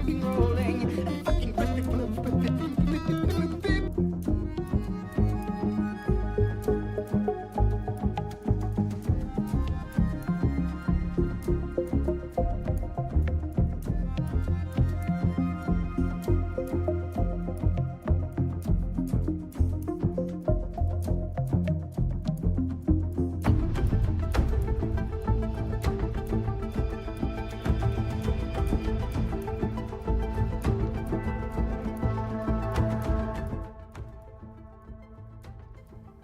fucking rolling and fucking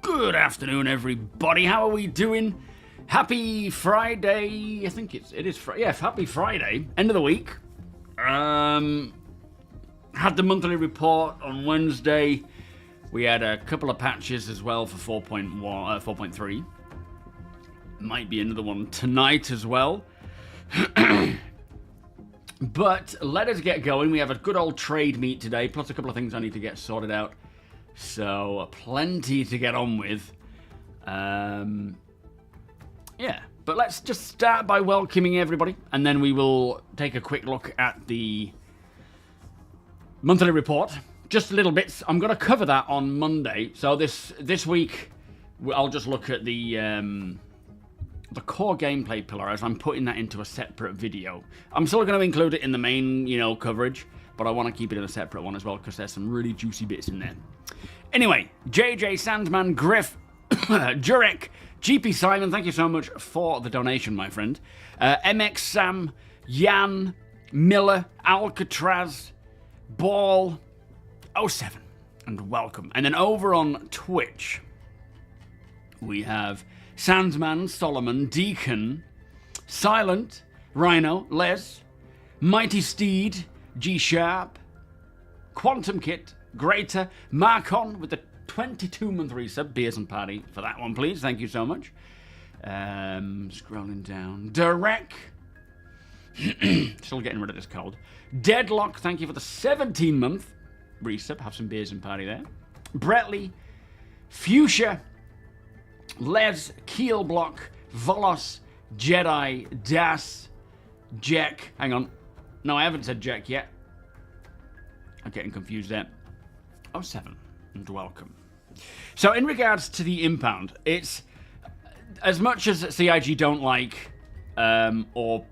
Good afternoon, everybody. How are we doing? Happy Friday. I think it is Friday. Yeah, happy Friday. End of the week. Had the monthly report on Wednesday. We had a couple of patches as well for 4.3. Might be another one tonight as well. But let us get going. We have a good old trade meet today, plus a couple of things I need to get sorted out. So, plenty to get on with. Yeah, but let's just start by welcoming everybody, and then we will take a quick look at the monthly report. Just little bits. I'm going to cover that on Monday. So this week, I'll just look at the core gameplay pillar as I'm putting that into a separate video. I'm still going to include it in the main, coverage, but I want to keep it in a separate one as well because there's some really juicy bits in there. Anyway, JJ, Sandman, Griff, Jurek, GP Simon, thank you so much for the donation, my friend. MX Sam, Jan, Miller, Alcatraz, Ball, 07, and welcome. And then over on Twitch, we have Sandman, Solomon, Deacon, Silent, Rhino, Les, Mighty Steed, G Sharp, Quantum Kit, Greater, Marcon with the 22-month resub, Beers and Party for that one, please. Thank you so much. Scrolling down. Derek. Still getting rid of this cold. Deadlock, thank you for the 17-month resub. Have some Beers and Party there. Bretley. Fuchsia. Les. Keelblock. Volos. Jedi. Das. Jack. Hang on. No, I haven't said Jack yet. I'm getting confused there. 07, and welcome. So in regards to the Impound, it's as much as CIG don't like or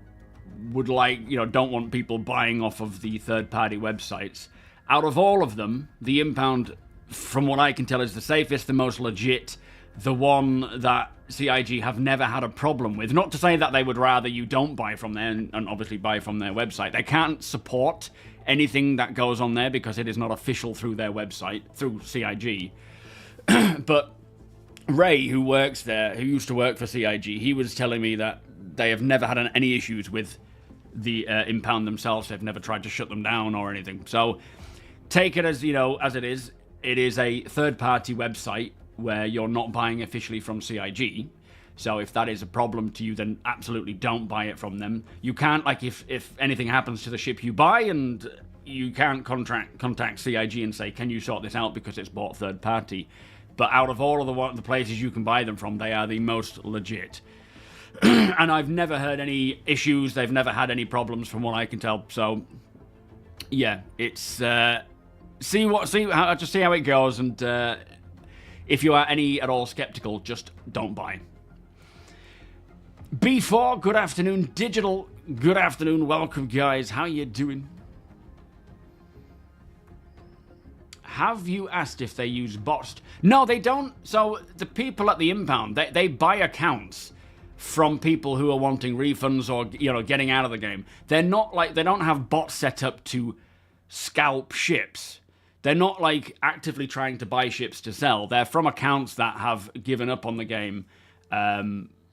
would like, don't want people buying off of the third-party websites. Out of all of them, the Impound, from what I can tell, is the safest, the most legit, the one that CIG have never had a problem with. Not to say that they would rather you don't buy from there and obviously buy from their website. They can't support anything that goes on there because it is not official through their website, through CIG. But Ray, who works there, who used to work for CIG, he was telling me that they have never had any issues with the Impound themselves. They've never tried to shut them down or anything. So take it as, as it is. It is a third-party website where you're not buying officially from CIG. So if that is a problem to you, then absolutely don't buy it from them. You can't, if anything happens to the ship you buy, and you can't contact CIG and say, can you sort this out because it's bought third party. But out of all of the places you can buy them from, they are the most legit. And I've never heard any issues. They've never had any problems from what I can tell. So, yeah, it's see how it goes, and if you are any at all skeptical, just don't buy. B4, good afternoon. Digital, good afternoon. Welcome, guys. How you doing? Have you asked if they use bots? No, they don't. So the people at the Impound, they buy accounts from people who are wanting refunds or getting out of the game. They're not they don't have bots set up to scalp ships. They're not actively trying to buy ships to sell. They're from accounts that have given up on the game.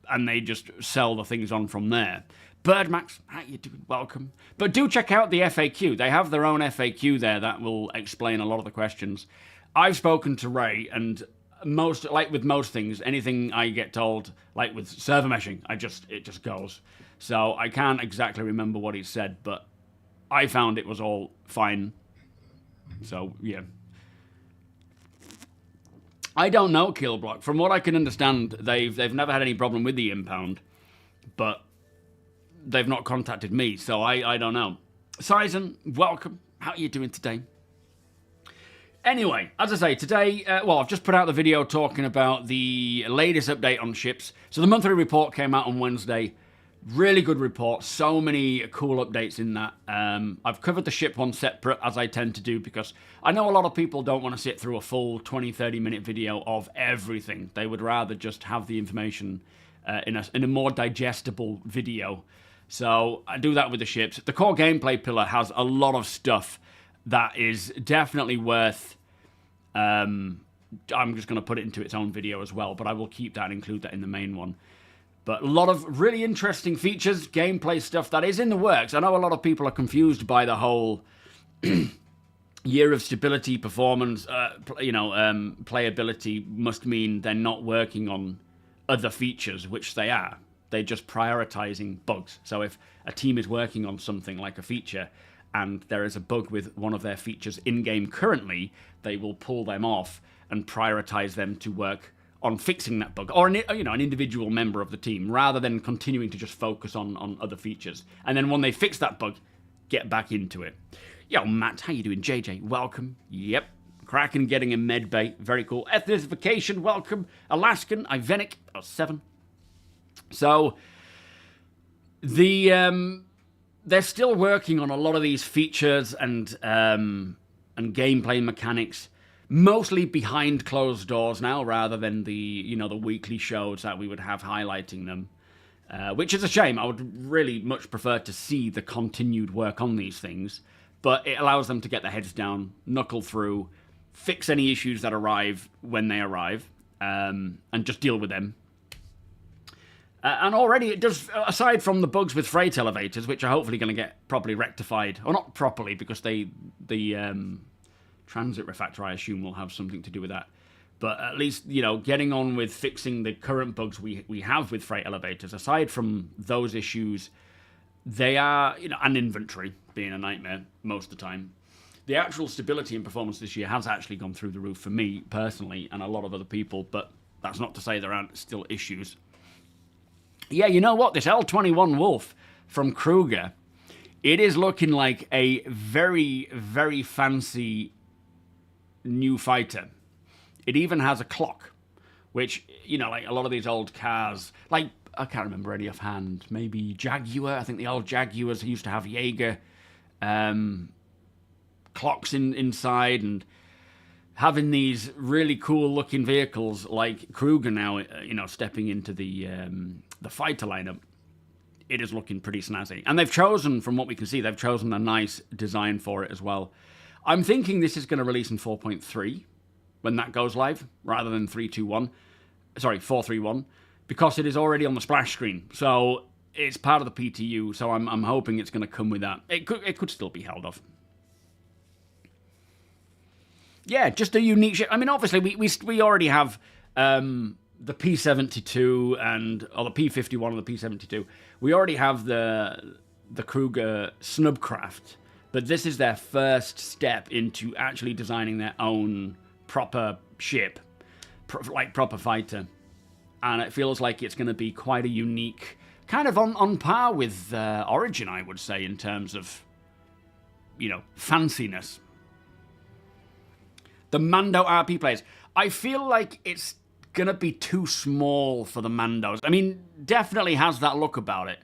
And they just sell the things on from there. Birdmax, how you doing? Welcome. But do check out the FAQ. They have their own FAQ there that will explain a lot of the questions. I've spoken to Ray, and with most things, anything I get told, with server meshing, it just goes. So I can't exactly remember what he said, but I found it was all fine. So, yeah. I don't know, Killblock. From what I can understand, they've never had any problem with the Impound, but they've not contacted me, so I don't know. Sizen, welcome. How are you doing today? Anyway, as I say, today, I've just put out the video talking about the latest update on ships. So the monthly report came out on Wednesday. Really good report. So many cool updates in that. I've covered the ship one separate, as I tend to do, because I know a lot of people don't want to sit through a full 20-30 minute video of everything. They would rather just have the information in a more digestible video. So I do that with the ships. The core gameplay pillar has a lot of stuff that is definitely worth... I'm just going to put it into its own video as well, but I will keep that and include that in the main one. But a lot of really interesting features, gameplay stuff that is in the works. I know a lot of people are confused by the whole year of stability, performance, playability must mean they're not working on other features, which they are. They're just prioritizing bugs. So if a team is working on something like a feature and there is a bug with one of their features in-game currently, they will pull them off and prioritize them to work on fixing that bug, or an individual member of the team, rather than continuing to just focus on other features. And then when they fix that bug, get back into it. Yo, Matt, how you doing? JJ, welcome. Yep. Kraken getting a med bay. Very cool. Ethnicification, welcome. Alaskan, Ivenic, 7. So, they're still working on a lot of these features and gameplay mechanics, mostly behind closed doors now, rather than the weekly shows that we would have highlighting them, which is a shame. I would really much prefer to see the continued work on these things, but it allows them to get their heads down, knuckle through, fix any issues that arrive when they arrive, and just deal with them. And already it does, aside from the bugs with freight elevators, which are hopefully going to get properly rectified, or not properly, because the transit refactor, I assume, will have something to do with that. But at least, getting on with fixing the current bugs we have with freight elevators, aside from those issues, they are, and inventory being a nightmare most of the time. The actual stability and performance this year has actually gone through the roof for me, personally, and a lot of other people, but that's not to say there aren't still issues. Yeah, you know what? This L-21 Wolf from Kruger, it is looking like a very, very fancy new fighter. It even has a clock, which, like a lot of these old cars, like, I can't remember any offhand, maybe Jaguar. I think the old Jaguars used to have Jaeger clocks inside, and having these really cool looking vehicles like Kruger now, stepping into the fighter lineup, it is looking pretty snazzy. And they've chosen, from what we can see, they've chosen a nice design for it as well. I'm thinking this is going to release in 4.3 when that goes live, rather than 4.3.1, because it is already on the splash screen. So it's part of the PTU, so I'm hoping it's going to come with that. It could still be held off. Yeah, just a unique ship. I mean, obviously, we already have the P-72 or the P-51 or the P-72. We already have the Kruger Snubcraft, but this is their first step into actually designing their own proper ship, proper fighter. And it feels like it's going to be quite a unique, kind of on par with Origin, I would say, in terms of, fanciness. The Mando RP players. I feel like it's going to be too small for the Mandos. I mean, definitely has that look about it,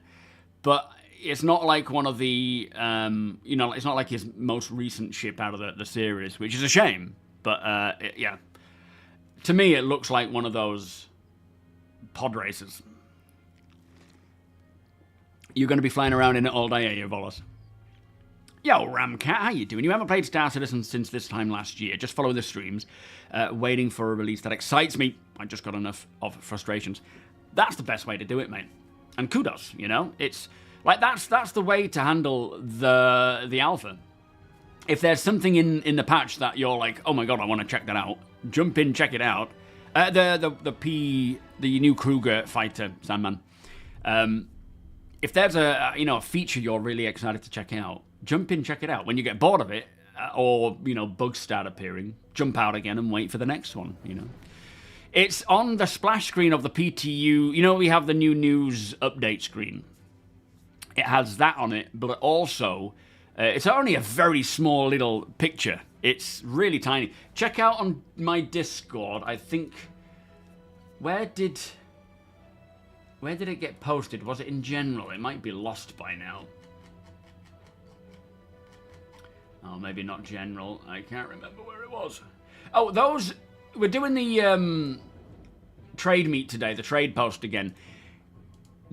but it's not like one of the, it's not like his most recent ship out of the series, which is a shame. But, yeah. To me, it looks like one of those pod racers. You're going to be flying around in it all day, are you, Volos? Yo, Ramcat, how you doing? You haven't played Star Citizen since this time last year. Just follow the streams, waiting for a release that excites me. I just got enough of frustrations. That's the best way to do it, mate. And kudos, It's like that's the way to handle the alpha. If there's something in the patch that you're like, oh my god, I want to check that out, jump in, check it out. The new Kruger fighter, Sandman. If there's a feature you're really excited to check out, jump in, check it out. When you get bored of it, or bugs start appearing, jump out again and wait for the next one. It's on the splash screen of the PTU. We have the new news update screen. It has that on it, but also It's only a very small little picture. It's really tiny. Check out on my Discord. I think... Where did it get posted? Was it in general? It might be lost by now. Oh, maybe not general. I can't remember where it was. Oh, those... We're doing the trade meet today, the trade post again.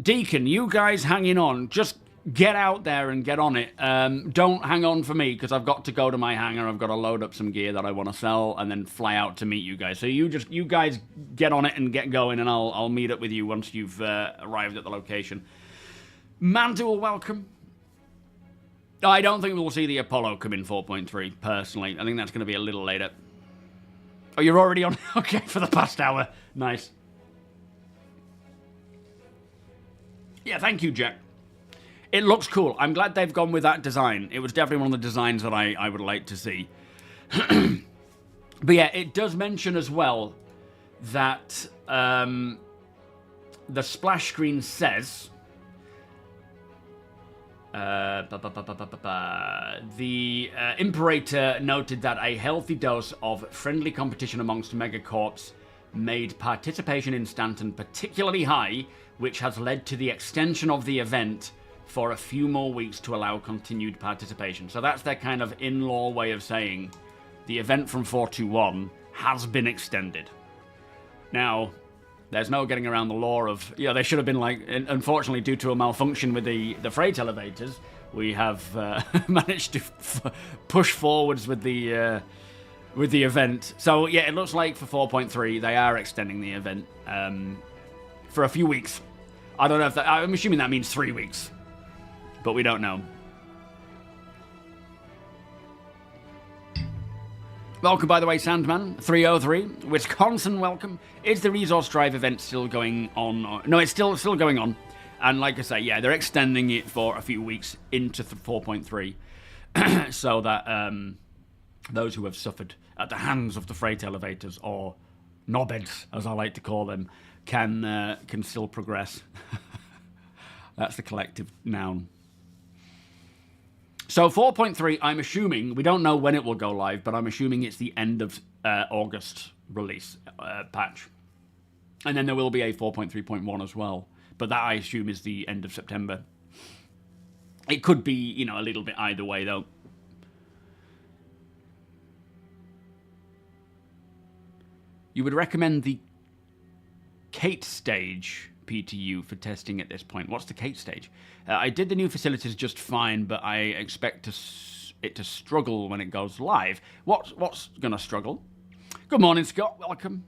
Deacon, you guys hanging on. Just get out there and get on it. Don't hang on for me, because I've got to go to my hangar. I've got to load up some gear that I want to sell and then fly out to meet you guys. So you guys get on it and get going, and I'll meet up with you once you've arrived at the location. Vanduul, welcome. I don't think we'll see the Apollo come in 4.3, personally. I think that's going to be a little later. Oh, you're already on? Okay, for the past hour. Nice. Yeah, thank you, Jack. It looks cool. I'm glad they've gone with that design. It was definitely one of the designs that I would like to see. But yeah, it does mention as well that the splash screen says... The Imperator noted that a healthy dose of friendly competition amongst megacorps made participation in Stanton particularly high, which has led to the extension of the event for a few more weeks to allow continued participation. So that's their kind of in-law way of saying the event from 421 has been extended. Now, there's no getting around the law of, they should have been like, unfortunately, due to a malfunction with the freight elevators, we have managed to push forwards with the event. So yeah, it looks like for 4.3 they are extending the event for a few weeks. I don't know if that, I'm assuming that means 3 weeks, but we don't know. Welcome, by the way, Sandman 303. Wisconsin, welcome. Is the Resource Drive event still going on? No, it's still going on. And like I say, yeah, they're extending it for a few weeks into 4.3 so that those who have suffered at the hands of the freight elevators, or knobheads, as I like to call them, can still progress. That's the collective noun. So 4.3, I'm assuming, we don't know when it will go live, but I'm assuming it's the end of August release patch. And then there will be a 4.3.1 as well. But that, I assume, is the end of September. It could be, a little bit either way, though. You would recommend the Kate stage PTU for testing at this point. What's the Kate stage? I did the new facilities just fine, but I expect it to struggle when it goes live. What's going to struggle? Good morning, Scott. Welcome.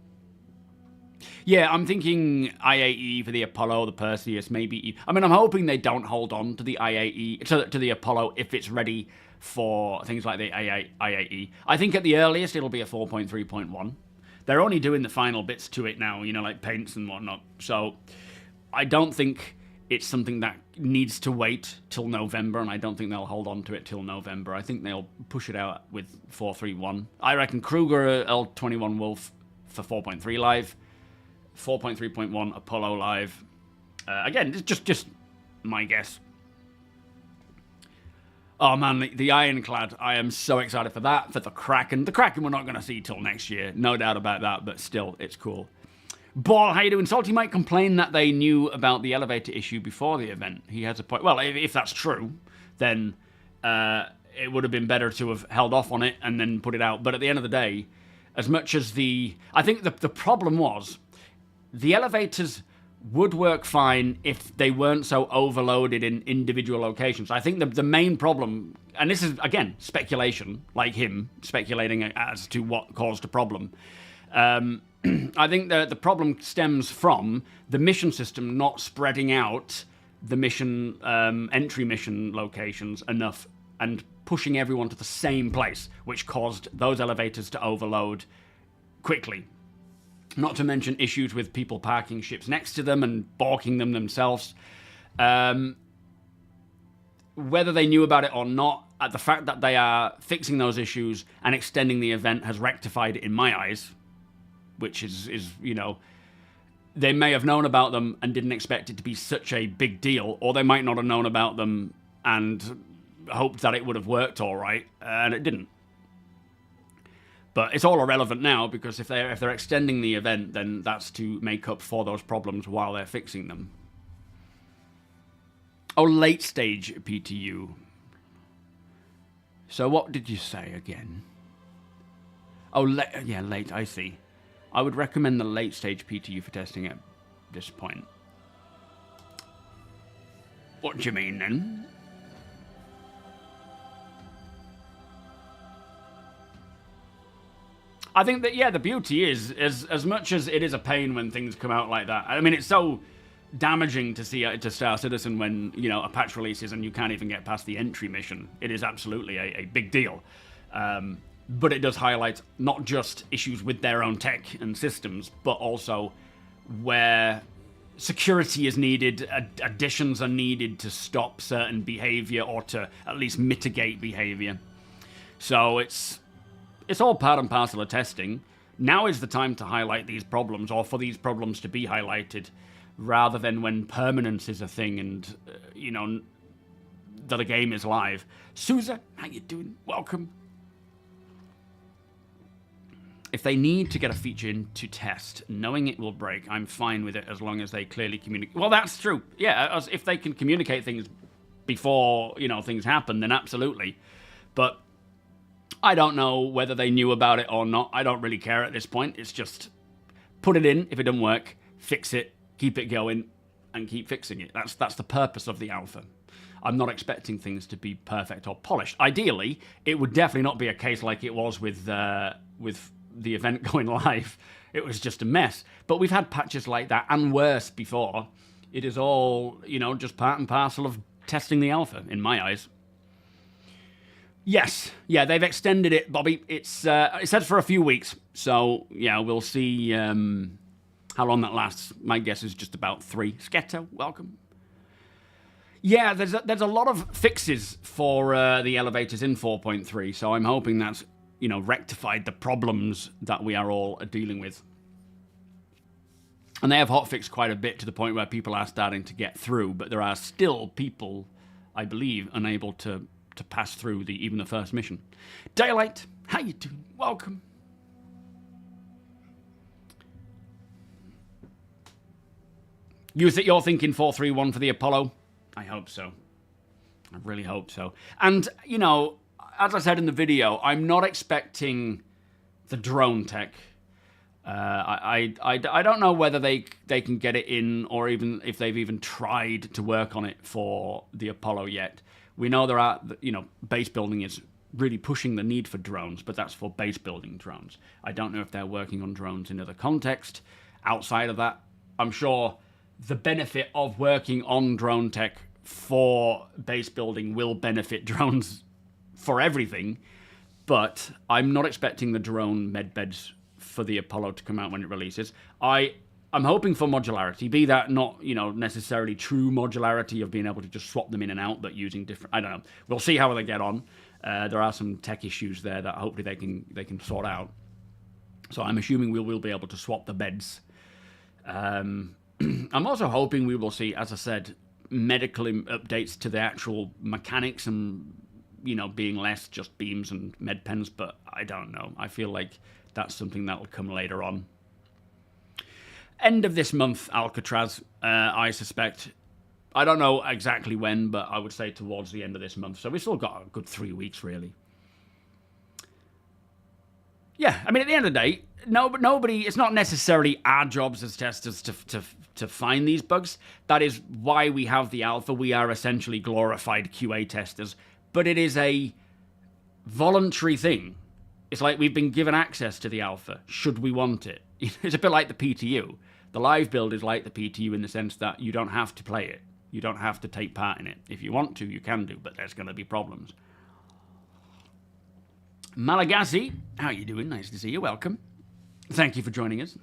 Yeah, I'm thinking IAE for the Apollo, the Perseus, maybe. I mean, I'm hoping they don't hold on to the IAE, to the Apollo if it's ready for things like the IAE. I think at the earliest it'll be a 4.3.1. They're only doing the final bits to it now, like paints and whatnot. So I don't think it's something that needs to wait till November, and I don't think they'll hold on to it till November. I think they'll push it out with 4.3.1. I reckon Kruger L21 Wolf for 4.3 live, 4.3.1 Apollo live. Again, it's just my guess. Oh man, the Ironclad, I am so excited for that, for the Kraken. The Kraken we're not going to see till next year, no doubt about that, but still, it's cool. Ball, how you doing? Salty might complain that they knew about the elevator issue before the event. He has a point. Well, if that's true, then it would have been better to have held off on it and then put it out. But at the end of the day, as much as I think the problem was, the elevators would work fine if they weren't so overloaded in individual locations. I think the main problem, and this is, again, speculation, like him speculating as to what caused the problem. I think the problem stems from the mission system not spreading out the mission, entry mission locations enough and pushing everyone to the same place, which caused those elevators to overload quickly. Not to mention issues with people parking ships next to them and balking them themselves. Whether they knew about it or not, the fact that they are fixing those issues and extending the event has rectified it in my eyes, which is they may have known about them and didn't expect it to be such a big deal, or they might not have known about them and hoped that it would have worked all right, and it didn't. But it's all irrelevant now, because if they're extending the event, then that's to make up for those problems while they're fixing them. Oh, late stage PTU. So what did you say again? Oh, yeah, late, I see. I would recommend the late stage PTU for testing at this point. What do you mean, then? I think that, yeah, the beauty is as much as it is a pain when things come out like that. I mean, it's so damaging to see to Star Citizen when, you know, a patch releases and you can't even get past the entry mission. It is absolutely a big deal. But it does highlight not just issues with their own tech and systems, but also where security is needed, additions are needed to stop certain behavior or to at least mitigate behavior. So it's all part and parcel of testing. Now is the time to highlight these problems, or for these problems to be highlighted, rather than when permanence is a thing and, you know, that a game is live. Souza, how you doing? Welcome. If they need to get a feature into test, knowing it will break, I'm fine with it as long as they clearly communicate. Well, that's true. Yeah, if they can communicate things before, you know, things happen, then absolutely. But I don't know whether they knew about it or not. I don't really care at this point. It's just put it in. If it doesn't work, fix it, keep it going, and keep fixing it. That's the purpose of the alpha. I'm not expecting things to be perfect or polished. Ideally, it would definitely not be a case like it was with the event going live. It was just a mess. But we've had patches like that and worse before. It is all, you know, just part and parcel of testing the alpha, in my eyes. Yes, yeah, they've extended it, Bobby. It said for a few weeks, so yeah, we'll see how long that lasts. My guess is just about 3. Sketto, welcome. Yeah, there's a lot of fixes for the elevators in 4.3, so I'm hoping that's, you know, rectified the problems that we are all dealing with. And they have hotfixed quite a bit to the point where people are starting to get through, but there are still people, I believe, unable to pass through even the first mission. Daylight, how you doing? Welcome. You're thinking 431 for the Apollo? I hope so. I really hope so. And, you know, as I said in the video, I'm not expecting the drone tech. I don't know whether they can get it in, or even if they've even tried to work on it for the Apollo yet. We know there are, you know, base building is really pushing the need for drones, but that's for base building drones. I don't know if they're working on drones in other context. Outside of that, I'm sure the benefit of working on drone tech for base building will benefit drones for everything, but I'm not expecting the drone medbeds for the Apollo to come out when it releases. I'm hoping for modularity, be that not, you know, necessarily true modularity of being able to just swap them in and out, but using different, I don't know. We'll see how they get on. There are some tech issues there that hopefully they can sort out. So I'm assuming we will be able to swap the beds. I'm also hoping we will see, as I said, medical updates to the actual mechanics and, you know, being less just beams and med pens, but I don't know. I feel like that's something that will come later on. End of this month, Alcatraz, I suspect. I don't know exactly when, but I would say towards the end of this month. So we've still got a good 3 weeks, really. Yeah, I mean, at the end of the day, nobody, it's not necessarily our jobs as testers to find these bugs. That is why we have the alpha. We are essentially glorified QA testers, but it is a voluntary thing. It's like we've been given access to the alpha, should we want it. It's a bit like the PTU. The live build is like the PTU in the sense that you don't have to play it. You don't have to take part in it. If you want to, you can do, but there's going to be problems. Malagasy, how you doing? Nice to see you. Welcome. Thank you for joining us.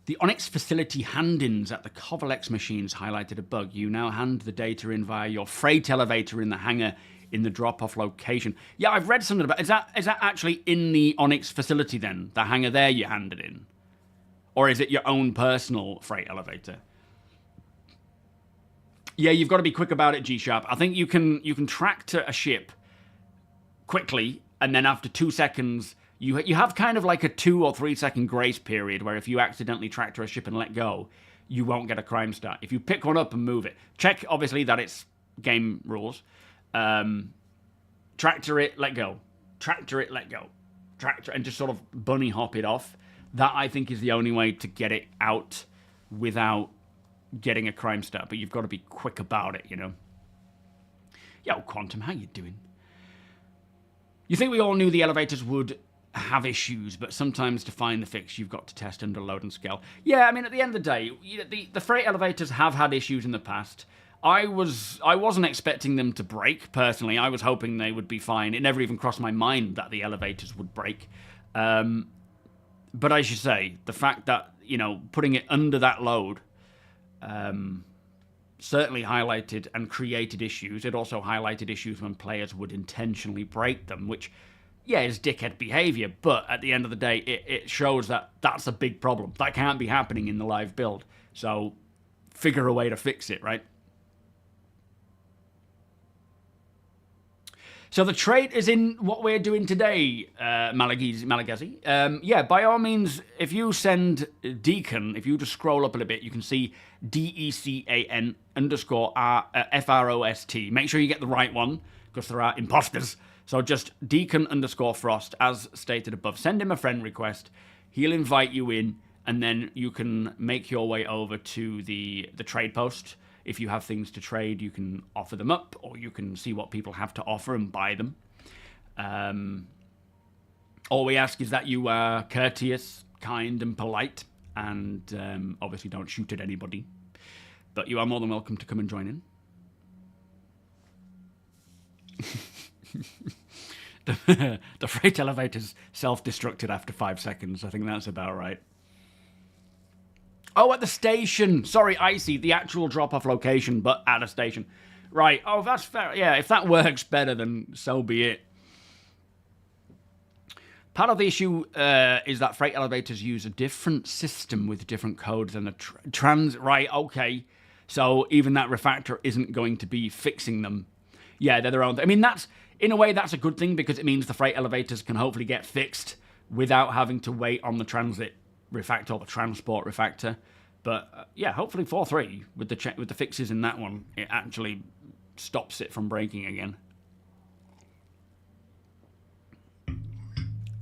The Onyx facility hand-ins at the Covalex machines highlighted a bug. You now hand the data in via your freight elevator in the hangar in the drop-off location. Yeah, I've read something about. Is that actually in the Onyx facility then? The hangar there you hand it in? Or is it your own personal freight elevator? Yeah, you've got to be quick about it, G-Sharp. I think you can tractor a ship quickly, and then after 2 seconds, you have kind of like a 2 or 3 second grace period where if you accidentally tractor a ship and let go, you won't get a crime stat. If you pick one up and move it, check obviously that it's game rules. Tractor it, let go. Tractor it, let go. Tractor, and just sort of bunny hop it off. That, I think, is the only way to get it out without getting a crime stat. But you've got to be quick about it, you know. Yo, Quantum, how you doing? You think we all knew the elevators would have issues, but sometimes to find the fix, you've got to test under load and scale. Yeah, I mean, at the end of the day, the freight elevators have had issues in the past. I wasn't expecting them to break, personally. I was hoping they would be fine. It never even crossed my mind that the elevators would break. But as you say, the fact that, you know, putting it under that load certainly highlighted and created issues. It also highlighted issues when players would intentionally break them, which, yeah, is dickhead behavior. But at the end of the day, it shows that that's a big problem. That can't be happening in the live build. So figure a way to fix it, right? So the trait is in what we're doing today, Malagazi. Yeah, by all means, if you send Deacon, if you just scroll up a little bit, you can see DECAN underscore FROST. Make sure you get the right one, because there are imposters. So just Deacon underscore Frost, as stated above. Send him a friend request. He'll invite you in, and then you can make your way over to the trade post. If you have things to trade, you can offer them up, or you can see what people have to offer and buy them. All we ask is that you are courteous, kind, and polite, and obviously don't shoot at anybody. But you are more than welcome to come and join in. The freight elevator's self-destructed after 5 seconds. I think that's about right. Oh, at the station. Sorry, Icy, the actual drop-off location, but at a station. Right. Oh, that's fair. Yeah, if that works better, then so be it. Part of the issue is that freight elevators use a different system with different codes than the Right, okay. So even that refactor isn't going to be fixing them. Yeah, they're their own. I mean, that's, in a way, that's a good thing, because it means the freight elevators can hopefully get fixed without having to wait on the transit refactor or the transport refactor. But yeah, hopefully 4.3 with the fixes in that one, it actually stops it from breaking again.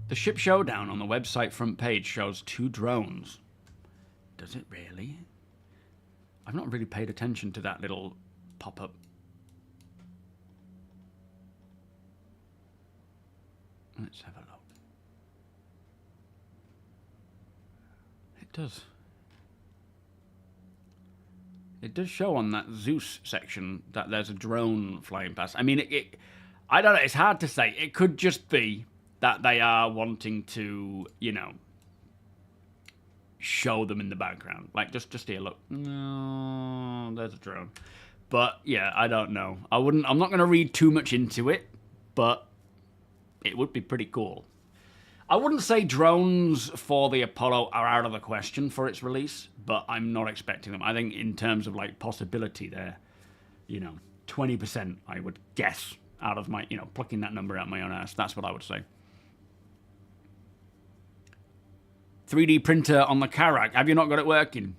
The ship showdown on the website front page shows 2 drones. Does it really? I've not really paid attention to that little pop-up. Let's have a look. It does. It does show on that Zeus section that there's a drone flying past. I mean, I don't know. It's hard to say. It could just be that they are wanting to, you know, show them in the background. Like, just here, look. No, there's a drone. But, yeah, I don't know. I'm not going to read too much into it, but it would be pretty cool. I wouldn't say drones for the Apollo are out of the question for its release, but I'm not expecting them. I think in terms of, like, possibility, they're, you know, 20%, I would guess, out of my, you know, plucking that number out my own ass. That's what I would say. 3D printer on the Karak. Have you not got it working?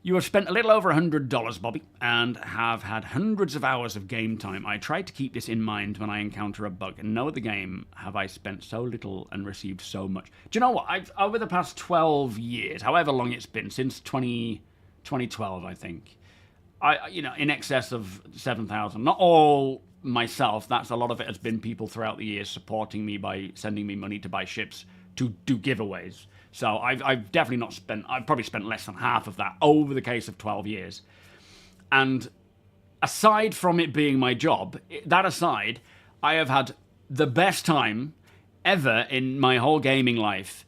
You have spent a little over $100, Bobby, and have had hundreds of hours of game time. I try to keep this in mind when I encounter a bug. In no other game have I spent so little and received so much. Do you know what? Over the past 12 years, however long it's been, since 2012, I think, you know, in excess of 7,000. Not all myself. That's a lot of it has been people throughout the years supporting me by sending me money to buy ships to do giveaways. So I've definitely not spent, I've probably spent less than half of that over the case of 12 years. And aside from it being my job, that aside, I have had the best time ever in my whole gaming life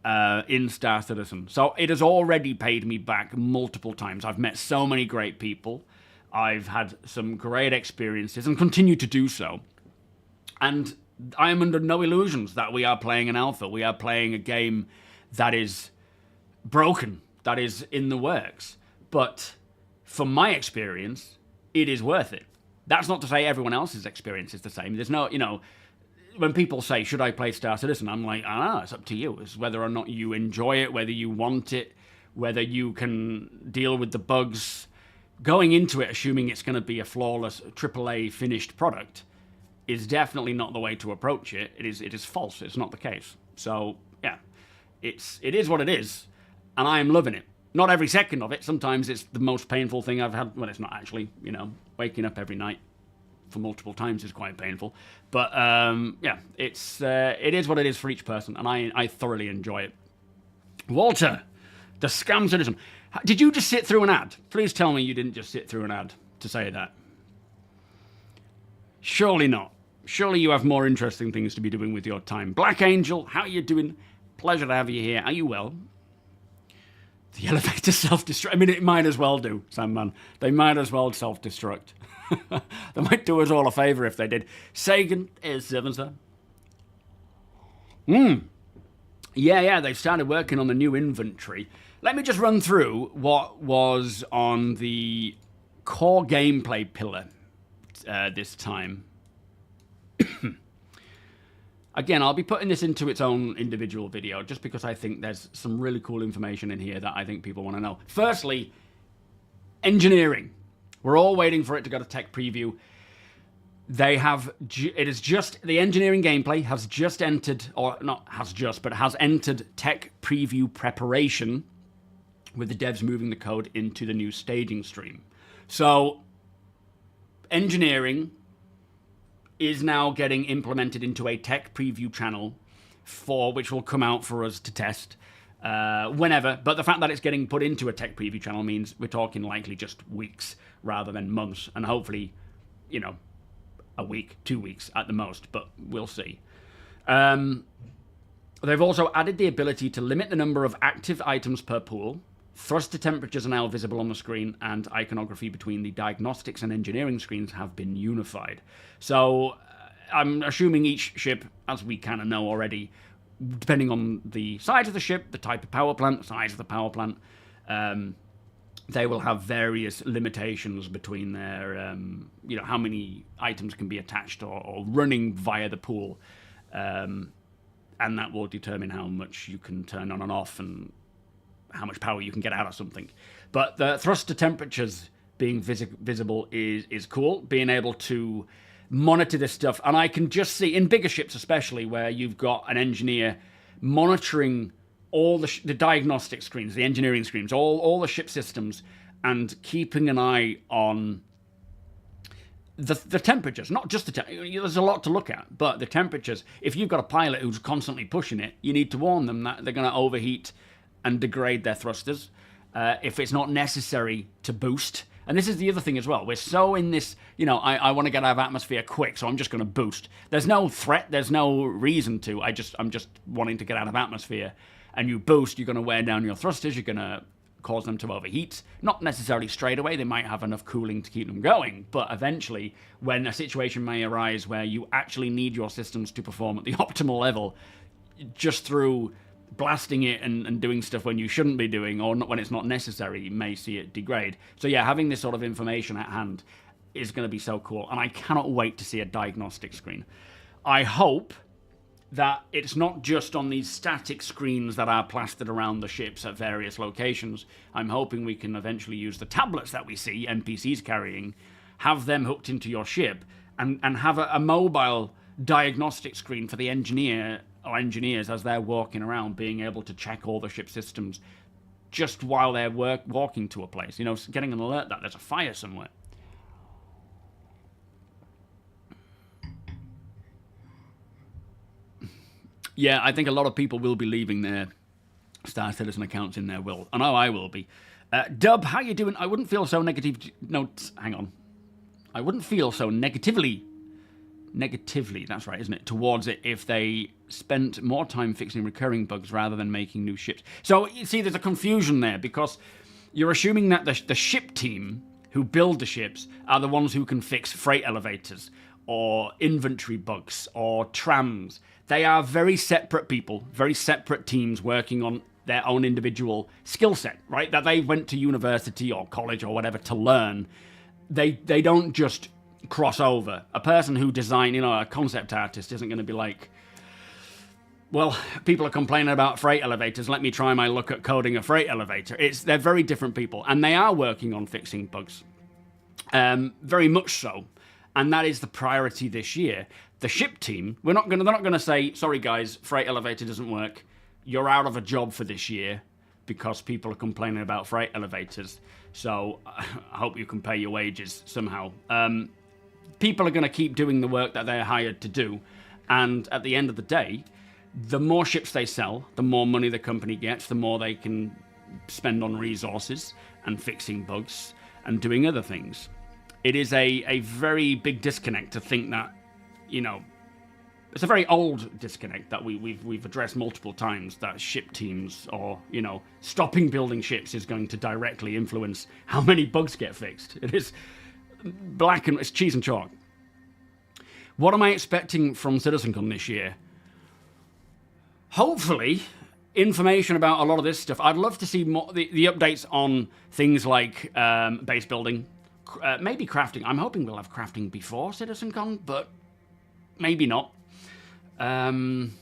in Star Citizen. So it has already paid me back multiple times. I've met so many great people. I've had some great experiences and continue to do so. And I am under no illusions that we are playing an alpha. We are playing a game that is broken, that is in the works. But from my experience, it is worth it. That's not to say everyone else's experience is the same. There's no, when people say, should I play Star Citizen? I'm like, it's up to you. It's whether or not you enjoy it, whether you want it, whether you can deal with the bugs. Going into it assuming it's going to be a flawless AAA finished product is definitely not the way to approach it. It is false. It's not the case. So, yeah, it is what it is, and I am loving it. Not every second of it. Sometimes it's the most painful thing I've had. Well, it's not actually, waking up every night for multiple times is quite painful. But, yeah, it is what it is for each person, and I thoroughly enjoy it. Walter, the Scam Citizen. Did you just sit through an ad? Please tell me you didn't just sit through an ad to say that. Surely not. Surely you have more interesting things to be doing with your time. Black Angel, how are you doing? Pleasure to have you here. Are you well? The elevator self-destruct. I mean, it might as well do, Sandman. They might as well self-destruct. They might do us all a favour if they did. Sagan is 7 star. Yeah, they've started working on the new inventory. Let me just run through what was on the core gameplay pillar this time. Again, I'll be putting this into its own individual video just because I think there's some really cool information in here that I think people want to know. Firstly, engineering. We're all waiting for it to go to tech preview. The engineering gameplay has just entered, or not has just, but has entered tech preview preparation, with the devs moving the code into the new staging stream. So, engineering is now getting implemented into a tech preview channel, which will come out for us to test whenever. But the fact that it's getting put into a tech preview channel means we're talking likely just weeks rather than months, and hopefully, a week, 2 weeks at the most, but we'll see. They've also added the ability to limit the number of active items per pool. Thruster temperatures are now visible on the screen, and iconography between the diagnostics and engineering screens have been unified. So I'm assuming each ship, as we kind of know already, depending on the size of the ship, the type of power plant, the size of the power plant, they will have various limitations between their, how many items can be attached or running via the pool. And that will determine how much you can turn on and off and how much power you can get out of something. But the thruster temperatures being visible is cool. Being able to monitor this stuff. And I can just see, in bigger ships especially, where you've got an engineer monitoring all the diagnostic screens, the engineering screens, all the ship systems, and keeping an eye on the temperatures. Not just the temperatures. There's a lot to look at, but the temperatures. If you've got a pilot who's constantly pushing it, you need to warn them that they're going to overheat and degrade their thrusters if it's not necessary to boost. And this is the other thing as well. We're so in this, I want to get out of atmosphere quick, so I'm just going to boost. There's no threat. There's no reason to. I'm just wanting to get out of atmosphere. And you boost, you're going to wear down your thrusters. You're going to cause them to overheat. Not necessarily straight away. They might have enough cooling to keep them going. But eventually, when a situation may arise where you actually need your systems to perform at the optimal level, just through blasting it and doing stuff when you shouldn't be doing, or when it's not necessary, you may see it degrade. So yeah, having this sort of information at hand is going to be so cool, and I cannot wait to see a diagnostic screen. I hope that it's not just on these static screens that are plastered around the ships at various locations. I'm hoping we can eventually use the tablets that we see NPCs carrying, have them hooked into your ship, and have a mobile diagnostic screen for the engineers as they're walking around, being able to check all the ship systems just while they're walking to a place. Getting an alert that there's a fire somewhere. Yeah, I think a lot of people will be leaving their Star Citizen accounts in their will. I know I will be. Dub, how you doing? I wouldn't feel so negative. No, hang on. I wouldn't feel so negatively, that's right, isn't it, towards it if they spent more time fixing recurring bugs rather than making new ships. So, you see, there's a confusion there, because you're assuming that the ship team who build the ships are the ones who can fix freight elevators, or inventory bugs, or trams. They are very separate people, very separate teams working on their own individual skill set, right? That they went to university or college or whatever to learn. They don't just cross over. A person who design, a concept artist isn't going to be like, well, people are complaining about freight elevators. Let me try my luck at coding a freight elevator. They're very different people, and they are working on fixing bugs, very much so. And that is the priority this year. The ship team, they're not going to say, sorry guys, freight elevator doesn't work. You're out of a job for this year because people are complaining about freight elevators. So I hope you can pay your wages somehow. People are going to keep doing the work that they're hired to do. And at the end of the day, the more ships they sell, the more money the company gets, the more they can spend on resources and fixing bugs and doing other things. It is a very big disconnect to think that, it's a very old disconnect that we've addressed multiple times, that ship teams or, stopping building ships is going to directly influence how many bugs get fixed. It is it's cheese and chalk. What am I expecting from CitizenCon this year? Hopefully, information about a lot of this stuff. I'd love to see more the updates on things like base building, maybe crafting. I'm hoping we'll have crafting before CitizenCon, but maybe not. Updates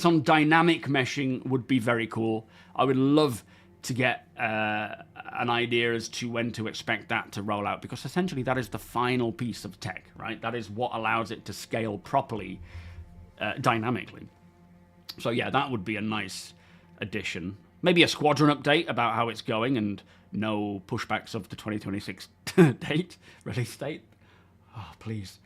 on dynamic meshing would be very cool. I would love to get an idea as to when to expect that to roll out, because essentially that is the final piece of tech, right? That is what allows it to scale properly, dynamically. So yeah, that would be a nice addition. Maybe a Squadron update about how it's going and no pushbacks of the 2026 release date. Oh, please.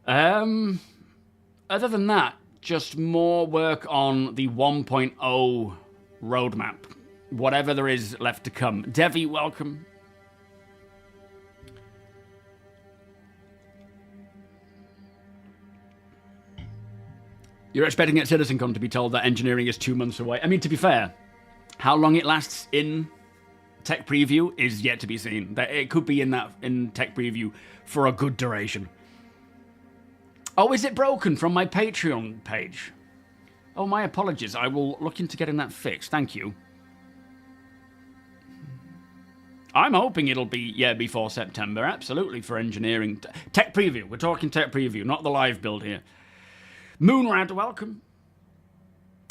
Other than that, just more work on the 1.0 roadmap. Whatever there is left to come. Devi, welcome. You're expecting at CitizenCon to be told that engineering is 2 months away. I mean, to be fair, how long it lasts in tech preview is yet to be seen. It could be in tech preview for a good duration. Oh, is it broken from my Patreon page? Oh, my apologies. I will look into getting that fixed. Thank you. I'm hoping it'll be, before September. Absolutely, for engineering. Tech preview. We're talking tech preview, not the live build here. Moonrad, welcome.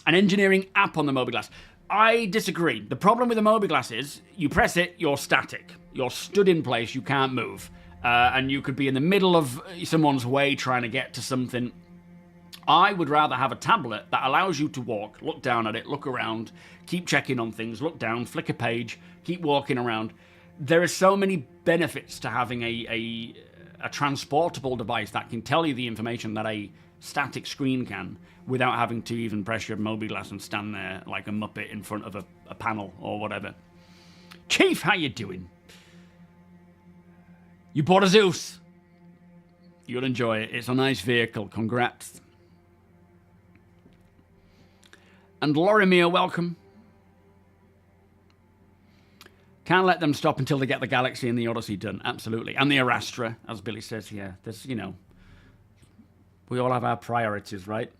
An engineering app on the MobiGlass. I disagree. The problem with the MobiGlass is you press it, you're static. You're stood in place, you can't move. And you could be in the middle of someone's way trying to get to something. I would rather have a tablet that allows you to walk, look down at it, look around, keep checking on things, look down, flick a page, keep walking around. There are so many benefits to having a transportable device that can tell you the information that a static screen can without having to even press your MobiGlass and stand there like a muppet in front of a panel or whatever. Chief, how you doing? You bought a Zeus. You'll enjoy it. It's a nice vehicle. Congrats. And Lorimir, welcome. Can't let them stop until they get the Galaxy and the Odyssey done. Absolutely. And the Arastra, as Billy says, yeah. There's, we all have our priorities, right?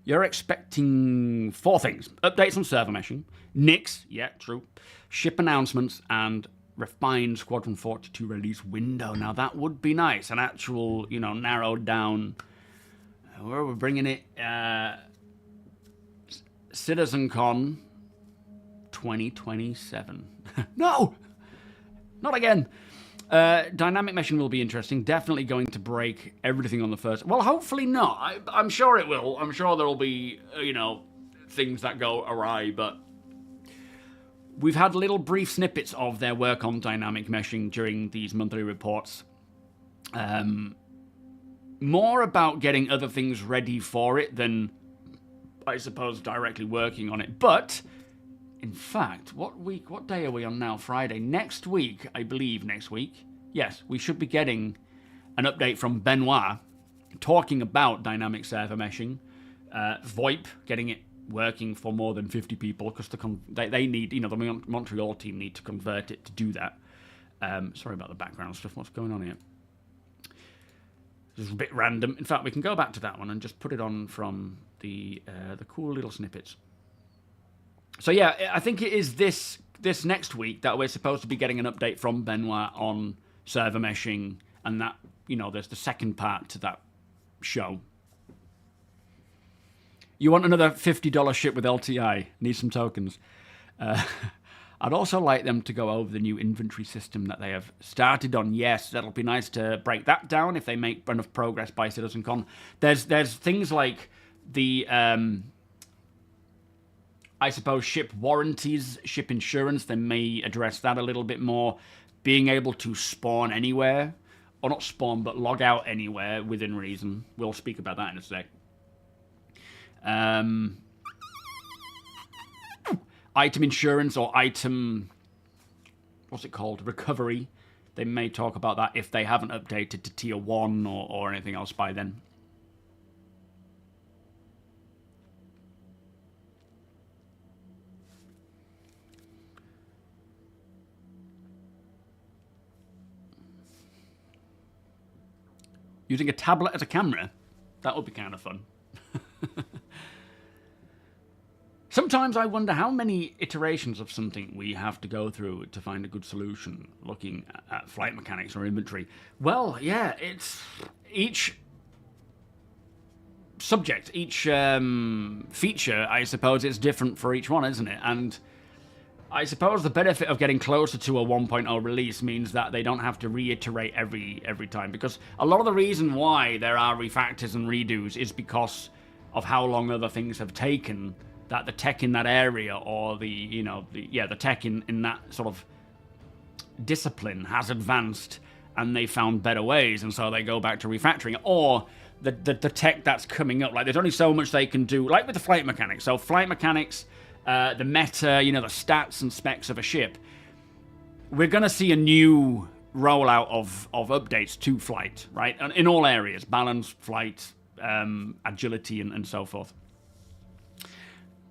You're expecting 4 things. Updates on server meshing. Nix, yeah, true. Ship announcements and refined Squadron 42 release window. Now, that would be nice. An actual, narrowed down... Where are we bringing it? CitizenCon 2027. No! Not again. Dynamic meshing will be interesting. Definitely going to break everything on the first... Well, hopefully not. I'm sure it will. I'm sure there will be, things that go awry, but... We've had little brief snippets of their work on dynamic meshing during these monthly reports. More about getting other things ready for it than, I suppose, directly working on it. But... In fact, what day are we on now? Friday. Next week, I believe next week. Yes, we should be getting an update from Benoit talking about dynamic server meshing. VoIP, getting it working for more than 50 people because they need, the Montreal team need to convert it to do that. Sorry about the background stuff. What's going on here? This is a bit random. In fact, we can go back to that one and just put it on from the cool little snippets. So yeah, I think it is this next week that we're supposed to be getting an update from Benoit on server meshing, and that, you know, there's the second part to that show. You want another $50 ship with LTI? Need some tokens. I'd also like them to go over the new inventory system that they have started on. Yes, that'll be nice to break that down if they make enough progress by CitizenCon. There's things like the, I suppose, ship warranties, ship insurance. They may address that a little bit more. Being able to spawn anywhere, or not spawn, but log out anywhere within reason. We'll speak about that in a sec. Item insurance or item, what's it called, recovery. They may talk about that if they haven't updated to tier 1 or anything else by then. Using a tablet as a camera, that would be kind of fun. Sometimes I wonder how many iterations of something we have to go through to find a good solution, looking at flight mechanics or inventory. Well, yeah, it's each subject, each feature, I suppose, is different for each one, isn't it? And I suppose the benefit of getting closer to a 1.0 release means that they don't have to reiterate every time, because a lot of the reason why there are refactors and redos is because of how long other things have taken, that the tech in that area, or the tech in that sort of discipline has advanced and they found better ways, and so they go back to refactoring. Or the tech that's coming up, like there's only so much they can do, like with the flight mechanics. So flight mechanics, the meta, the stats and specs of a ship, we're going to see a new rollout of updates to flight, right? In all areas, balance, flight, agility, and so forth.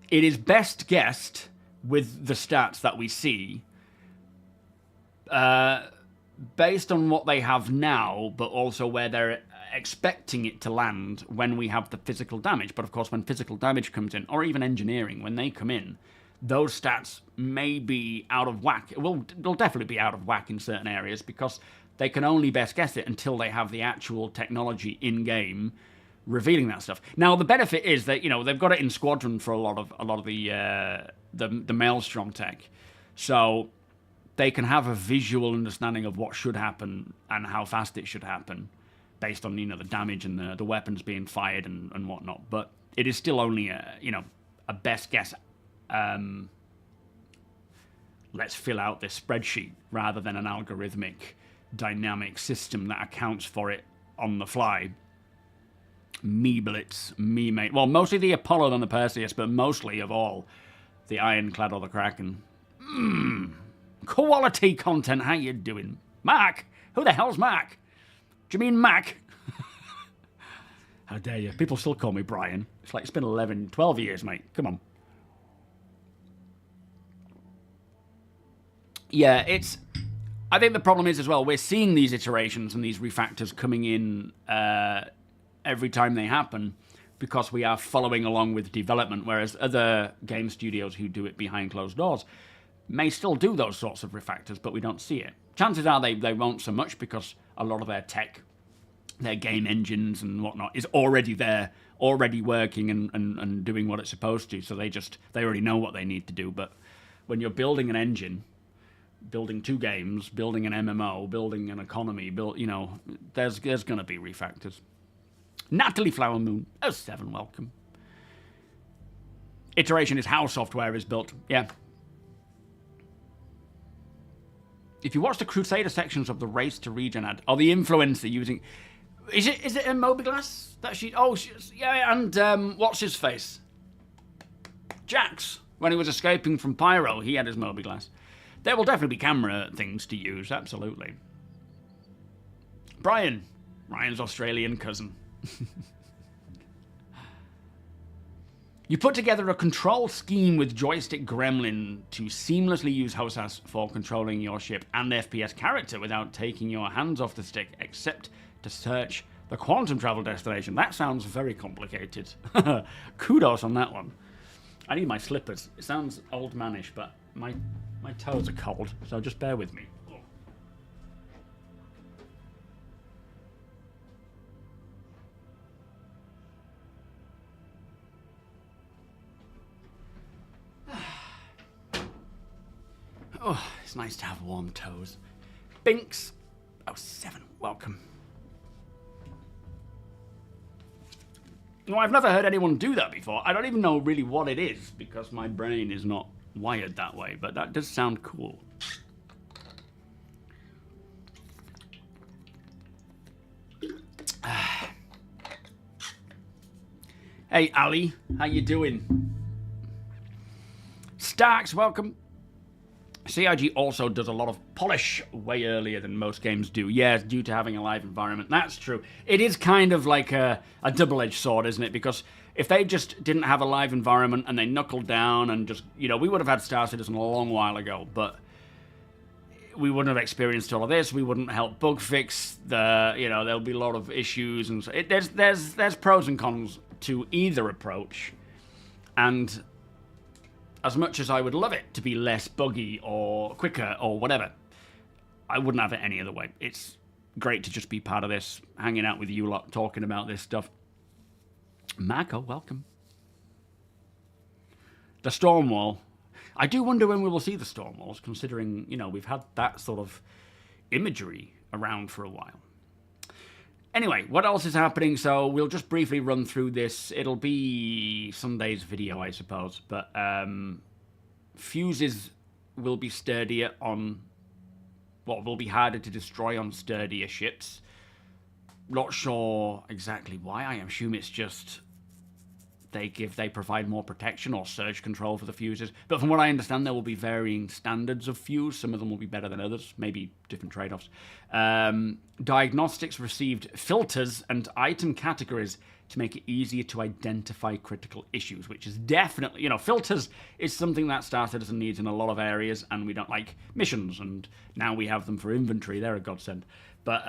It is best guessed with the stats that we see, based on what they have now, but also where they're expecting it to land when we have the physical damage. But of course, when physical damage comes in, or even engineering, when they come in, those stats may be out of whack. They'll definitely be out of whack in certain areas, because they can only best guess it until they have the actual technology in-game revealing that stuff. Now, the benefit is that, they've got it in Squadron for a lot of the Maelstrom tech, so they can have a visual understanding of what should happen and how fast it should happen, based on the damage and the weapons being fired and whatnot. But it is still only a best guess. Let's fill out this spreadsheet rather than an algorithmic dynamic system that accounts for it on the fly. Me Blitz, me mate. Well, mostly the Apollo than the Perseus, but mostly of all, the Ironclad or the Kraken. Quality content, how you doing? Mark? Who the hell's Mark? Do you mean Mac? How dare you? People still call me Brian. It's like it's been 11, 12 years, mate. Come on. Yeah, I think the problem is as well, we're seeing these iterations and these refactors coming in every time they happen, because we are following along with development, whereas other game studios who do it behind closed doors may still do those sorts of refactors, but we don't see it. Chances are they won't so much, because a lot of their tech, their game engines and whatnot, is already there, already working and doing what it's supposed to, so they already know what they need to do. But when you're building an engine, building 2 games, building an MMO, building an economy, there's going to be refactors. Natalie Flower Moon, 07, welcome. Iteration is how software is built. Yeah. If you watch the Crusader sections of the Race to Regen ad, or the influencer using... Is it a MobiGlass that she... Oh, yeah, and what's his face? Jax. When he was escaping from Pyro, he had his MobiGlass. There will definitely be camera things to use, absolutely. Ryan's Australian cousin. You put together a control scheme with joystick gremlin to seamlessly use HOSAS for controlling your ship and FPS character without taking your hands off the stick, except to search the quantum travel destination. That sounds very complicated. Kudos on that one. I need my slippers. It sounds old manish, but my toes are cold, so just bear with me. Oh, it's nice to have warm toes. Binks 07, welcome. No, I've never heard anyone do that before. I don't even know really what it is because my brain is not wired that way, but that does sound cool. Hey, Ali, how you doing? Starks, welcome. CIG also does a lot of polish way earlier than most games do. Yeah, due to having a live environment. That's true. It is kind of like a double-edged sword, isn't it? Because if they just didn't have a live environment and they knuckled down and just, you know, we would have had Star Citizen a long while ago, but we wouldn't have experienced all of this. We wouldn't help bug fix the, you know, there'll be a lot of issues. And so there's pros and cons to either approach. And as much as I would love it to be less buggy or quicker or whatever, I wouldn't have it any other way. It's great to just be part of this, hanging out with you lot, talking about this stuff. Mako, welcome. The storm wall. I do wonder when we will see the storm walls, considering, you know, we've had that sort of imagery around for a while. Anyway, what else is happening? So we'll just briefly run through this. It'll be Sunday's video, I suppose. But fuses will be sturdier on... what will be harder to destroy on sturdier ships. Not sure exactly why. I assume it's just they provide more protection or surge control for the fuses. But from what I understand, there will be varying standards of fuse. Some of them will be better than others. Maybe different trade-offs. Diagnostics received filters and item categories to make it easier to identify critical issues, which is definitely, you know, filters is something that Star Citizen needs in a lot of areas, and we don't like missions, and now we have them for inventory. They're a godsend. But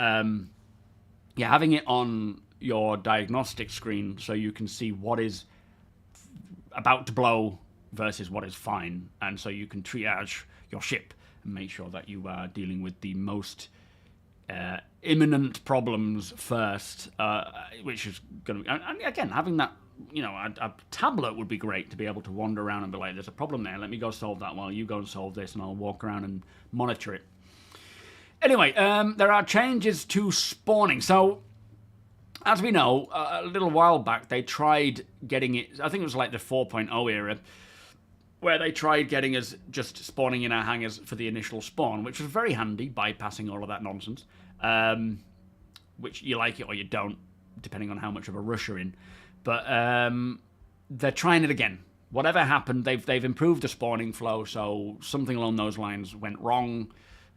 yeah, having it on your diagnostic screen so you can see what is about to blow versus what is fine, and so you can triage your ship and make sure that you are dealing with the most imminent problems first, which is going to be, and again, having that, you know, a tablet would be great to be able to wander around and be like, there's a problem there, let me go solve that while you go and solve this, and I'll walk around and monitor it. Anyway, there are changes to spawning. So as we know, a little while back, they tried getting it, I think it was like the 4.0 era, where they tried getting us just spawning in our hangars for the initial spawn, which was very handy, bypassing all of that nonsense, which you like it or you don't, depending on how much of a rush you're in. But they're trying it again. Whatever happened, they've improved the spawning flow, so something along those lines went wrong.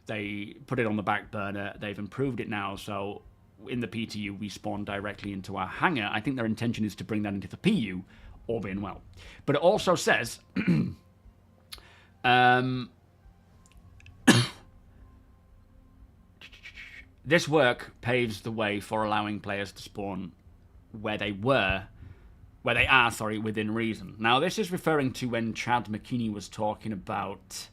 They put it on the back burner. They've improved it now, so in the PTU, we spawn directly into our hangar. I think their intention is to bring that into the PU, all being well. But it also says... this work paves the way for allowing players to spawn where they are, within reason. Now, this is referring to when Chad McKinney was talking about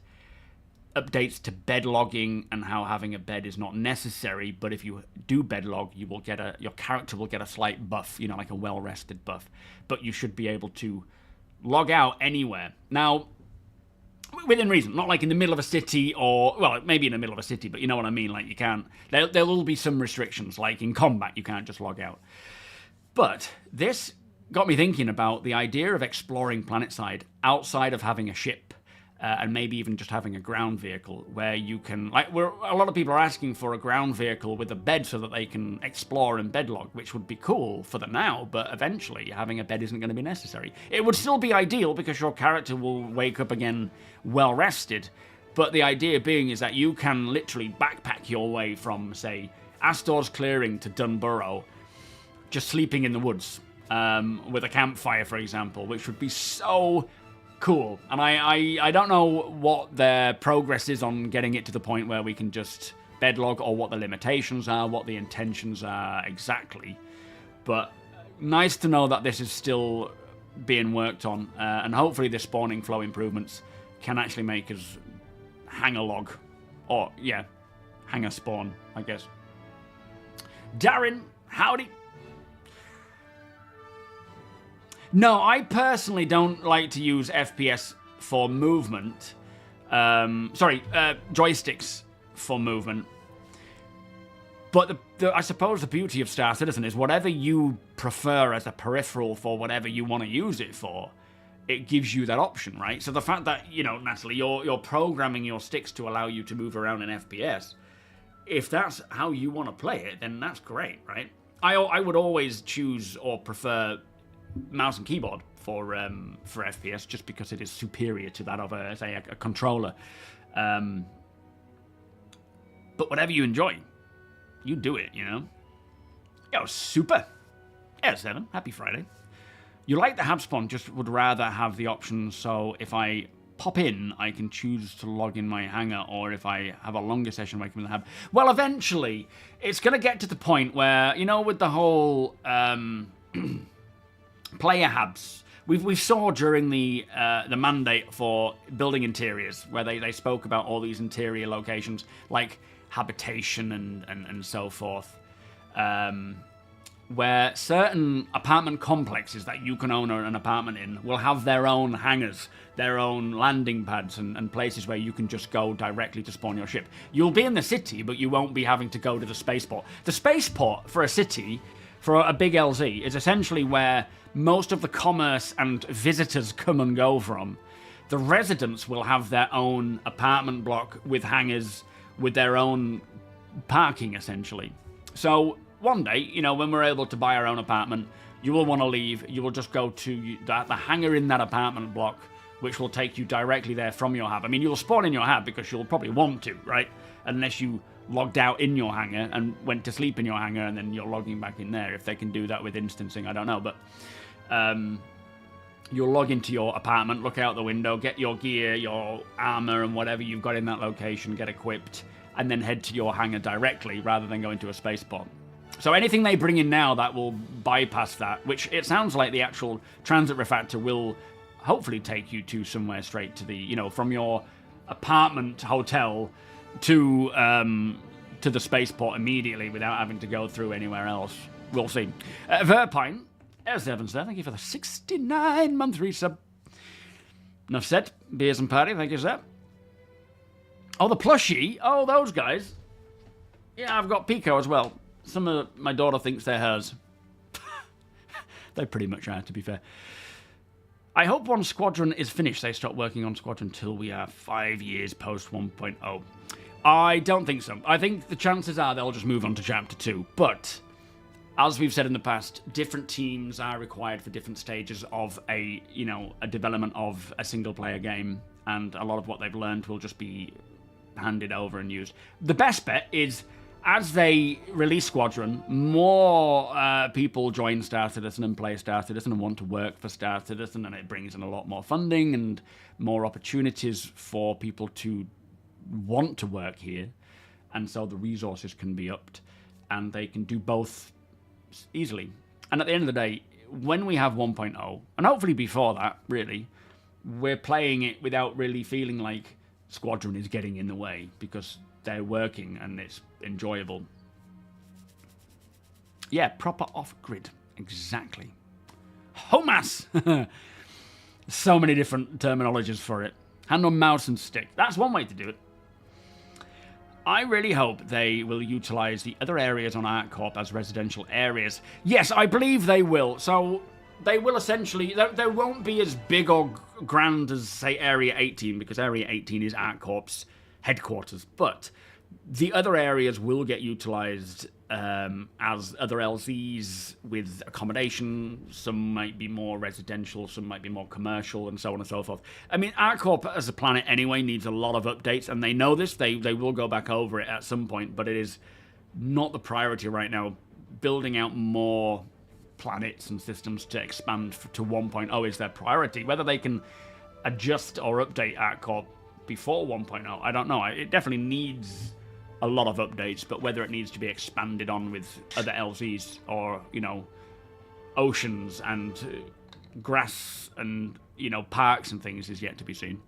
updates to bed logging and how having a bed is not necessary, but if you do bed log, you will get your character will get a slight buff, you know, like a well-rested buff, but you should be able to log out anywhere. Now, within reason, not like in the middle of a city, or, well, maybe in the middle of a city, but you know what I mean, like you can't, there will be some restrictions, like in combat, you can't just log out. But this got me thinking about the idea of exploring planetside outside of having a ship. And maybe even just having a ground vehicle where you can, like, a lot of people are asking for a ground vehicle with a bed so that they can explore and bedlog, which would be cool for the now, but eventually having a bed isn't going to be necessary. It would still be ideal because your character will wake up again well rested, but the idea being is that you can literally backpack your way from, say, Astor's Clearing to Dunborough, just sleeping in the woods, with a campfire, for example, which would be so cool. And I don't know what their progress is on getting it to the point where we can just bedlog, or what the limitations are, what the intentions are exactly. But nice to know that this is still being worked on, and hopefully the spawning flow improvements can actually make us hang a log. Or, yeah, hang a spawn, I guess. Darren, howdy. No, I personally don't like to use FPS for movement. Joysticks for movement. But I suppose the beauty of Star Citizen is whatever you prefer as a peripheral for whatever you want to use it for, it gives you that option, right? So the fact that, you know, Natalie, you're programming your sticks to allow you to move around in FPS, if that's how you want to play it, then that's great, right? I would always choose or prefer mouse and keyboard for FPS, just because it is superior to that of a controller. But whatever you enjoy, you do it, you know? Yo, super. Yeah, 7. Happy Friday. You like the hab spawn, just would rather have the option so if I pop in, I can choose to log in my hangar, or if I have a longer session where I come in the hab. Well, eventually, it's going to get to the point where, you know, with the whole player habs, we saw during the mandate for building interiors, where they spoke about all these interior locations, like Habitation and so forth, where certain apartment complexes that you can own an apartment in will have their own hangars, their own landing pads, and places where you can just go directly to spawn your ship. You'll be in the city, but you won't be having to go to the spaceport. The spaceport for a city, for a big LZ, is essentially where most of the commerce and visitors come and go from. The residents will have their own apartment block with hangars, with their own parking, essentially. So one day, you know, when we're able to buy our own apartment, you will want to leave. You will just go to the hangar in that apartment block, which will take you directly there from your hab. I mean, you'll spawn in your hab because you'll probably want to, right? Unless you logged out in your hangar and went to sleep in your hangar and then you're logging back in there. If they can do that with instancing, I don't know. But you'll log into your apartment, look out the window, get your gear, your armor, and whatever you've got in that location, get equipped, and then head to your hangar directly rather than going to a spaceport. So anything they bring in now that will bypass that, which it sounds like the actual transit refactor will hopefully take you to somewhere straight to the, you know, from your apartment hotel to the spaceport immediately without having to go through anywhere else. We'll see. Verpine, there's Evans there. Thank you for the 69-month resub. Enough said. Beers and party. Thank you, sir. Oh, the plushie. Oh, those guys. Yeah, I've got Pico as well. Some of my daughter thinks they're hers. They pretty much are, to be fair. I hope once Squadron is finished, they stop working on Squadron till we are 5 years post 1.0. I don't think so. I think the chances are they'll just move on to Chapter 2. But, as we've said in the past, different teams are required for different stages of a development of a single-player game. And a lot of what they've learned will just be handed over and used. The best bet is, as they release Squadron, more people join Star Citizen and play Star Citizen and want to work for Star Citizen, and it brings in a lot more funding and more opportunities for people to want to work here, and so the resources can be upped, and they can do both easily. And at the end of the day, when we have 1.0, and hopefully before that, really, we're playing it without really feeling like Squadron is getting in the way, because they're working and it's enjoyable. Yeah, proper off-grid. Exactly. HOMAS! So many different terminologies for it. Hand on mouse and stick. That's one way to do it. I really hope they will utilize the other areas on ArcCorp as residential areas. Yes, I believe they will. So they will essentially... They won't be as big or grand as, say, Area 18, because Area 18 is ArcCorp's headquarters. But the other areas will get utilized as other LZs with accommodation. Some might be more residential, some might be more commercial, and so on and so forth. I mean, ArcCorp as a planet anyway needs a lot of updates, and they know this. They will go back over it at some point, but it is not the priority right now. Building out more planets and systems to expand to 1.0 is their priority. Whether they can adjust or update ArcCorp before 1.0, I don't know. It definitely needs a lot of updates, but whether it needs to be expanded on with other LZs or, you know, oceans and grass and, you know, parks and things is yet to be seen.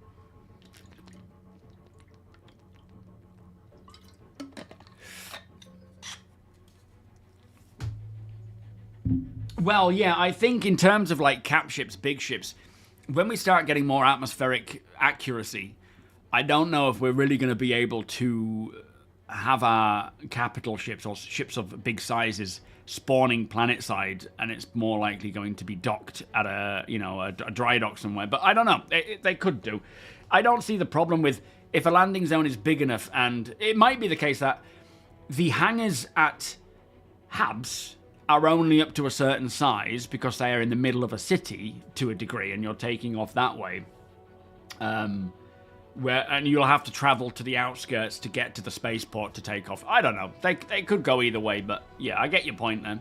Well, yeah, I think in terms of like cap ships, big ships, when we start getting more atmospheric accuracy, I don't know if we're really going to be able to have our capital ships or ships of big sizes spawning planet side, and it's more likely going to be docked at a, you know, a dry dock somewhere. But I don't know. They could do. I don't see the problem with if a landing zone is big enough, and it might be the case that the hangars at Habs are only up to a certain size because they are in the middle of a city to a degree, and you're taking off that way. And you'll have to travel to the outskirts to get to the spaceport to take off. I don't know. They could go either way, but yeah, I get your point then.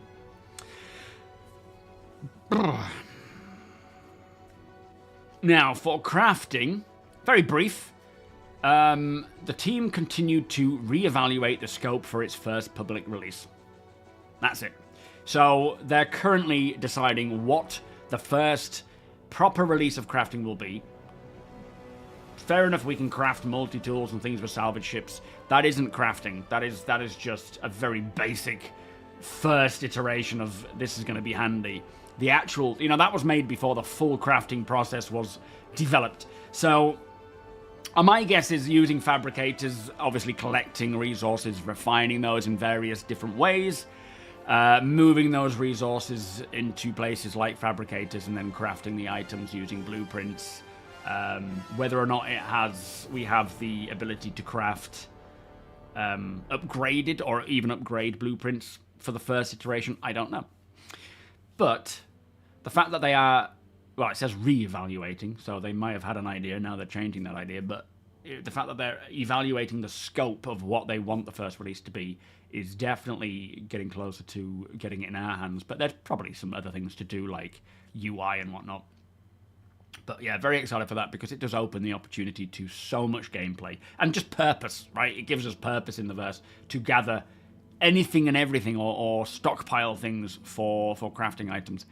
Now, for crafting, very brief. The team continued to reevaluate the scope for its first public release. That's it. So they're currently deciding what the first proper release of crafting will be. Fair enough, we can craft multi-tools and things with salvage ships. That isn't crafting. That is just a very basic first iteration of this is going to be handy. The actual, you know, that was made before the full crafting process was developed. So my guess is using fabricators, obviously collecting resources, refining those in various different ways, moving those resources into places like fabricators, and then crafting the items using blueprints. Whether or not we have the ability to craft upgraded or even upgrade blueprints for the first iteration, I don't know. But the fact that they are, well, it says re-evaluating, so they might have had an idea, now they're changing that idea, but the fact that they're evaluating the scope of what they want the first release to be is definitely getting closer to getting it in our hands. But there's probably some other things to do, like UI and whatnot. But yeah, very excited for that because it does open the opportunity to so much gameplay and just purpose, right? It gives us purpose in the verse to gather anything and everything or stockpile things for crafting items.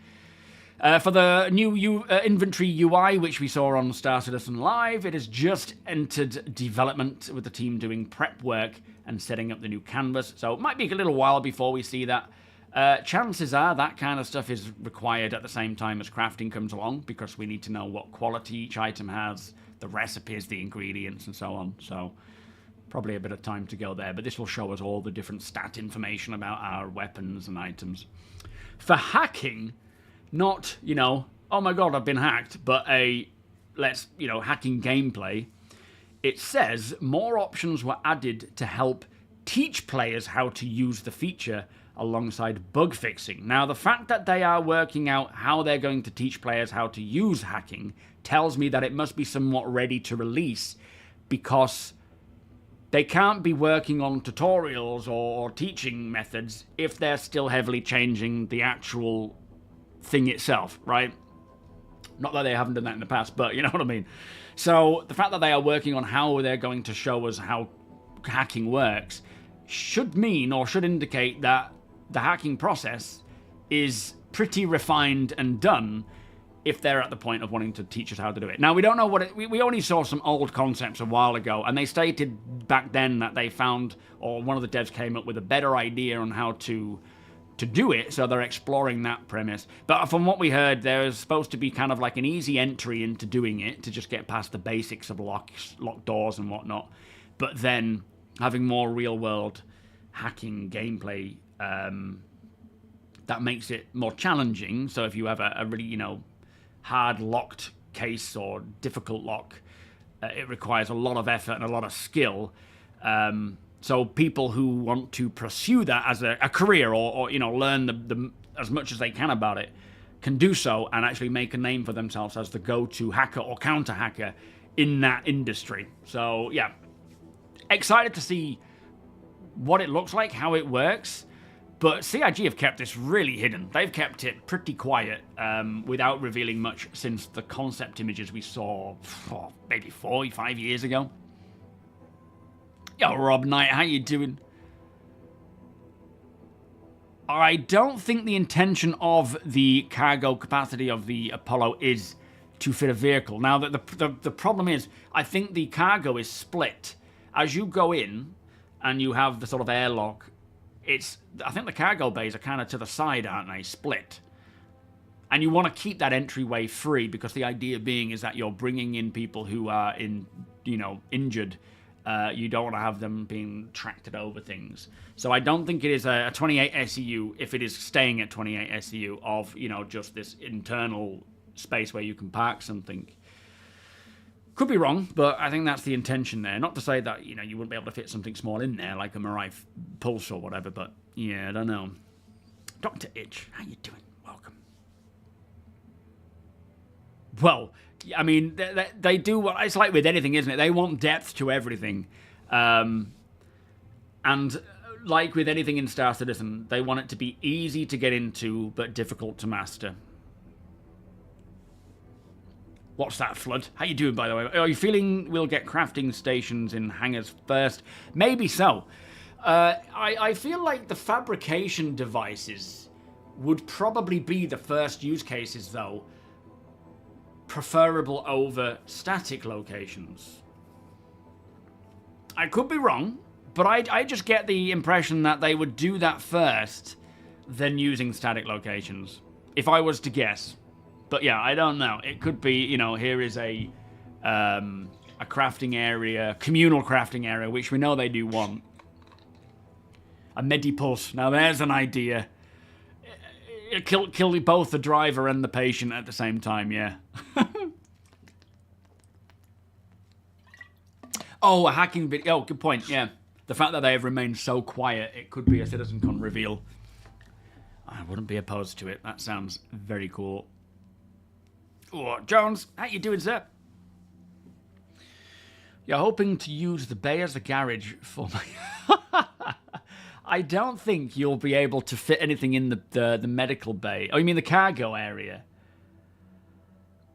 For the new inventory UI, which we saw on StarCitizen Live, it has just entered development with the team doing prep work and setting up the new canvas. So it might be a little while before we see that. Chances are that kind of stuff is required at the same time as crafting comes along, because we need to know what quality each item has, the recipes, the ingredients, and so on. So probably a bit of time to go there, but this will show us all the different stat information about our weapons and items. For hacking, not, you know, oh my god, I've been hacked, but hacking gameplay. It says more options were added to help teach players how to use the feature alongside bug fixing. Now, the fact that they are working out how they're going to teach players how to use hacking tells me that it must be somewhat ready to release, because they can't be working on tutorials or teaching methods if they're still heavily changing the actual thing itself, right? Not that they haven't done that in the past, but you know what I mean. So the fact that they are working on how they're going to show us how hacking works should mean, or should indicate, that the hacking process is pretty refined and done if they're at the point of wanting to teach us how to do it. Now, we don't know what we only saw some old concepts a while ago, and they stated back then that they found, or one of the devs came up with a better idea on how to do it, so they're exploring that premise. But from what we heard, there's supposed to be kind of like an easy entry into doing it, to just get past the basics of locked doors and whatnot, but then having more real-world hacking gameplay that makes it more challenging. So if you have a really, you know, hard locked case or difficult lock, it requires a lot of effort and a lot of skill. So people who want to pursue that as a career, or you know, learn the as much as they can about it, can do so and actually make a name for themselves as the go-to hacker or counter hacker in that industry. So yeah, excited to see what it looks like, how it works. But CIG have kept this really hidden. They've kept it pretty quiet, without revealing much since the concept images we saw maybe 4 or 5 years ago. Yo, Rob Knight, how you doing? I don't think the intention of the cargo capacity of the Apollo is to fit a vehicle. Now, the problem is, I think the cargo is split. As you go in and you have the sort of airlock, I think the cargo bays are kind of to the side, aren't they? Split. And you want to keep that entryway free because the idea being is that you're bringing in people who are injured. You don't want to have them being tracked over things. So I don't think it is a 28 SEU if it is staying at 28 SEU of, just this internal space where you can park something. Could be wrong, but I think that's the intention there. Not to say that, you wouldn't be able to fit something small in there, like a Mirai Pulse or whatever, but yeah, I don't know. Dr. Itch, how you doing? Welcome. Well, I mean, they do, it's like with anything, isn't it? They want depth to everything. And like with anything in Star Citizen, they want it to be easy to get into, but difficult to master. What's that, Flood? How you doing, by the way? Are you feeling we'll get crafting stations in hangars first? Maybe so. I feel like the fabrication devices would probably be the first use cases, though, preferable over static locations. I could be wrong, but I just get the impression that they would do that first, then using static locations, if I was to guess. But yeah, I don't know. It could be, here is a crafting area, communal crafting area, which we know they do want. A Medipulse. Now there's an idea. Kill both the driver and the patient at the same time, yeah. Oh, a hacking video. Oh, good point, yeah. The fact that they have remained so quiet, it could be a CitizenCon reveal. I wouldn't be opposed to it. That sounds very cool. Oh, Jones, how you doing, sir? You're hoping to use the bay as a garage for my... I don't think you'll be able to fit anything in the medical bay. Oh, you mean the cargo area?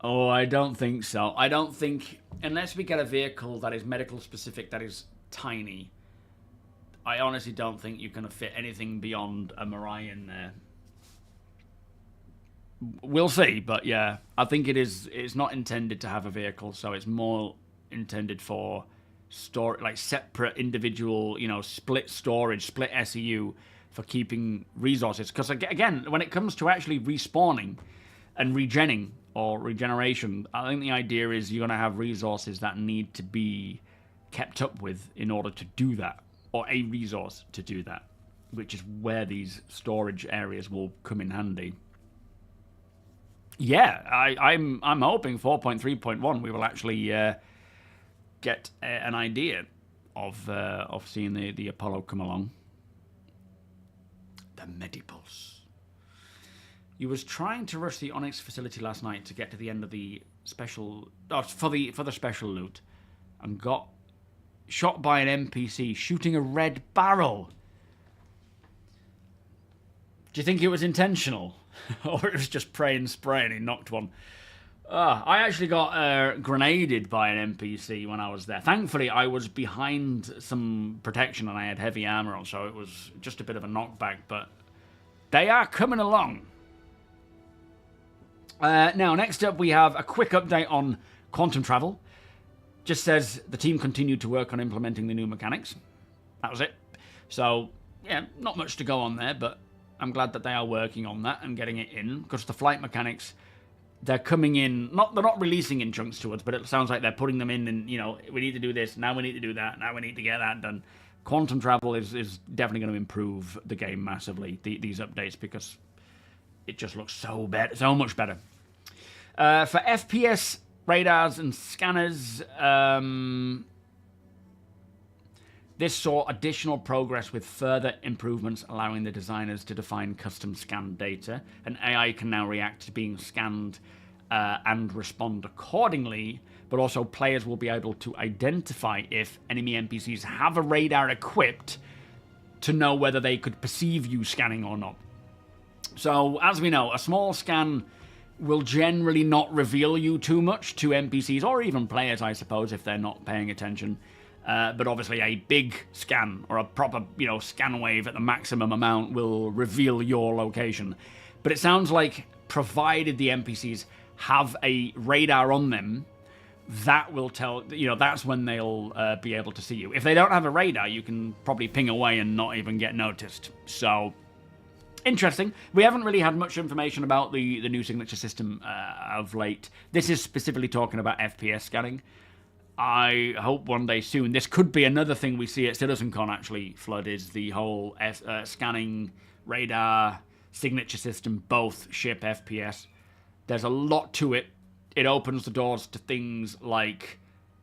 Oh, I don't think so. I don't think... Unless we get a vehicle that is medical specific, that is tiny, I honestly don't think you're going to fit anything beyond a Mirai in there. We'll see, but yeah, I think it's not intended to have a vehicle, so it's more intended for separate individual, split storage, split SEU for keeping resources. Because again, when it comes to actually respawning and regenning or regeneration, I think the idea is you're going to have resources that need to be kept up with in order to do that, or a resource to do that, which is where these storage areas will come in handy. Yeah, I'm hoping 4.3.1 we will actually get an idea of seeing the Apollo come along. The Medipulse. You was trying to rush the Onyx facility last night to get to the end of the special for the special loot, and got shot by an NPC shooting a red barrel. Do you think it was intentional? Or it was just pray and spray and he knocked one? I actually got grenaded by an NPC when I was there. Thankfully, I was behind some protection and I had heavy armor on, so it was just a bit of a knockback, but they are coming along. Now, next up, we have a quick update on quantum travel. Just says the team continued to work on implementing the new mechanics. That was it. So, yeah, not much to go on there, but I'm glad that they are working on that and getting it in, because the flight mechanics, they're coming in, they're not releasing in chunks to us, but it sounds like they're putting them in and, we need to do this, now we need to do that, now we need to get that done. Quantum travel is definitely going to improve the game massively, these updates, because it just looks so much better. For FPS, radars and scanners, this saw additional progress with further improvements allowing the designers to define custom scanned data, and AI can now react to being scanned and respond accordingly, but also players will be able to identify if enemy NPCs have a radar equipped to know whether they could perceive you scanning or not. So, as we know, a small scan will generally not reveal you too much to NPCs, or even players, I suppose, if they're not paying attention. But obviously a big scan or a proper, scan wave at the maximum amount will reveal your location. But it sounds like provided the NPCs have a radar on them, that will tell, that's when they'll be able to see you. If they don't have a radar, you can probably ping away and not even get noticed. So, interesting. We haven't really had much information about the new signature system of late. This is specifically talking about FPS scanning. I hope one day soon. This could be another thing we see at CitizenCon, actually, Flood, is the whole scanning, radar, signature system, both ship FPS. There's a lot to it. It opens the doors to things like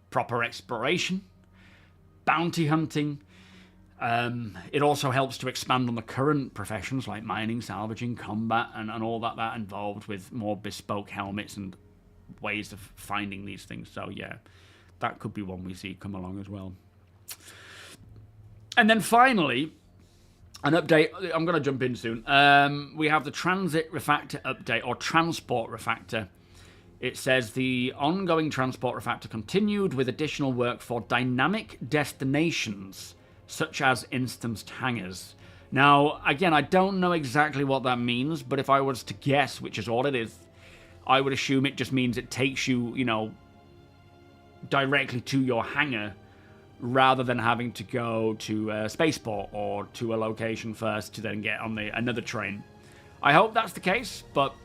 proper exploration, bounty hunting. It also helps to expand on the current professions like mining, salvaging, combat, and all that involved with more bespoke helmets and ways of finding these things. So, yeah. That could be one we see come along as well. And then finally, an update. I'm going to jump in soon. We have the transit refactor update, or transport refactor. It says the ongoing transport refactor continued with additional work for dynamic destinations, such as instanced hangars. Now, again, I don't know exactly what that means, but if I was to guess, which is all it is, I would assume it just means it takes you, directly to your hangar rather than having to go to a spaceport or to a location first to then get on another train. I hope that's the case, but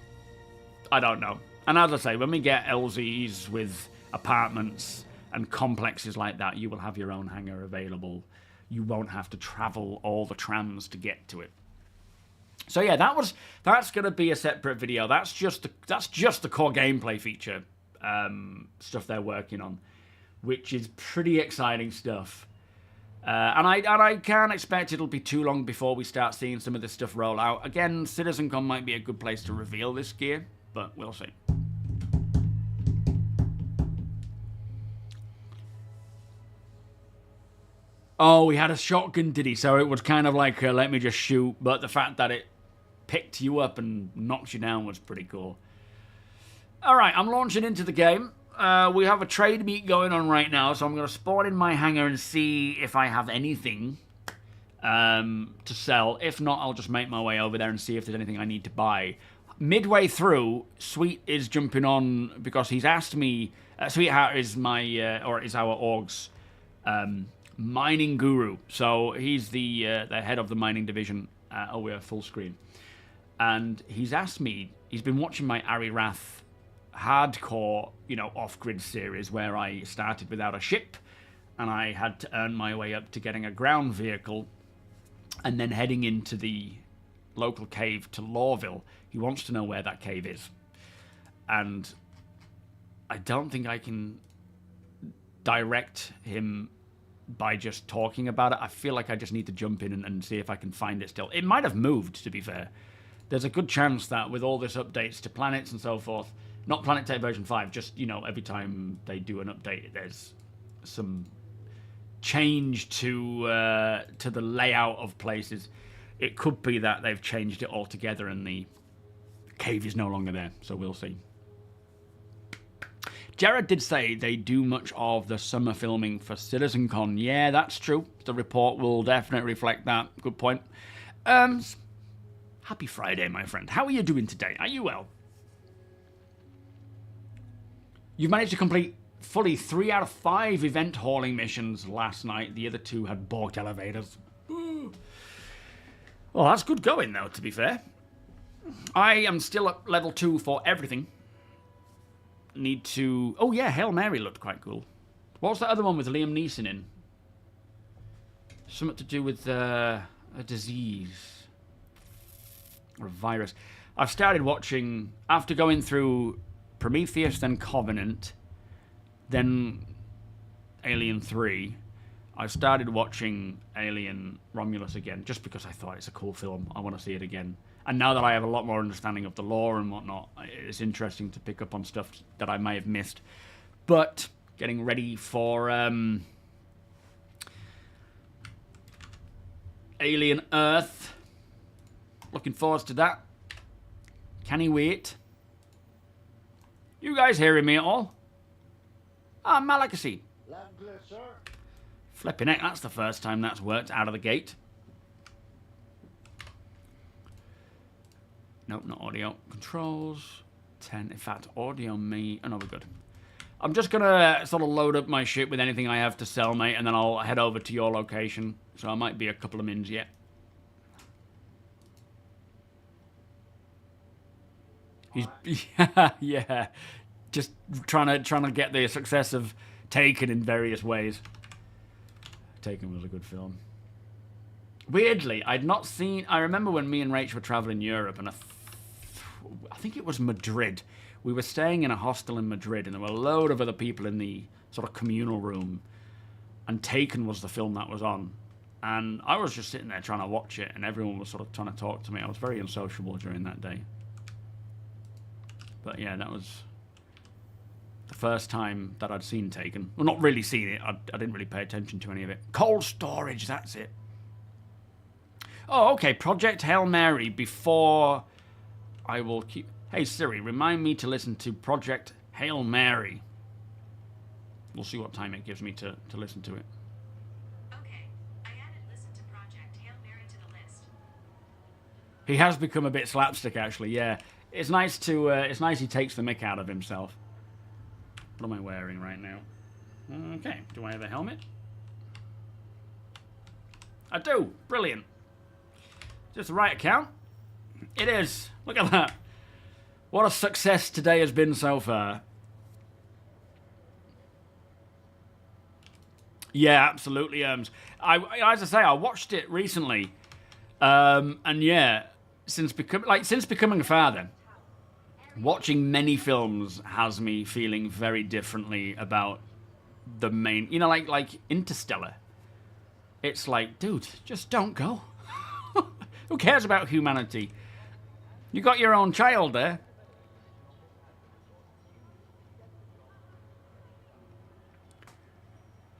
I don't know. And as I say, when we get LZs with apartments and complexes like that, you will have your own hangar available. You won't have to travel all the trams to get to it. So yeah, that's going to be a separate video. That's just the core gameplay feature stuff they're working on, which is pretty exciting stuff. And I can't expect it'll be too long before we start seeing some of this stuff roll out. Again, CitizenCon might be a good place to reveal this gear, but we'll see. Oh, he had a shotgun, did he? So it was kind of like, let me just shoot. But the fact that it picked you up and knocked you down was pretty cool. All right, I'm launching into the game. We have a trade meet going on right now, so I'm going to spawn in my hangar and see if I have anything to sell. If not, I'll just make my way over there and see if there's anything I need to buy. Midway through, Sweet is jumping on because he's asked me... Sweetheart is is our org's mining guru. So he's the head of the mining division. We're full screen. And he's asked me... He's been watching my Arirath hardcore, off-grid series where I started without a ship and I had to earn my way up to getting a ground vehicle and then heading into the local cave to Lawville. He wants to know where that cave is. And I don't think I can direct him by just talking about it. I feel like I just need to jump in and see if I can find it still. It might have moved, to be fair. There's a good chance that with all this updates to planets and so forth, not Planet Tech version 5, just, every time they do an update, there's some change to the layout of places. It could be that they've changed it altogether and the cave is no longer there, so we'll see. Jared did say they do much of the summer filming for CitizenCon. Yeah, that's true. The report will definitely reflect that. Good point. Happy Friday, my friend. How are you doing today? Are you well? You've managed to complete fully 3 out of 5 event hauling missions last night. The other 2 had balked elevators. Ooh. Well, that's good going, though, to be fair. I am still at level 2 for everything. Need to... Oh, yeah, Hail Mary looked quite cool. What was that other one with Liam Neeson in? Something to do with a disease. Or a virus. I've started watching... After going through Prometheus, then Covenant, then Alien 3, I started watching Alien Romulus again, just because I thought it's a cool film. I want to see it again. And now that I have a lot more understanding of the lore and whatnot, it's interesting to pick up on stuff that I may have missed. But getting ready for Alien Earth. Looking forward to that. Can he wait? You guys hearing me at all? Ah, Malagasy. Flipping heck, that's the first time that's worked out of the gate. Nope, not audio. Controls. 10. In fact, audio me. Oh, no, we're good. I'm just going to sort of load up my shit with anything I have to sell, mate, and then I'll head over to your location. So I might be a couple of mins yet. He's, yeah. Just trying to get the success of Taken in various ways. Taken was a good film. Weirdly, I'd not seen... I remember when me and Rach were traveling Europe, and I think it was Madrid. We were staying in a hostel in Madrid, and there were a load of other people in the sort of communal room, and Taken was the film that was on. And I was just sitting there trying to watch it, and everyone was sort of trying to talk to me. I was very unsociable during that day. But yeah, that was the first time that I'd seen Taken. Well, not really seen it. I didn't really pay attention to any of it. Cold storage, that's it. Oh, okay. Project Hail Mary before I will keep... Hey, Siri, remind me to listen to Project Hail Mary. We'll see what time it gives me to listen to it. Okay, I added listen to Project Hail Mary to the list. He has become a bit slapstick, actually, yeah. It's nice to, it's nice he takes the mick out of himself. What am I wearing right now? Okay, do I have a helmet? I do, brilliant. Is this the right account? It is, look at that. What a success today has been so far. Yeah, absolutely. As I say, I watched it recently, and yeah, since becoming a father, watching many films has me feeling very differently about the main. You know, like Interstellar. It's like, dude, just don't go. Who cares about humanity? You got your own child there.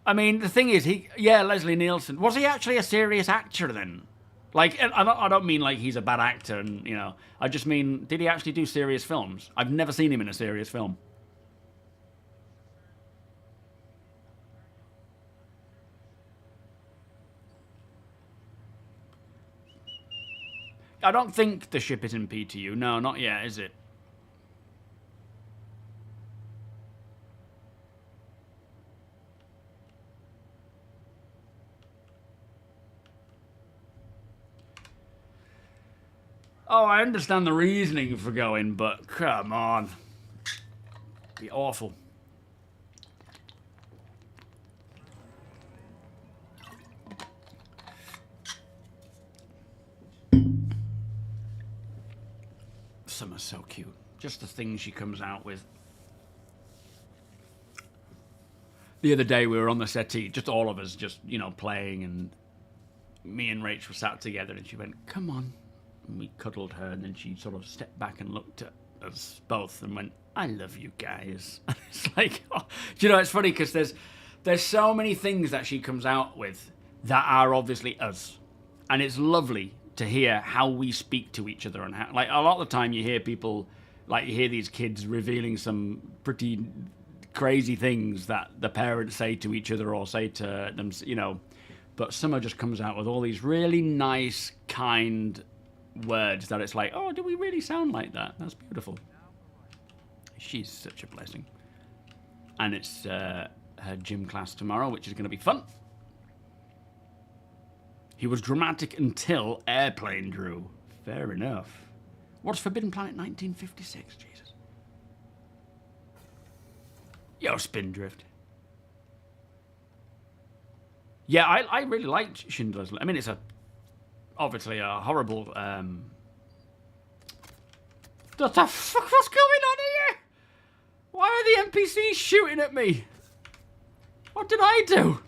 I mean, the thing is, Leslie Nielsen. Was he actually a serious actor then? Like, I don't mean like he's a bad actor, and you know, I just mean, did he actually do serious films? I've never seen him in a serious film. I don't think the ship is in PTU. No, not yet, is it? Oh, I understand the reasoning for going, but come on. It'd be awful. Summer's so cute. Just the things she comes out with. The other day we were on the settee, just all of us, just, you know, playing, and me and Rach were sat together, and she went, come on. And we cuddled her, and then she sort of stepped back and looked at us both and went, I love you guys. It's like, oh. You know, it's funny because there's so many things that she comes out with that are obviously us. And it's lovely to hear how we speak to each other, and how, like, a lot of the time you hear people, like, you hear these kids revealing some pretty crazy things that the parents say to each other or say to them, you know. But Summer just comes out with all these really nice, kind words that it's like, oh, do we really sound like that? That's beautiful. She's such a blessing. And it's her gym class tomorrow, which is going to be fun. He was dramatic until Airplane Drew. Fair enough. What's Forbidden Planet 1956? Jesus. Yo, Spindrift. Yeah, I really liked Schindler's List. I mean, it's obviously a horrible... What the fuck? What's going on here? Why are the NPCs shooting at me? What did I do?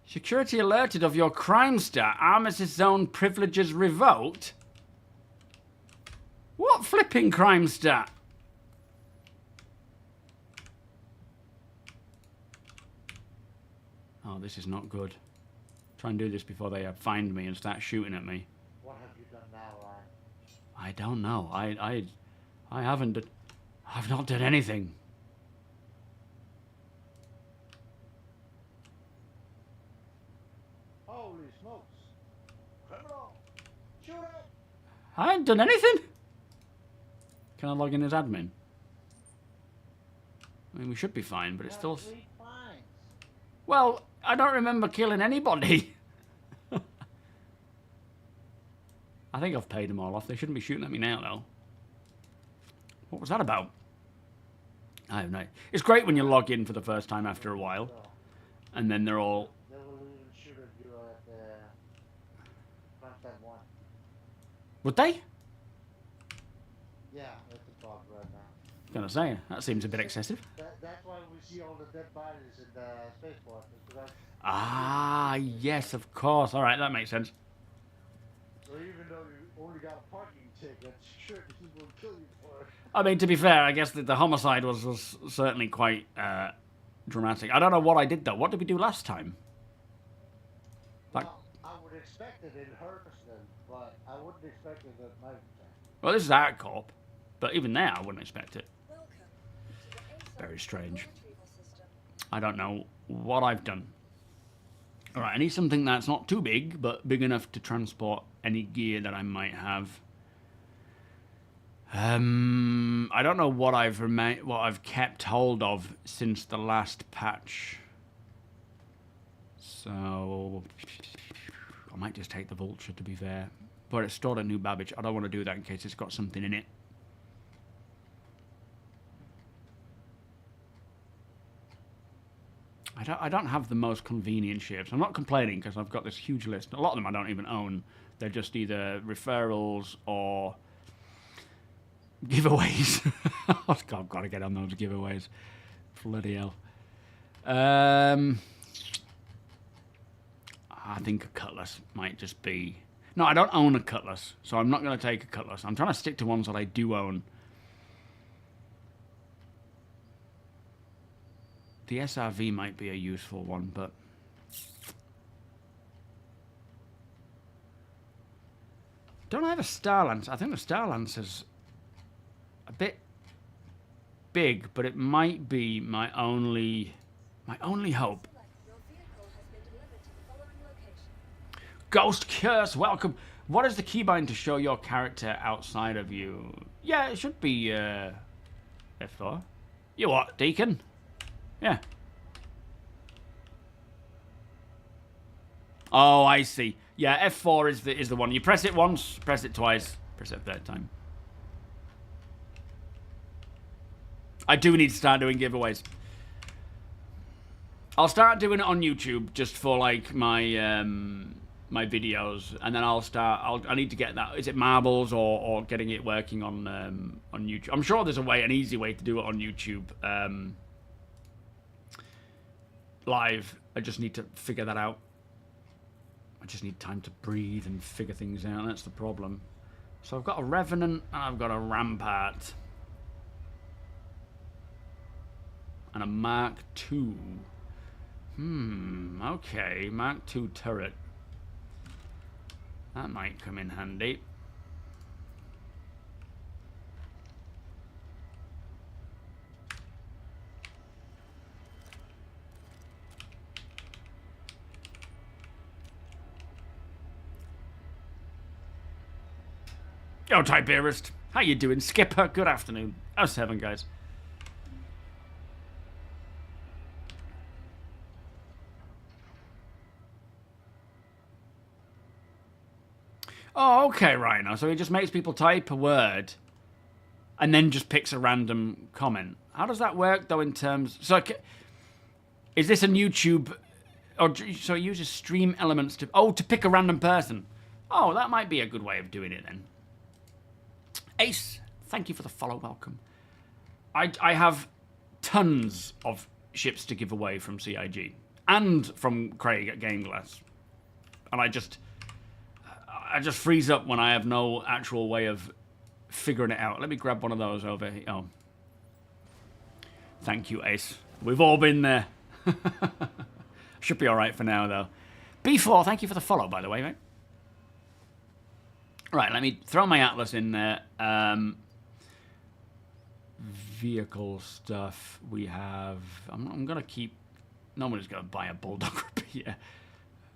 Security alerted of your crime stat. Armistice zone privileges revoked? What flipping crime stat? Oh, this is not good. Try and do this before they find me and start shooting at me. What have you done now, Ryan? I don't know. I haven't... I've not done anything. I ain't done anything. Can I log in as admin? I mean, we should be fine, but it's still... 3 fines. Well, I don't remember killing anybody. I think I've paid them all off. They shouldn't be shooting at me now, though. What was that about? I don't know. It's great when you log in for the first time after a while. And then they're all... They will even shoot at you at Contact 1. Would they? Yeah, that's the talk right now. Gonna say, that seems a bit excessive. That's why we see all the dead bodies in the spaceport. Ah, yes, of course. All right, that makes sense. So even though you only got a parking ticket, sure, he will kill you for it. I mean, to be fair, I guess the homicide was certainly quite dramatic. I don't know what I did, though. What did we do last time? Like, Well, I would expect it in Hermiston, but I wouldn't expect it at night. well, this is our corp, but even there, I wouldn't expect it. Very strange. I don't know what I've done. All right, I need something that's not too big, but big enough to transport any gear that I might have. I don't know what I've kept hold of since the last patch. So I might just take the Vulture, to be fair. But it's stored at New Babbage. I don't want to do that in case it's got something in it. I don't have the most convenient ships. I'm not complaining because I've got this huge list. A lot of them I don't even own. They're just either referrals or giveaways. I've got to get on those giveaways. Bloody hell. I think a Cutlass might just be... No, I don't own a Cutlass, so I'm not going to take a Cutlass. I'm trying to stick to ones that I do own. The SRV might be a useful one, but... Don't I have a Star Lancer? I think the Star Lancer's a bit big, but it might be my only hope. Ghost Curse, welcome. What is the keybind to show your character outside of you? Yeah, it should be F4. You what, Deacon? Yeah. Oh, I see. Yeah, F4 is the one. You press it once, press it twice, press it a third time. I do need to start doing giveaways. I'll start doing it on YouTube just for like my my videos, and then I need to get that. Is it marbles or getting it working on YouTube? I'm sure there's an easy way to do it on YouTube. Live. I just need to figure that out. I just need time to breathe and figure things out. That's the problem. So I've got a Revenant and I've got a Rampart. And a Mark II. Okay. Mark II turret. That might come in handy. Yo, Tiberist. How you doing? Skipper, good afternoon. How's heaven, guys? Oh, okay, Rhino. So he just makes people type a word and then just picks a random comment. How does that work, though, in terms... So, is this an YouTube... Or, so it uses stream elements to... Oh, to pick a random person. Oh, that might be a good way of doing it, then. Ace, thank you for the follow. Welcome. I have tons of ships to give away from CIG and from Craig at GameGlass. And I just freeze up when I have no actual way of figuring it out. Let me grab one of those over here. Oh. Thank you, Ace. We've all been there. Should be all right for now, though. B4, thank you for the follow, by the way, mate. Right, let me throw my Atlas in there. Vehicle stuff we have. I'm going to keep... Nobody's going to buy a Bulldog up here.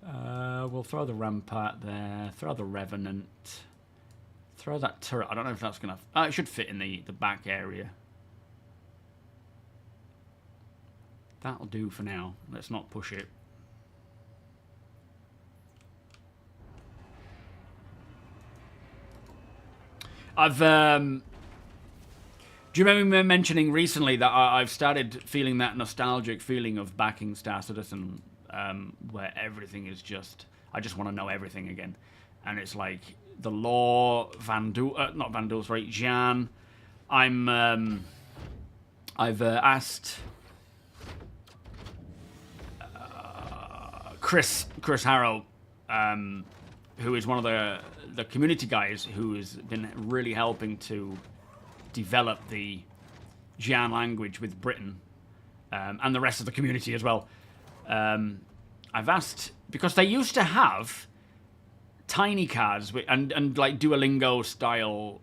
We'll throw the Rampart there. Throw the Revenant. Throw that turret. I don't know if that's going to... it should fit in the back area. That'll do for now. Let's not push it. I've... do you remember me mentioning recently that I've started feeling that nostalgic feeling of backing Star Citizen, where everything is just... I just want to know everything again. And it's like the lore, Vanduul... not Vanduul, sorry, Jan. I've asked... Chris Harrow, who is one of the community guys who has been really helping to develop the Jan language with Britain and the rest of the community as well. I've asked, because they used to have tiny cards and like Duolingo style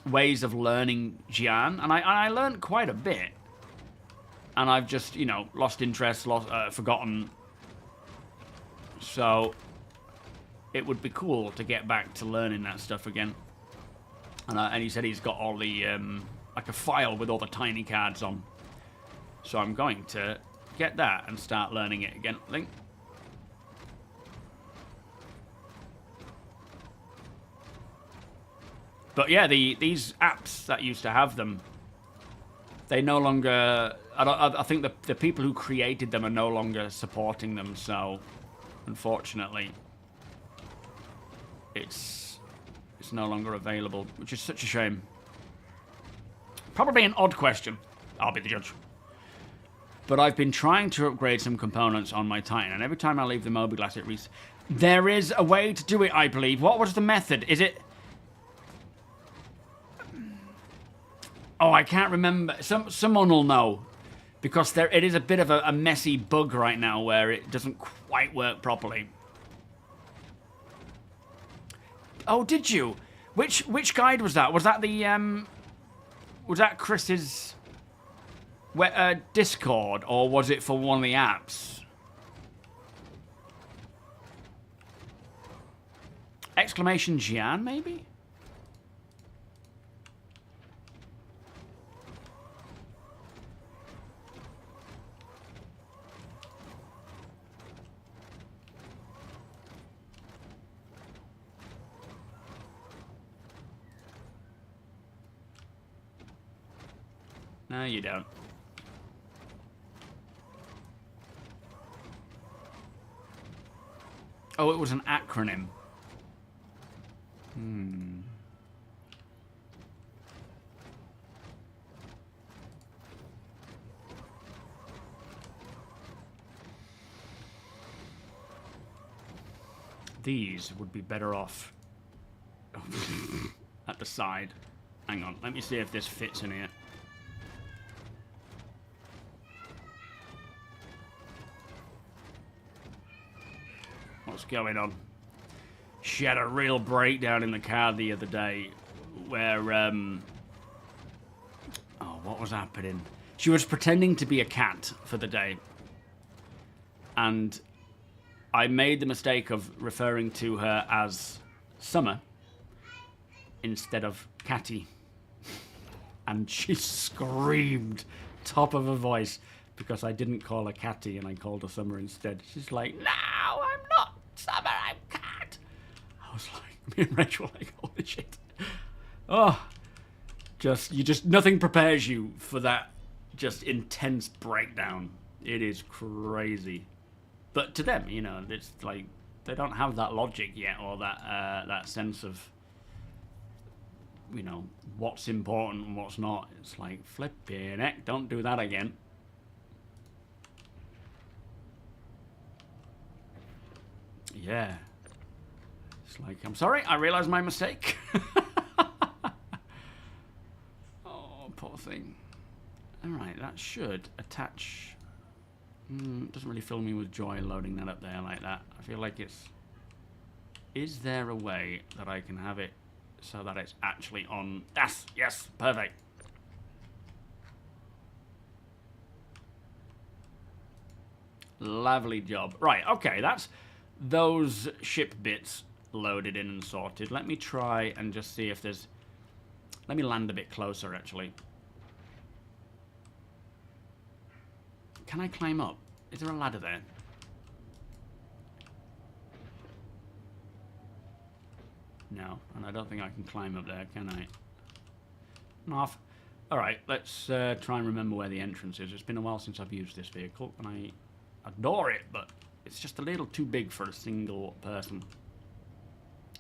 ways of learning Jan, and I learned quite a bit. And I've just, you know, lost interest, forgotten. So it would be cool to get back to learning that stuff again. And he said he's got all the, like a file with all the tiny cards on. So I'm going to get that and start learning it again. Link. But yeah, these apps that used to have them, they no longer... I think the people who created them are no longer supporting them, so unfortunately it's no longer available, which is such a shame. Probably an odd question. I'll be the judge. But I've been trying to upgrade some components on my Titan, and every time I leave the MOBIGlass it resets. There is a way to do it, I believe. What was the method? Is it... Oh, I can't remember. Someone will know. Because it is a bit of a messy bug right now where it doesn't quite work properly. Oh, did you? Which guide was that? Was that the was that Chris's Discord, or was it for one of the apps? Exclamation Gian, maybe? No, you don't. Oh, it was an acronym. These would be better off at the side. Hang on, let me see if this fits in here. What's going on? She had a real breakdown in the car the other day where, oh, what was happening? She was pretending to be a cat for the day. And I made the mistake of referring to her as Summer instead of Catty. And she screamed top of her voice because I didn't call her Catty and I called her Summer instead. She's like, no, I'm not Summer, I'm Cat. I was like, me and Rachel were like, holy shit. Oh, nothing prepares you for that just intense breakdown. It is crazy. But to them, you know, it's like, they don't have that logic yet, or that sense of, you know, what's important and what's not. It's like, flipping heck, don't do that again. Yeah. It's like, I'm sorry, I realized my mistake. Oh, poor thing. Alright, that should attach... it doesn't really fill me with joy loading that up there like that. I feel like it's... Is there a way that I can have it so that it's actually on... Yes, perfect. Lovely job. Right, okay, that's those ship bits loaded in and sorted. Let me try and just see if there's... Let me land a bit closer, actually. Can I climb up? Is there a ladder there? No, and I don't think I can climb up there, can I? No. Alright, let's try and remember where the entrance is. It's been a while since I've used this vehicle, and I adore it, but it's just a little too big for a single person.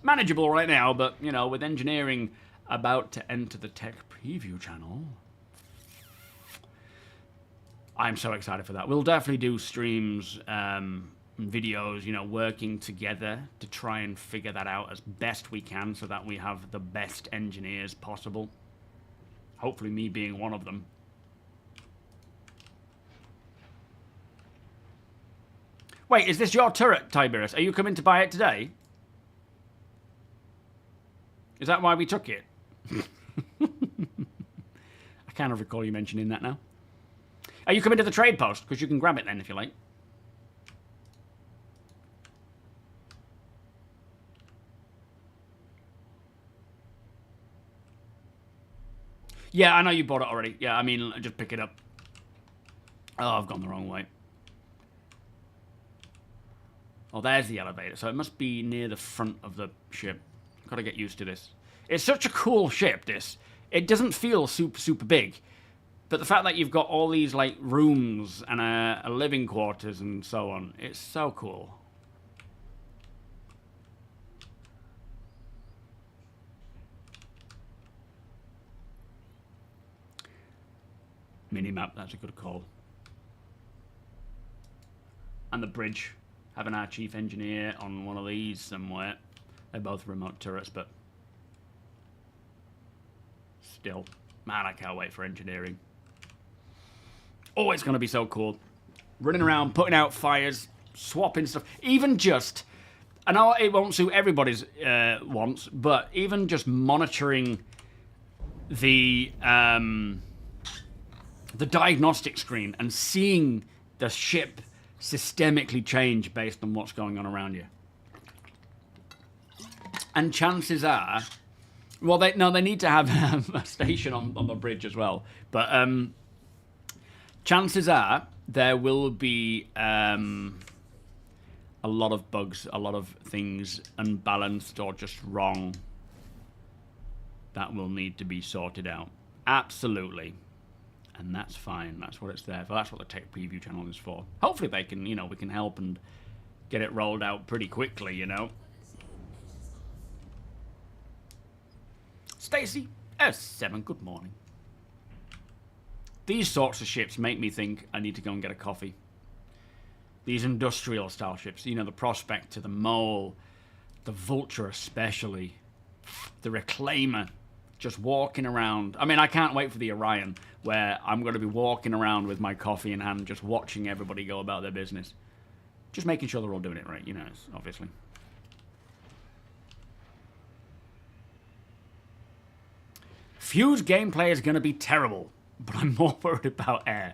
Manageable right now, but, you know, with engineering about to enter the tech preview channel, I'm so excited for that. We'll definitely do streams, videos, you know, working together to try and figure that out as best we can so that we have the best engineers possible. Hopefully me being one of them. Wait, is this your turret, Tiberius? Are you coming to buy it today? Is that why we took it? I kind of recall you mentioning that now. Are you coming to the trade post? Because you can grab it then if you like. Yeah, I know you bought it already. Yeah, I mean, just pick it up. Oh, I've gone the wrong way. Oh, there's the elevator. So it must be near the front of the ship. Got to get used to this. It's such a cool ship, this. It doesn't feel super, super big. But the fact that you've got all these, like, rooms and a living quarters and so on, it's so cool. Minimap, that's a good call. And the bridge. Having our chief engineer on one of these somewhere. They're both remote turrets, but still. Man, I can't wait for engineering. Oh, it's going to be so cool. Running around, putting out fires, swapping stuff. Even just, I know it won't suit everybody's wants, but even just monitoring the diagnostic screen and seeing the ship systemically change based on what's going on around you. And chances are, well, they need to have a station on the bridge as well. But chances are there will be a lot of bugs, a lot of things unbalanced or just wrong that will need to be sorted out. Absolutely. And that's fine. That's what it's there for. That's what the tech preview channel is for. Hopefully they can, you know, we can help and get it rolled out pretty quickly, you know. Stacy S7, good morning. These sorts of ships make me think I need to go and get a coffee. These industrial style ships, you know, the Prospector, the Mole, the Vulture especially, the Reclaimer, just walking around. I mean, I can't wait for the Orion, where I'm going to be walking around with my coffee in hand, just watching everybody go about their business. Just making sure they're all doing it right, you know, obviously. Fuse gameplay is going to be terrible, but I'm more worried about air.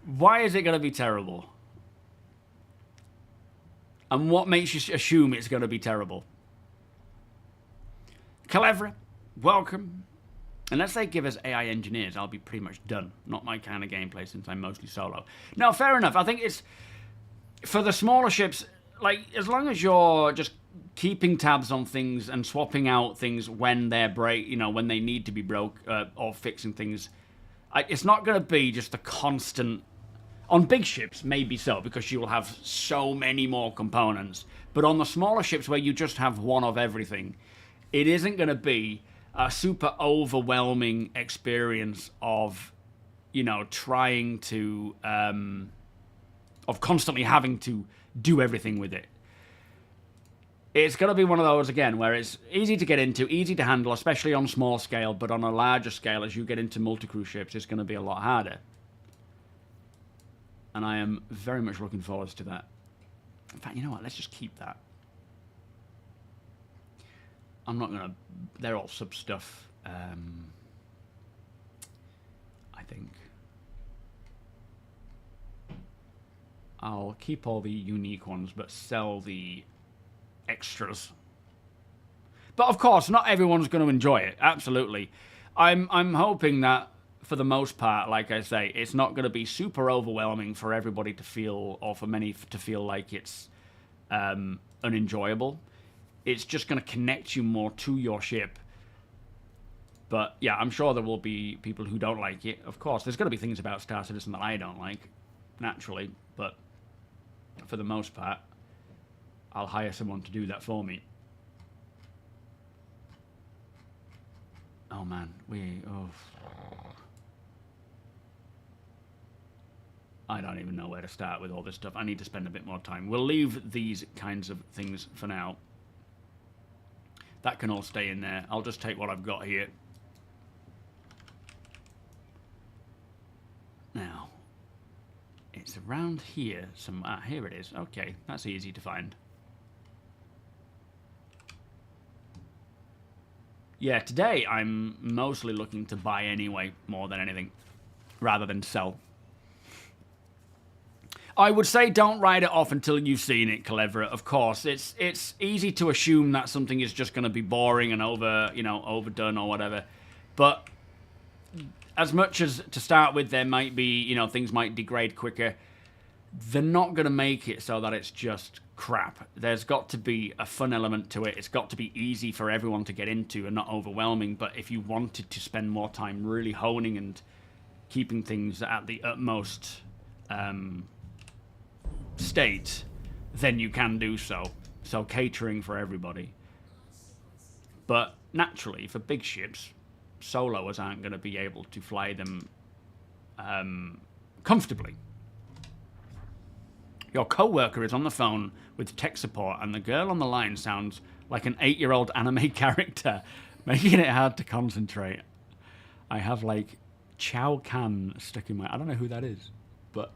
Why is it going to be terrible? And what makes you assume it's going to be terrible? Calevra, welcome. Unless they give us AI engineers, I'll be pretty much done. Not my kind of gameplay since I'm mostly solo. No, fair enough. I think it's... For the smaller ships, like, as long as you're just keeping tabs on things and swapping out things when they're you know, when they need to be broke or fixing things, it's not going to be just a constant... On big ships, maybe so, because you will have so many more components. But on the smaller ships where you just have one of everything, it isn't going to be a super overwhelming experience of, you know, trying to... of constantly having to do everything with it. It's going to be one of those, again, where it's easy to get into, easy to handle, especially on small scale, but on a larger scale, as you get into multi-crew ships, it's going to be a lot harder. And I am very much looking forward to that. In fact, you know what? Let's just keep that. I'm not going to... They're all sub stuff, I think. I'll keep all the unique ones, but sell the extras. But of course, not everyone's going to enjoy it. Absolutely. I'm hoping that for the most part, like I say, it's not going to be super overwhelming for everybody to feel, or for many to feel like it's unenjoyable. It's just going to connect you more to your ship. But yeah, I'm sure there will be people who don't like it. Of course, there's going to be things about Star Citizen that I don't like, naturally. But for the most part, I'll hire someone to do that for me. Oh man, I don't even know where to start with all this stuff. I need to spend a bit more time. We'll leave these kinds of things for now. That can all stay in there. I'll just take what I've got here. Now, it's around here. Here it is. Okay, that's easy to find. Yeah, today I'm mostly looking to buy anyway, more than anything, rather than sell. I would say don't write it off until you've seen it, Cleverer. Of course, it's easy to assume that something is just going to be boring and overdone or whatever. But as much as to start with, there might be, things might degrade quicker. They're not going to make it so that it's just crap. There's got to be a fun element to it. It's got to be easy for everyone to get into and not overwhelming. But if you wanted to spend more time really honing and keeping things at the utmost state, then you can do so. So catering for everybody. But naturally, for big ships, soloers aren't going to be able to fly them comfortably. Your co-worker is on the phone with tech support, and the girl on the line sounds like an 8-year-old anime character, making it hard to concentrate. I have, like, Chow Can stuck in my... I don't know who that is, but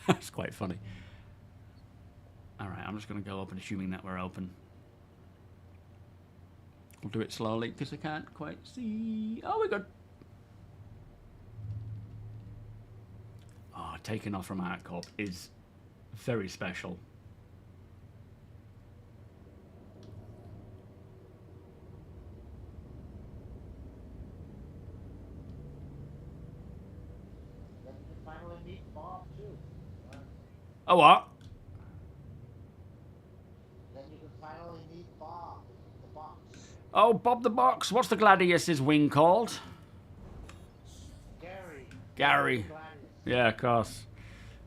that's quite funny. Alright, I'm just going to go open, assuming that we're open. We'll do it slowly, because I can't quite see... Oh, we're good. Oh, taking off from ArtCorp is very special. Then you finally meet Bob too. Oh, what? Then you can finally meet Bob, the box. Oh, Bob the Box. What's the Gladius's wing called? Gary. Gladius. Yeah, of course.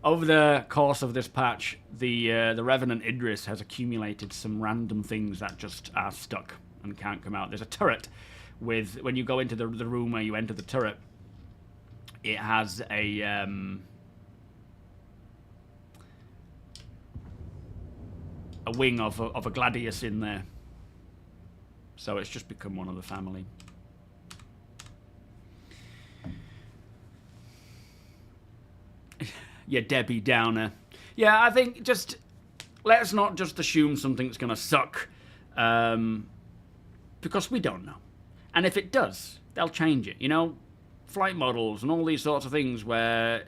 Over the course of this patch, the Revenant Idris has accumulated some random things that just are stuck and can't come out. There's a turret with, when you go into the room where you enter the turret, it has a wing of a Gladius in there. So it's just become one of the family. Yeah, Debbie Downer. Yeah, I think just let's not just assume something's going to suck, because we don't know. And if it does, they'll change it. Flight models and all these sorts of things where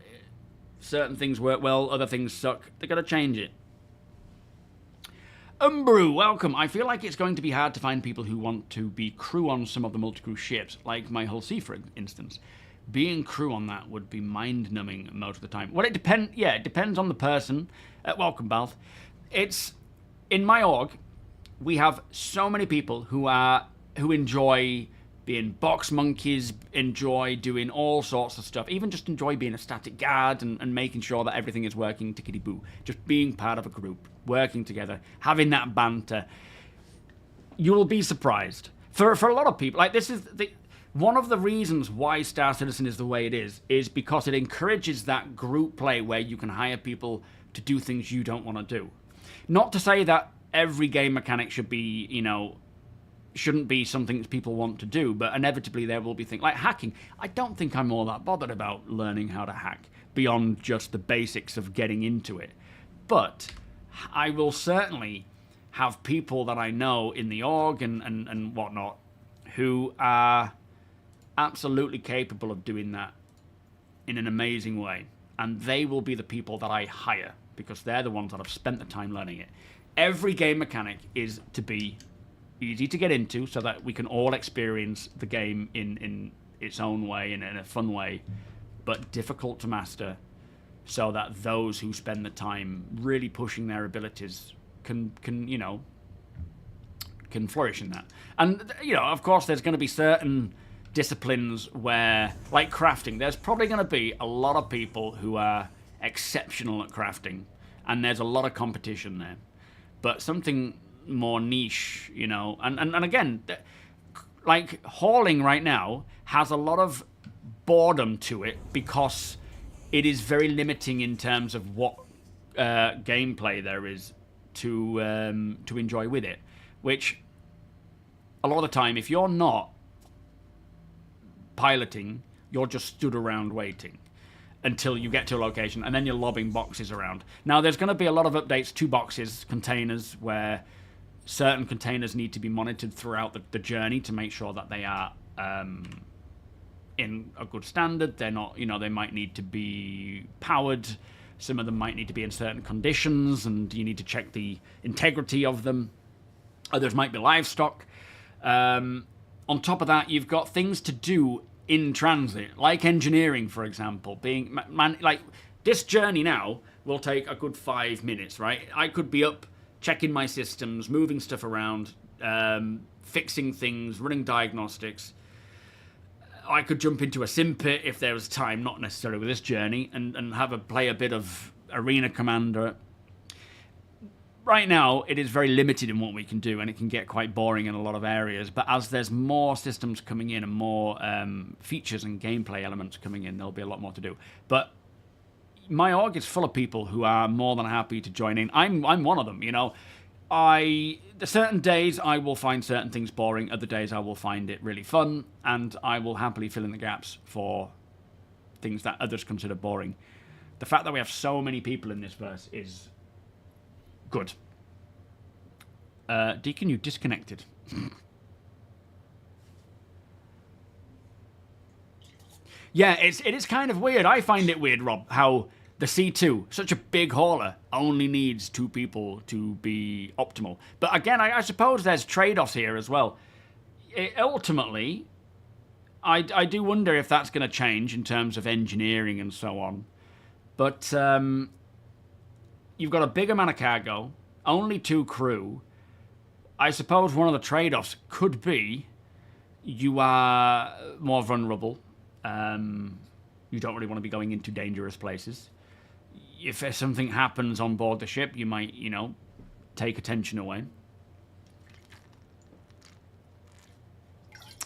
certain things work well, other things suck. They're going to change it. Umbrew, welcome. I feel like it's going to be hard to find people who want to be crew on some of the multi-crew ships, like my Hull C, for instance. Being crew on that would be mind-numbing most of the time. Well, it depends on the person. Welcome, Balth. It's in my org. We have so many people who enjoy being box monkeys, enjoy doing all sorts of stuff, even just enjoy being a static guard and making sure that everything is working tickety-boo. Just being part of a group, working together, having that banter. You will be surprised. For a lot of people, like this is one of the reasons why Star Citizen is the way it is because it encourages that group play where you can hire people to do things you don't want to do. Not to say that every game mechanic should be, shouldn't be something that people want to do, but inevitably there will be things like hacking. I don't think I'm all that bothered about learning how to hack beyond just the basics of getting into it. But I will certainly have people that I know in the org and whatnot who are absolutely capable of doing that in an amazing way. And they will be the people that I hire because they're the ones that have spent the time learning it. Every game mechanic is to be easy to get into so that we can all experience the game in its own way and in a fun way, but difficult to master so that those who spend the time really pushing their abilities can you know, can flourish in that. And, you know, of course, there's going to be certain disciplines where, like crafting, there's probably going to be a lot of people who are exceptional at crafting, and there's a lot of competition there. But something more niche, you know, and again, like hauling right now has a lot of boredom to it because it is very limiting in terms of what gameplay there is to enjoy with it. Which, a lot of the time, if you're not piloting, you're just stood around waiting until you get to a location, and then you're lobbing boxes around. Now, there's going to be a lot of updates to boxes, containers, where certain containers need to be monitored throughout the journey to make sure that they are in a good standard. They're not, you know, they might need to be powered. Some of them might need to be in certain conditions, and you need to check the integrity of them. Others might be livestock. On top of that, you've got things to do in transit, like engineering, for example. Being like this journey now will take a good 5 minutes, right? I could be up checking my systems, moving stuff around, fixing things, running diagnostics. I could jump into a sim pit if there was time, not necessarily with this journey, and play a bit of Arena Commander. Right now, it is very limited in what we can do, and it can get quite boring in a lot of areas. But as there's more systems coming in and more features and gameplay elements coming in, there'll be a lot more to do. But my org is full of people who are more than happy to join in. I'm one of them, you know. Certain days I will find certain things boring. Other days I will find it really fun, and I will happily fill in the gaps for things that others consider boring. The fact that we have so many people in this verse is good. Deacon, you disconnected. Yeah, it is kind of weird. I find it weird, Rob, how the C2, such a big hauler, only needs 2 people to be optimal. But again, I suppose there's trade-offs here as well. Ultimately, I do wonder if that's going to change in terms of engineering and so on. But you've got a big amount of cargo, only 2 crew. I suppose one of the trade-offs could be you are more vulnerable. You don't really want to be going into dangerous places. If something happens on board the ship, you might, you know, take attention away.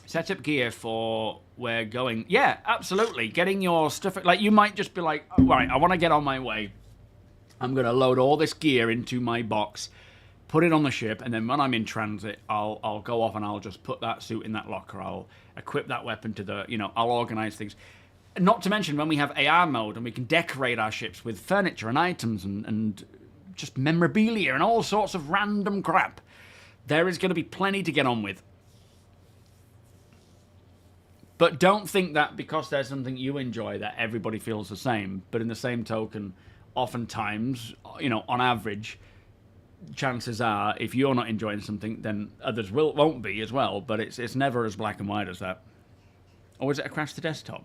Set up gear for where going. Yeah, absolutely. Getting your stuff... Like, you might just be like, oh, right, I want to get on my way. I'm going to load all this gear into my box, put it on the ship, and then when I'm in transit, I'll go off and I'll just put that suit in that locker. I'll equip that weapon to the... You know, I'll organize things. Not to mention when we have AR mode and we can decorate our ships with furniture and items and just memorabilia and all sorts of random crap. There is going to be plenty to get on with. But don't think that because there's something you enjoy that everybody feels the same. But in the same token, oftentimes, you know, on average, chances are if you're not enjoying something, then others won't be as well. But it's never as black and white as that. Or is it a crash to desktop?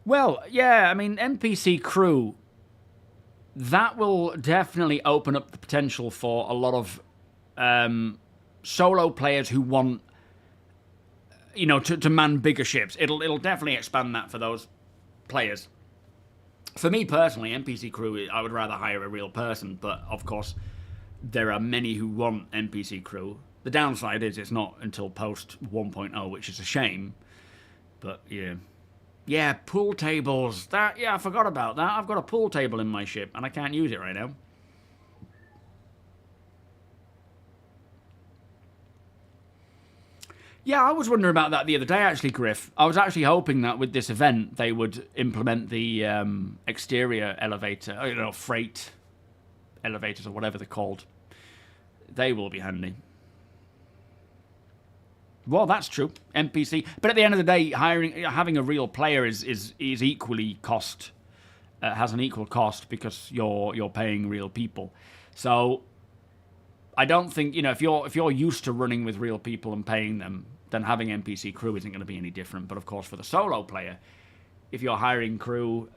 Well, yeah, I mean, NPC crew, that will definitely open up the potential for a lot of solo players who want, you know, to man bigger ships. It'll definitely expand that for those players. For me personally, NPC crew, I would rather hire a real person, but of course, there are many who want NPC crew. The downside is it's not until post 1.0, which is a shame, but yeah. Yeah, pool tables. Yeah, I forgot about that. I've got a pool table in my ship, and I can't use it right now. Yeah, I was wondering about that the other day, actually, Griff. I was actually hoping that with this event, they would implement the exterior elevator, you know, freight elevators or whatever they're called. They will be handy. Well, that's true. NPC. But at the end of the day, having a real player is equally cost has an equal cost because you're paying real people. So I don't think, you know, if you're used to running with real people and paying them, then having NPC crew isn't going to be any different. But of course, for the solo player, if you're hiring crew,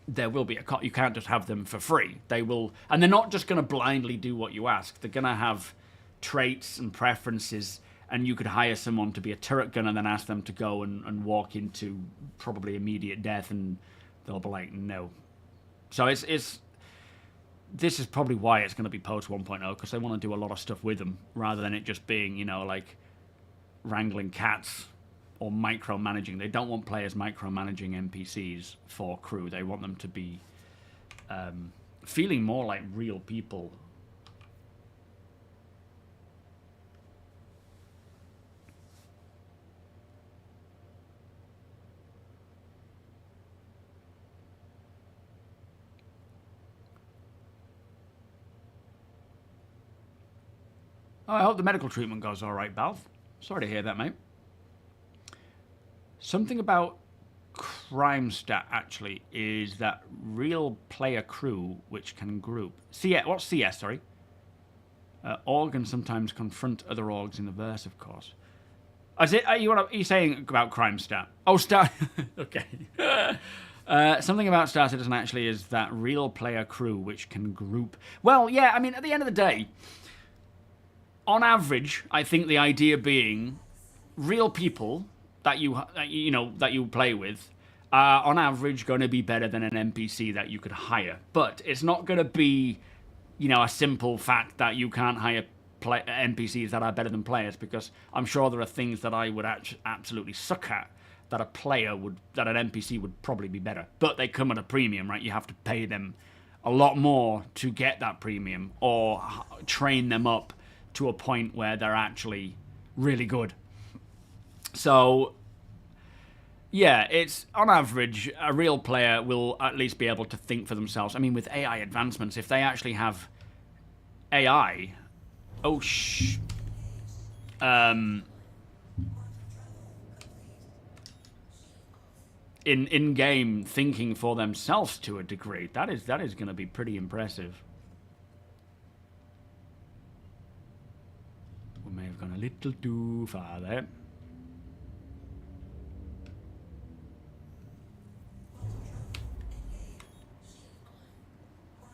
there will be a cost. You can't just have them for free. They will, and they're not just going to blindly do what you ask. They're going to have traits and preferences, and you could hire someone to be a turret gunner and then ask them to go and walk into probably immediate death, and they'll be like, no. So this is probably why it's going to be post 1.0, because they want to do a lot of stuff with them, rather than it just being, you know, like wrangling cats or micromanaging. They don't want players micromanaging NPCs for crew. They want them to be feeling more like real people. Oh, I hope the medical treatment goes all right, Balth. Sorry to hear that, mate. Something about crime stat, actually, is that real player crew, which can group. CS, what's CS, sorry? Org and sometimes confront other orgs in the verse, of course. Are you saying about crime stat? Oh, stat. Okay. Something about Star Citizen, actually, is that real player crew, which can group. Well, yeah, I mean, at the end of the day, on average, I think the idea being real people that you play with are on average going to be better than an NPC that you could hire. But it's not going to be, you know, a simple fact that you can't hire NPCs that are better than players, because I'm sure there are things that I would absolutely suck at that an NPC would probably be better. But they come at a premium, right? You have to pay them a lot more to get that premium, or train them up to a point where they're actually really good. So, yeah, it's on average, a real player will at least be able to think for themselves. I mean, with AI advancements, if they actually have AI, in-game thinking for themselves to a degree, that is going to be pretty impressive. We may have gone a little too far there.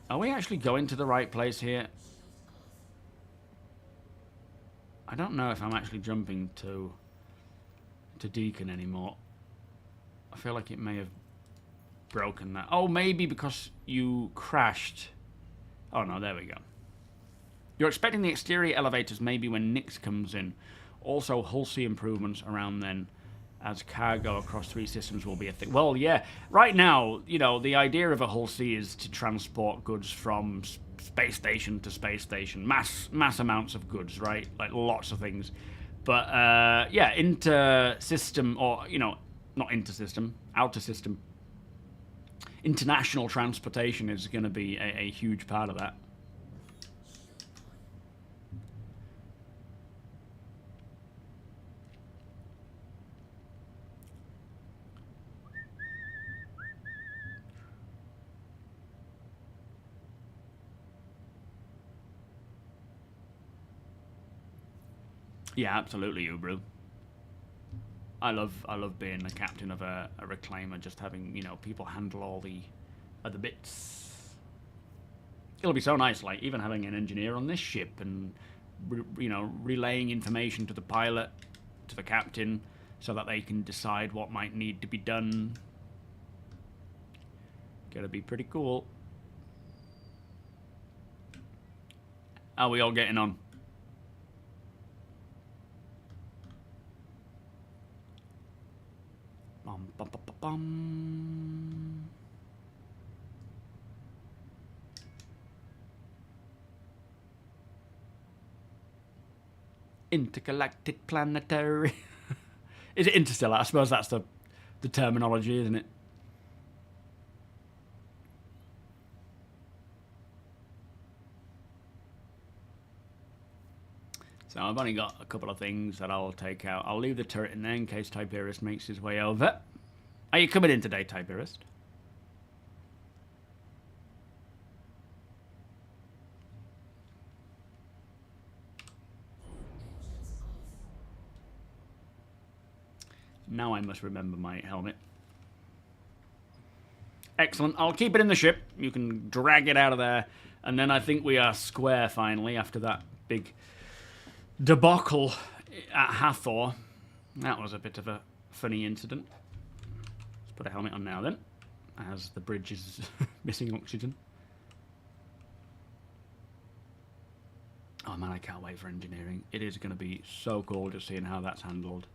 Are we actually going to the right place here? I don't know if I'm actually jumping to Deacon anymore. I feel like it may have broken that. Oh, maybe because you crashed. Oh no, there we go. You're expecting the exterior elevators maybe when Nyx comes in. Also, hull C improvements around then, as cargo across 3 systems will be a thing. Well, yeah. Right now, you know, the idea of a hull C is to transport goods from space station to space station. Mass amounts of goods, right? Like, lots of things. But, yeah, inter-system, or, you know, not inter-system, outer-system. International transportation is going to be a huge part of that. Yeah, absolutely, Ubru. I love being a captain of a reclaimer, just having, you know, people handle all the other bits. It'll be so nice, like, even having an engineer on this ship and, you know, relaying information to the pilot, to the captain, so that they can decide what might need to be done. Gonna be pretty cool. How are we all getting on? Bum, bum, bum, bum, bum. Intergalactic planetary. Is it interstellar? I suppose that's the terminology, isn't it? So I've only got a couple of things that I'll take out. I'll leave the turret in there in case Tiberius makes his way over. Are you coming in today, Tiberius? Now I must remember my helmet. Excellent. I'll keep it in the ship. You can drag it out of there. And then I think we are square finally after that big debacle at Hathor. That was a bit of a funny incident. Let's put a helmet on now then, as the bridge is missing oxygen. Oh man, I can't wait for engineering. It is going to be so cool just seeing how that's handled.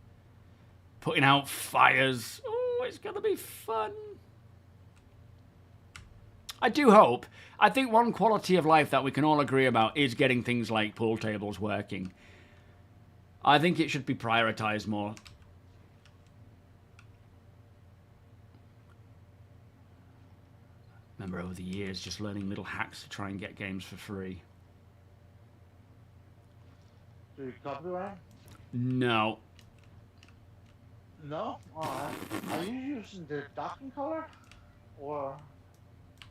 Putting out fires. Oh, it's going to be fun. I do hope. I think one quality of life that we can all agree about is getting things like pool tables working. I think it should be prioritized more. Remember over the years just learning little hacks to try and get games for free. Do you copy that? No. No? Alright. Are you using the docking color? Or...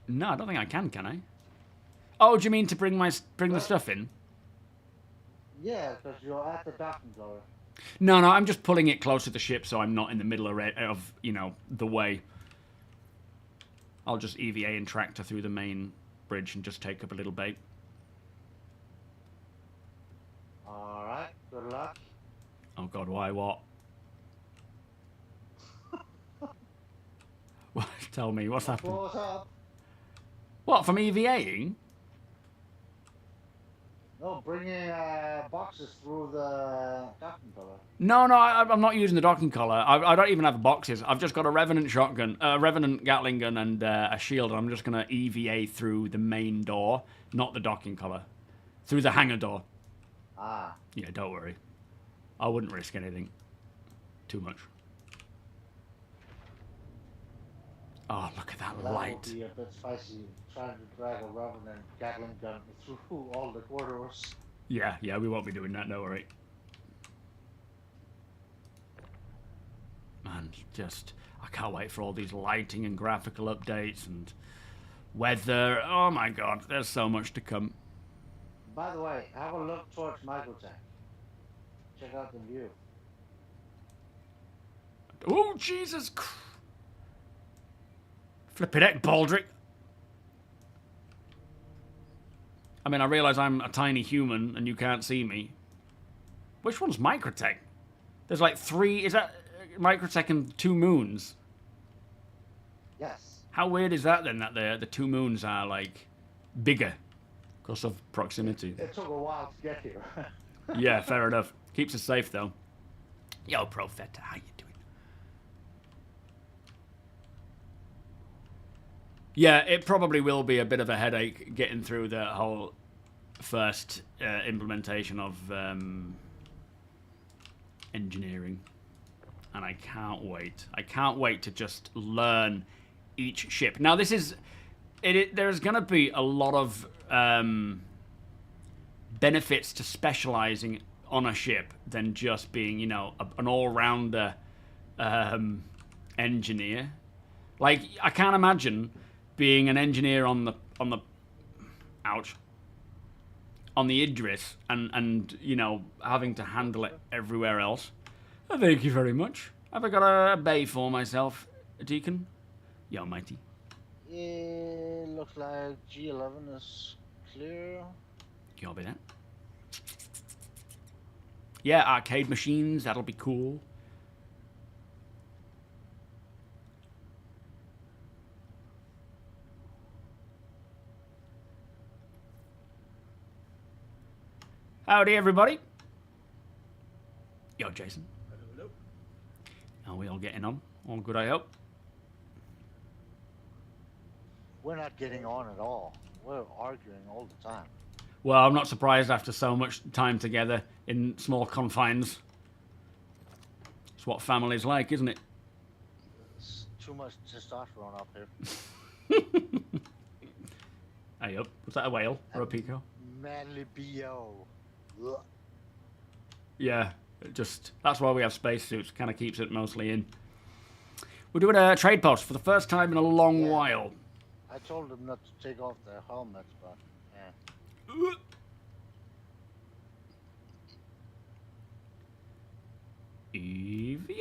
No, I don't think I can I? Oh, do you mean to bring the stuff in? Yeah, because you're at the docking color. No, I'm just pulling it close to the ship so I'm not in the middle of you know, the way. I'll just EVA and tractor through the main bridge and just take up a little bait. Alright, good luck. Oh god, why, what? What? Tell me, what's happening? Close up. What, from EVAing? No, bringing boxes through the docking color. No, I'm not using the docking collar. I don't even have boxes. I've just got a Revenant shotgun, Revenant Gatling gun, and a shield. And I'm just going to EVA through the main door, not the docking collar. Through the hangar door. Ah. Yeah, don't worry. I wouldn't risk anything. Too much. Oh, look at that light. Would be a bit spicy, trying to drag a Revenant Gatling gun through all the corridors. Yeah, we won't be doing that, don't worry. Man, just... I can't wait for all these lighting and graphical updates and weather. Oh my god, there's so much to come. By the way, have a look towards Microtech. Check out the view. Oh, Jesus Christ. Flippin' heck, Baldric. I mean, I realise I'm a tiny human and you can't see me. Which one's Microtech? There's like 3... Is that Microtech and 2 moons? Yes. How weird is that then, that the 2 moons are, like, bigger because of proximity? It took a while to get here. Yeah, fair enough. Keeps us safe, though. Yo, Profeta, how you doing? Yeah, it probably will be a bit of a headache getting through the whole first implementation of engineering. And I can't wait. I can't wait to just learn each ship. Now, this is... there's going to be a lot of benefits to specializing on a ship than just being, you know, an all-rounder engineer. Like, I can't imagine being an engineer on the ouch, on the Idris and you know, having to handle it everywhere else. Oh, thank you very much. Have I got a bay for myself, Deacon? Yo, matey. It looks like G11 is clear. Copy that. Yeah, arcade machines, that'll be cool. Howdy, everybody. Yo, Jason. Hello. Are we all getting on? All good, I hope. We're not getting on at all. We're arguing all the time. Well, I'm not surprised after so much time together in small confines. It's what family's like, isn't it? It's too much testosterone up here. Hey up. Was that a whale or a pico? Manly BO. Ugh. Yeah, that's why we have spacesuits. Kind of keeps it mostly in. We're doing a trade post for the first time in a long while. I told them not to take off their helmets, but EVA!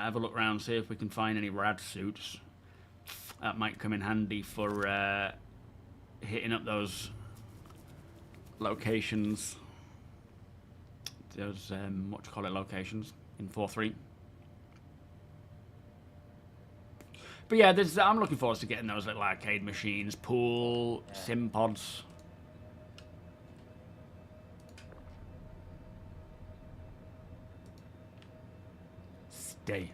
have a look around, see if we can find any rad suits. That might come in handy for hitting up those locations. Those, what do you call it, locations in 4.3. But yeah, I'm looking forward to getting those little arcade machines, pool, sim pods. Stay.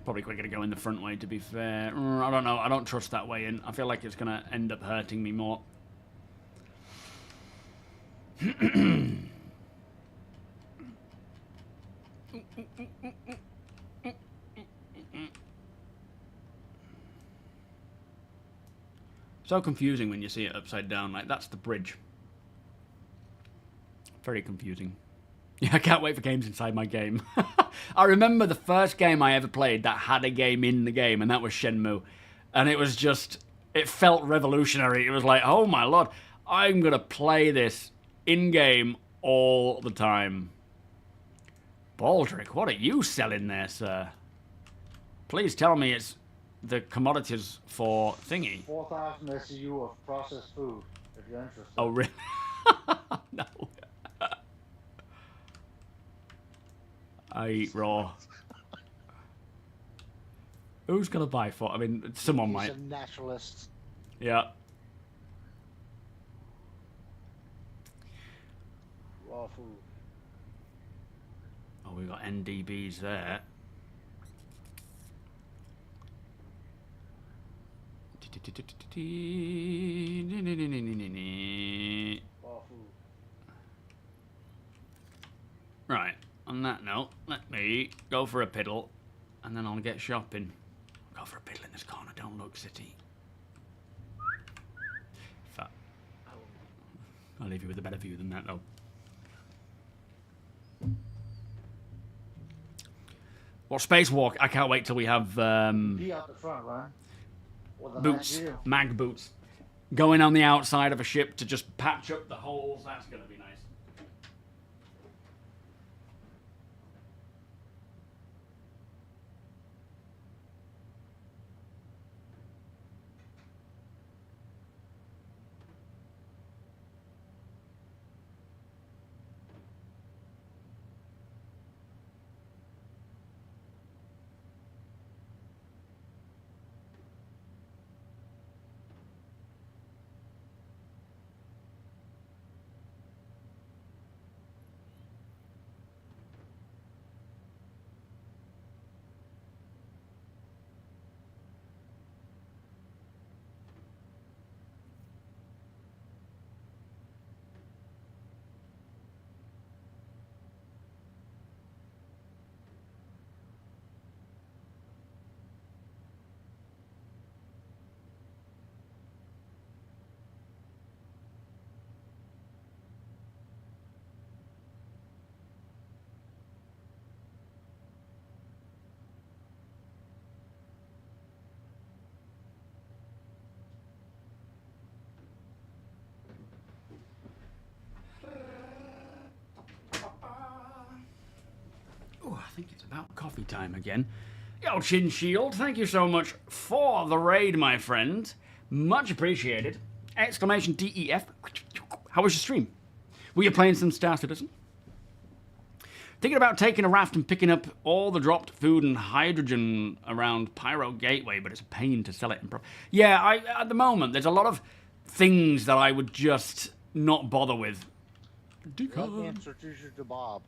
Probably quicker to go in the front way, to be fair. I don't know. I don't trust that way in. I feel like it's going to end up hurting me more. So confusing when you see it upside down. Like, that's the bridge. Very confusing. Yeah, I can't wait for games inside my game. I remember the first game I ever played that had a game in the game, and that was Shenmue. And it was just, it felt revolutionary. It was like, oh my lord, I'm going to play this in-game all the time. Baldric, what are you selling there, sir? Please tell me it's the commodities for thingy. 4,000 SEU of processed food, if you're interested. Oh, really? No. I eat raw. Who's gonna buy for? I mean, someone might. He's a naturalist. Yeah. Raw food. Oh, we got NDBs there. Raw food. Right. On that note, let me go for a piddle, and then I'll get shopping. Go for a piddle in this corner. Don't look, city. I'll leave you with a better view than that, though. Well, spacewalk. I can't wait till we have Be out the front, right? boots, mag boots, going on the outside of a ship to just patch up the holes. That's gonna be nice. I think it's about coffee time again. Yo, Chin Shield, thank you so much for the raid, my friend. Much appreciated. Exclamation DEF. How was your stream? Were you playing some Star Citizen? Thinking about taking a raft and picking up all the dropped food and hydrogen around Pyro Gateway, but it's a pain to sell it. Yeah, at the moment, there's a lot of things that I would just not bother with. Let me introduce you to Bob.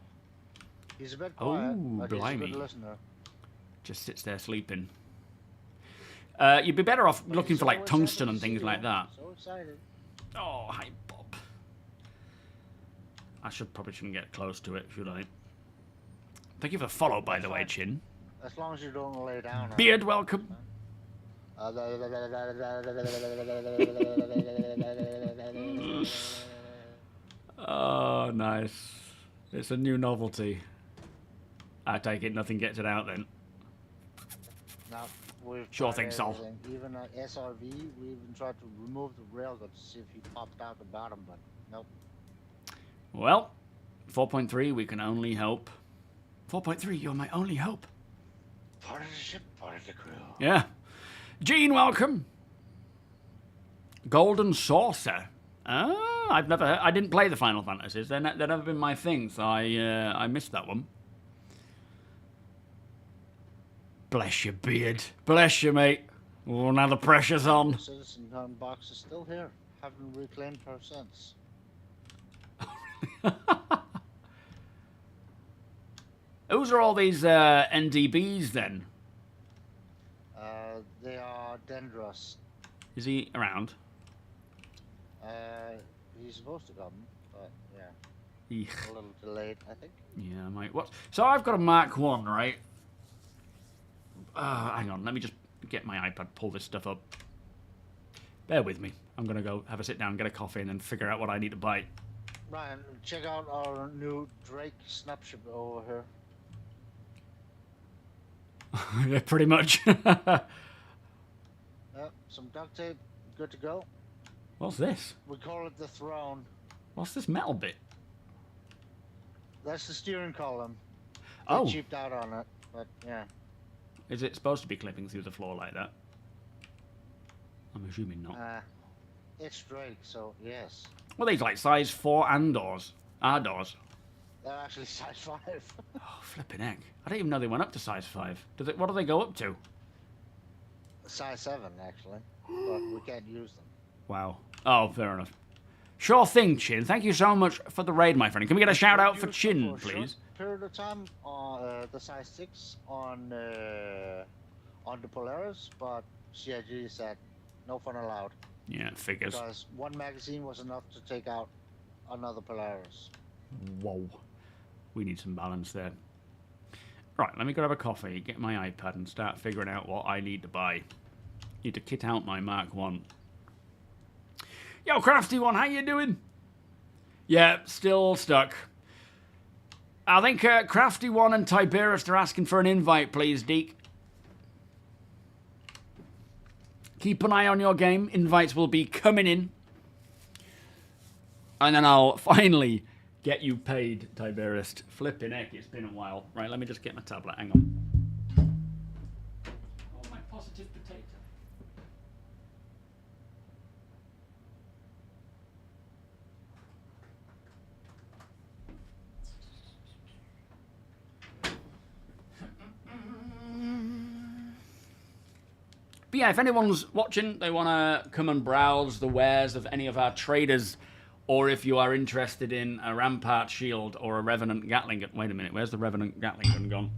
He's a bit quiet, but he's a good listener. Just sits there sleeping. You'd be better off looking for like tungsten and things like that. So excited. Oh, hi, Bob. I probably shouldn't get close to it, should I? Thank you for the follow, by the way, Chin. As long as you don't lay down. Beard, welcome. Oh, nice. It's a new novelty. I take it nothing gets it out then. No. We've Sure tried think so. everything. Even SRV, we even tried to remove the railgun to see if he popped out the bottom, but nope. Well, 4.3, we can only hope. 4.3, you're my only hope. Part of the ship, part of the crew. Yeah. Gene, welcome. Golden Saucer. Ah, I've never heard, I didn't play the Final Fantasies. They've never been my thing, so I missed that one. Bless your beard. Bless you, mate. Oh, now the pressure's on. Citizen box is still here. Haven't reclaimed her since. Whose are all these NDBs then? They are Dendros. Is he around? He's supposed to come, but yeah, Eek. a little delayed, I think. Yeah, mate. What? So I've got a Mark 1, right? Hang on, let me just get my iPad, pull this stuff up. Bear with me. I'm going to go have a sit down, get a coffee, and then figure out what I need to buy. Ryan, check out our new Drake snapshot over here. Yeah, pretty much. Yep, some duct tape, good to go. What's this? We call it the throne. What's this metal bit? That's the steering column. They Oh. cheaped out on it, but yeah. Is it supposed to be clipping through the floor like that? I'm assuming not. It's Drake, so yes. Well, these like size 4 and doors. R doors. They're actually size 5. Oh, flipping heck. I didn't even know they went up to size 5. What do they go up to? Size 7, actually. But we can't use them. Wow. Oh, fair enough. Sure thing, Chin. Thank you so much for the raid, my friend. Can we get a shout out for Use Chin, them for a please? short period of time on the size 6 on the Polaris, but CIG said no fun allowed. Yeah, figures. Because one magazine was enough to take out another Polaris. Whoa. We need some balance there. Right, let me grab a coffee, get my iPad, and start figuring out what I need to buy. Need to kit out my Mark 1. Yo, Crafty One, how you doing? Yeah, still stuck. I think Crafty One and Tiberius are asking for an invite, please, Deke. Keep an eye on your game. Invites will be coming in. And then I'll finally get you paid, Tiberius. Flipping heck, it's been a while. Right, let me just get my tablet. Hang on. Oh, my positive potato. But yeah, if anyone's watching, they want to come and browse the wares of any of our traders, or if you are interested in a Rampart shield or a Revenant Gatling gun. Wait a minute, where's the Revenant Gatling gun gone?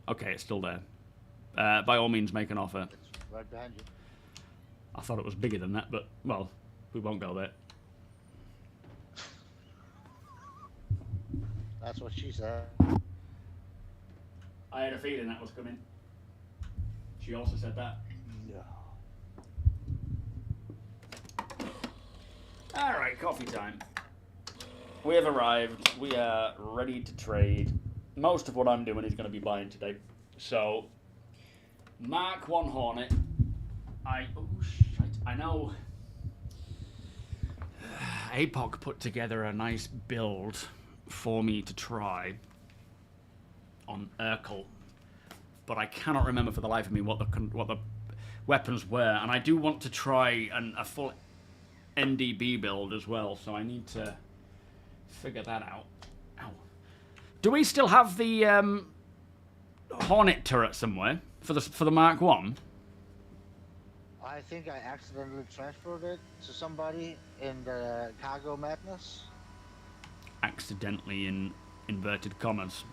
Okay, it's still there. By all means, make an offer. It's right behind you. I thought it was bigger than that, but, well, we won't go there. That's what she said. I had a feeling that was coming. She also said that. No. Alright, coffee time. We have arrived. We are ready to trade. Most of what I'm doing is going to be buying today. So, Mark 1 Hornet. Oh, shit. I know APOC put together a nice build for me to try on Urkel, but I cannot remember for the life of me what the weapons were, and I do want to try a full NDB build as well, so I need to figure that out. Ow. Do we still have the Hornet turret somewhere for the Mark 1? I think I accidentally transferred it to somebody in the cargo madness. Accidentally, in inverted commas.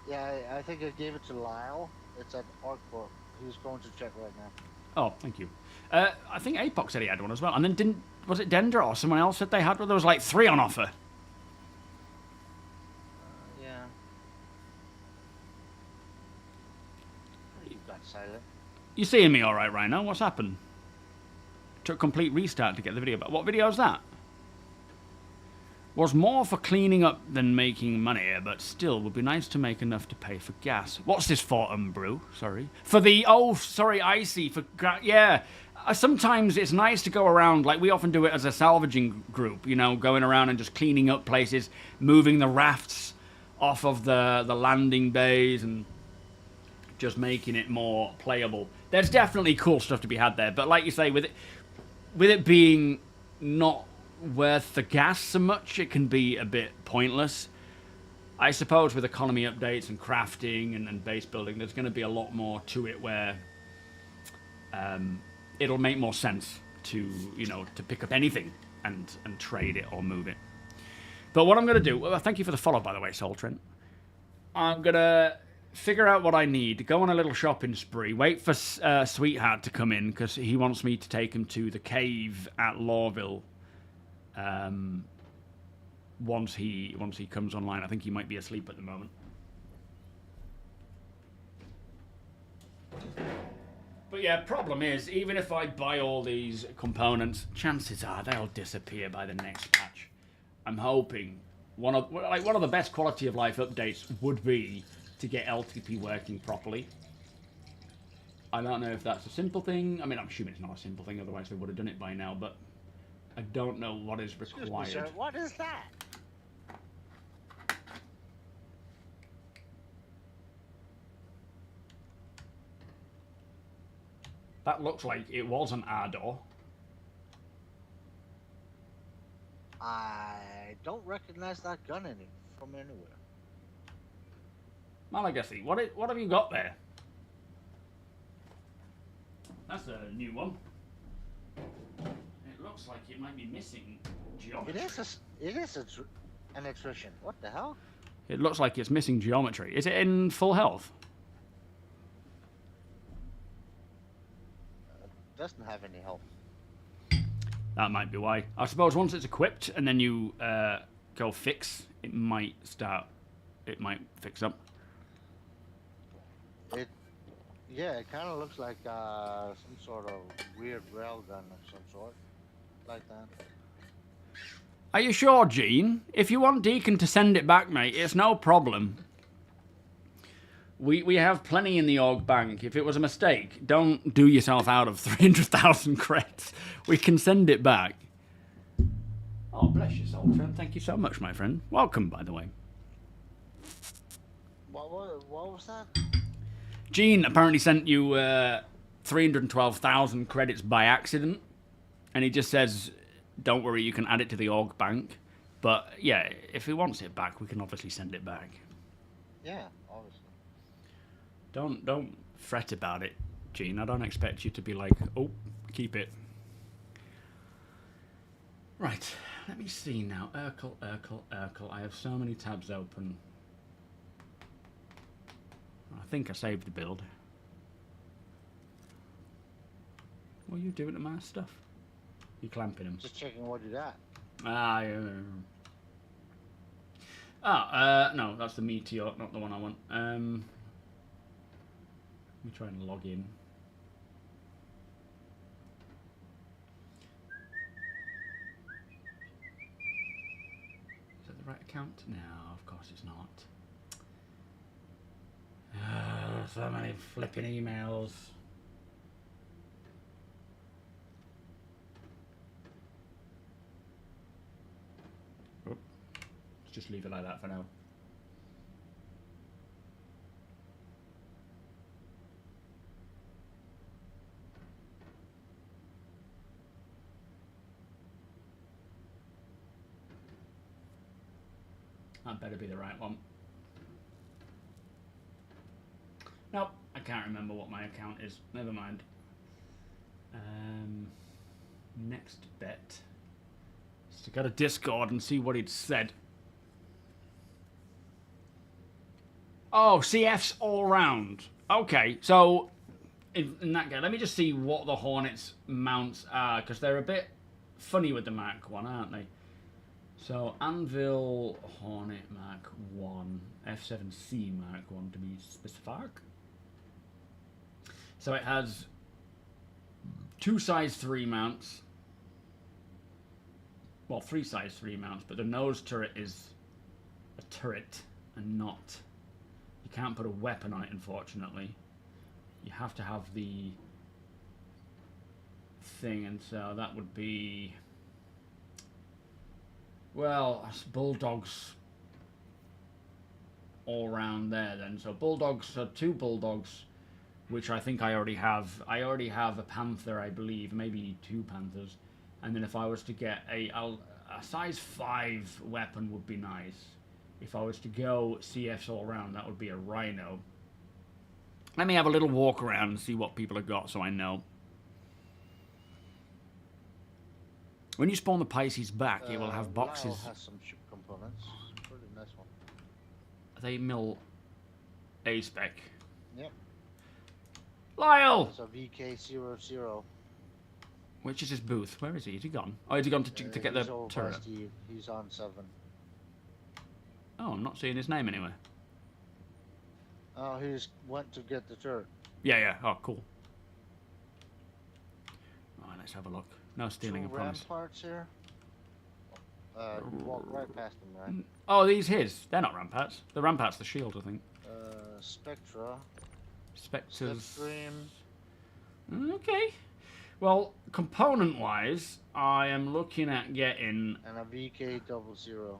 Yeah, I think I gave it to Lyle. It's at Arkport. He's going to check right now. Oh, thank you. I think APOC said he had one as well, and then was it Dendra or someone else said they had one? There was like 3 on offer. Yeah. You've got silent. You seeing me all right now? What's happened? Took a complete restart to get the video back. What video is that? Was more for cleaning up than making money, but still would be nice to make enough to pay for gas. What's this for, Brew? Sorry. For the, oh, sorry, I see. For, yeah. Sometimes it's nice to go around, like we often do it as a salvaging group, you know, going around and just cleaning up places, moving the rafts off of the landing bays and just making it more playable. There's definitely cool stuff to be had there, but like you say, with it being not worth the gas so much, it can be a bit pointless. I suppose with economy updates and crafting and base building, there's going to be a lot more to it where it'll make more sense to, you know, to pick up anything and trade it or move it. But what I'm going to do, well, thank you for the follow, by the way, Soul Trent. I'm going to figure out what I need, go on a little shopping spree, wait for Sweetheart to come in because he wants me to take him to the cave at Lawville. Once he comes online. I think he might be asleep at the moment. But yeah, problem is, even if I buy all these components, chances are they'll disappear by the next patch. I'm hoping one of the best quality of life updates would be to get LTP working properly. I don't know if that's a simple thing. I mean, I'm assuming it's not a simple thing, otherwise they would have done it by now, but I don't know what is required. Excuse me, sir. What is that? That looks like it was an Ardor. I don't recognize that gun from anywhere. Malagasy, what have you got there? That's a new one. It looks like it might be missing geometry. It is an attrition. What the hell? It looks like it's missing geometry. Is it in full health? Doesn't have any health. That might be why. I suppose once it's equipped and then you go fix, it might fix up. Yeah, it kind of looks like some sort of weird railgun of some sort, like that. Are you sure, Gene? If you want Deacon to send it back, mate, it's no problem. We have plenty in the org bank. If it was a mistake, don't do yourself out of 300,000 credits. We can send it back. Oh, bless you, soul friend. Thank you so much, my friend. Welcome, by the way. What was that? Gene apparently sent you 312,000 credits by accident. And he just says, don't worry, you can add it to the org bank. But, yeah, if he wants it back, we can obviously send it back. Yeah, obviously. Don't fret about it, Gene. I don't expect you to be like, oh, keep it. Right, let me see now. Urkel. I have so many tabs open. I think I saved the build. What are you doing to my stuff? You clamping them? Just checking what you got. Ah, yeah. No, that's the Meteor, not the one I want. Let me try and log in. Is that the right account? No, of course it's not. So many flipping emails. Oh, let's just leave it like that for now. That better be the right one. Nope, I can't remember what my account is. Never mind. Next bet is to go to Discord and see what he'd said. Oh, CF's all round. Okay, so in that case, let me just see what the Hornets mounts are, because they're a bit funny with the Mark 1, aren't they? So, Anvil, Hornet, Mark 1, F7C Mark 1 to be specific. So it has 2 size 3 mounts, well, 3 size 3 mounts, but the nose turret is a turret and not. You can't put a weapon on it, unfortunately. You have to have the thing, and so that would be, well, bulldogs all around there then. So bulldogs, so 2 bulldogs, which I think I already have. I already have a panther, I believe, maybe 2 panthers. And then if I was to get a size 5 weapon would be nice. If I was to go CFs all around, that would be a rhino. Let me have a little walk around and see what people have got so I know. When you spawn the Pisces back, it will have boxes. Lyle has some ship components. Pretty nice one. They mill A spec. Yep. Lyle! It's a VK00. Which is his booth? Where is he? Is he gone? Oh, has he gone to get the He's over by turret? Steve. He's on 7. Oh, I'm not seeing his name anywhere. Oh, he just went to get the turret. Yeah, yeah. Oh, cool. Alright, let's have a look. No stealing, I 2 promise. ramparts here. You walk right past them, right? Oh, these his. They're not ramparts. The rampart's the shield, I think. Spectra. Spectres. Slipstream. Okay. Well, component-wise, I am looking at getting... And a VK00.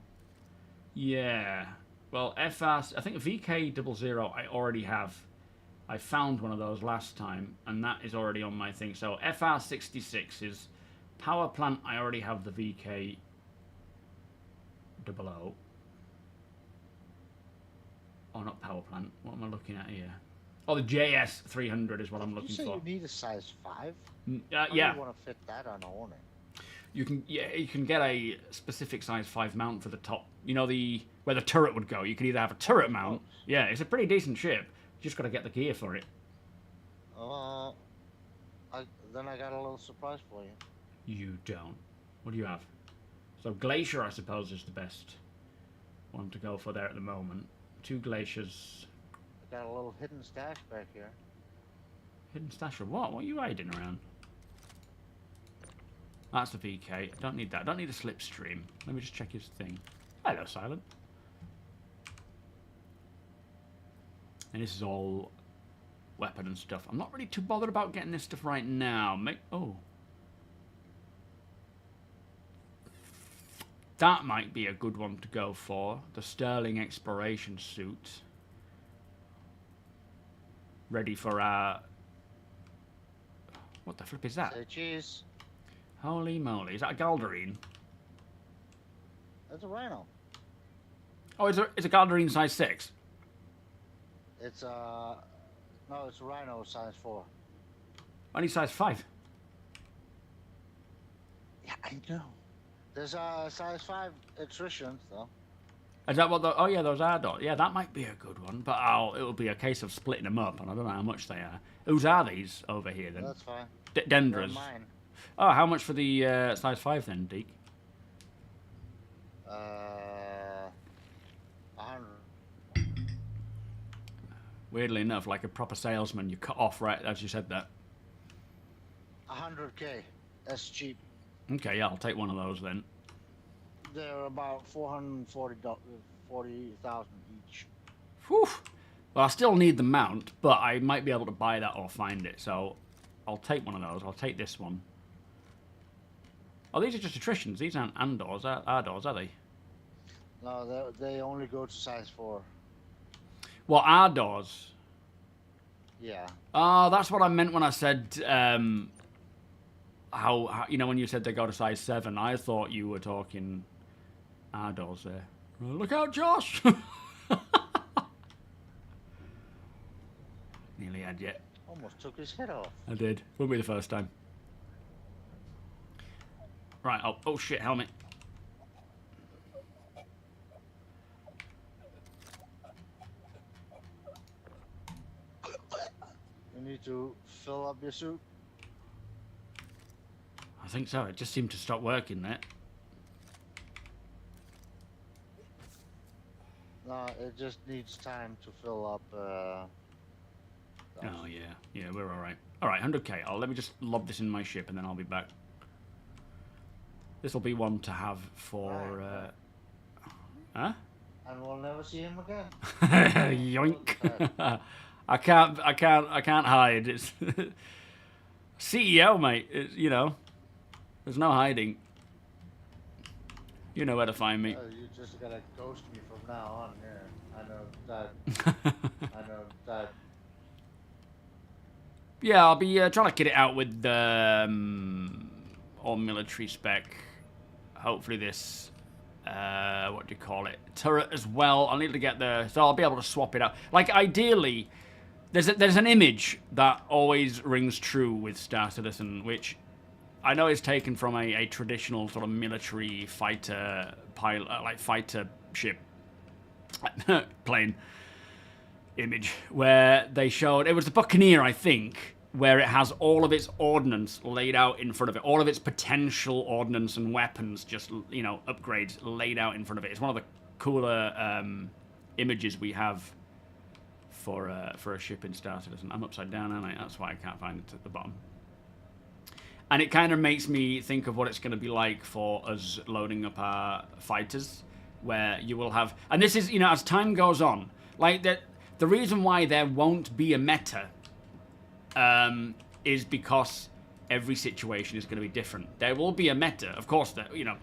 Yeah. Well, FS... I think VK00 I already have. I found one of those last time, and that is already on my thing. So FR66 is power plant. I already have the VK00. Oh, not power plant. What am I looking at here? Oh, the JS300 is what I'm looking You say for. you need a size 5? Yeah. How do you want to fit that on a Hornet? You can get a specific size 5 mount for the top. You know, where the turret would go. You could either have a turret mount. Yeah, it's a pretty decent ship. You just got to get the gear for it. Then I got a little surprise for you. You don't. What do you have? So Glacier, I suppose, is the best one to go for there at the moment. 2 Glaciers. I got a little hidden stash back here. Hidden stash of what? What are you hiding around? That's the VK. I don't need that. I don't need a slipstream. Let me just check his thing. Hello, Silent. And this is all weapon and stuff. I'm not really too bothered about getting this stuff right now. Oh. That might be a good one to go for. The Sterling Exploration Suit. Ready for our... What the flip is that? Say cheese. Holy moly. Is that a Galdarine? That's a Rhino. Oh, it's a Galdarine size 6? It's a... No, it's a Rhino size 4. Only size 5? Yeah, I know. There's a size 5 attritions, though. Is that what the... Oh, yeah, those are dots. Yeah, that might be a good one, but it'll be a case of splitting them up, and I don't know how much they are. Whose are these over here, then? That's fine. Dendras. They're mine. Oh, how much for the size 5, then, Deke? 100. Weirdly enough, like a proper salesman, you cut off right as you said that. 100K. That's cheap. Okay, yeah, I'll take one of those, then. They're about 40,000 each. Whew. Well, I still need the mount, but I might be able to buy that or find it, so I'll take one of those. I'll take this one. Oh, these are just attritions. These aren't Andors, Ardors, are they? No, they only go to size 4. Well, Ardors. Yeah. Oh, that's what I meant when I said, how you know, when you said they go to size 7, I thought you were talking Ardors there. Look out, Josh! Nearly had you. Almost took his head off. I did. Won't be the first time. Right, oh shit, helmet. You need to fill up your suit. I think so. It just seemed to stop working there. No, it just needs time to fill up. Oh yeah, yeah, we're all right. All right, 100k. Let me just lob this in my ship and then I'll be back. This will be one to have for. Huh? And we'll never see him again. Yoink! I can't hide. It's CEO, mate. You know, there's no hiding. You know where to find me. You just gotta ghost me from now on. Yeah, I know that. I know that. Yeah, I'll be trying to get it out with all military spec. Hopefully this, what do you call it, turret as well. I'll need to get the, so I'll be able to swap it out. Like ideally, there's an image that always rings true with Star Citizen, which I know is taken from a traditional sort of military fighter pilot, like fighter ship plane image, where they showed, it was the Buccaneer, I think, where it has all of its ordnance laid out in front of it, all of its potential ordnance and weapons, just, you know, upgrades laid out in front of it. It's one of the cooler images we have for a ship in Star Citizen. I'm upside down, aren't I? That's why I can't find it at the bottom. And it kind of makes me think of what it's going to be like for us loading up our fighters, where you will have, and this is, you know, as time goes on, like that. The reason why there won't be a meta is because every situation is going to be different. There will be a meta, of course, that, you know,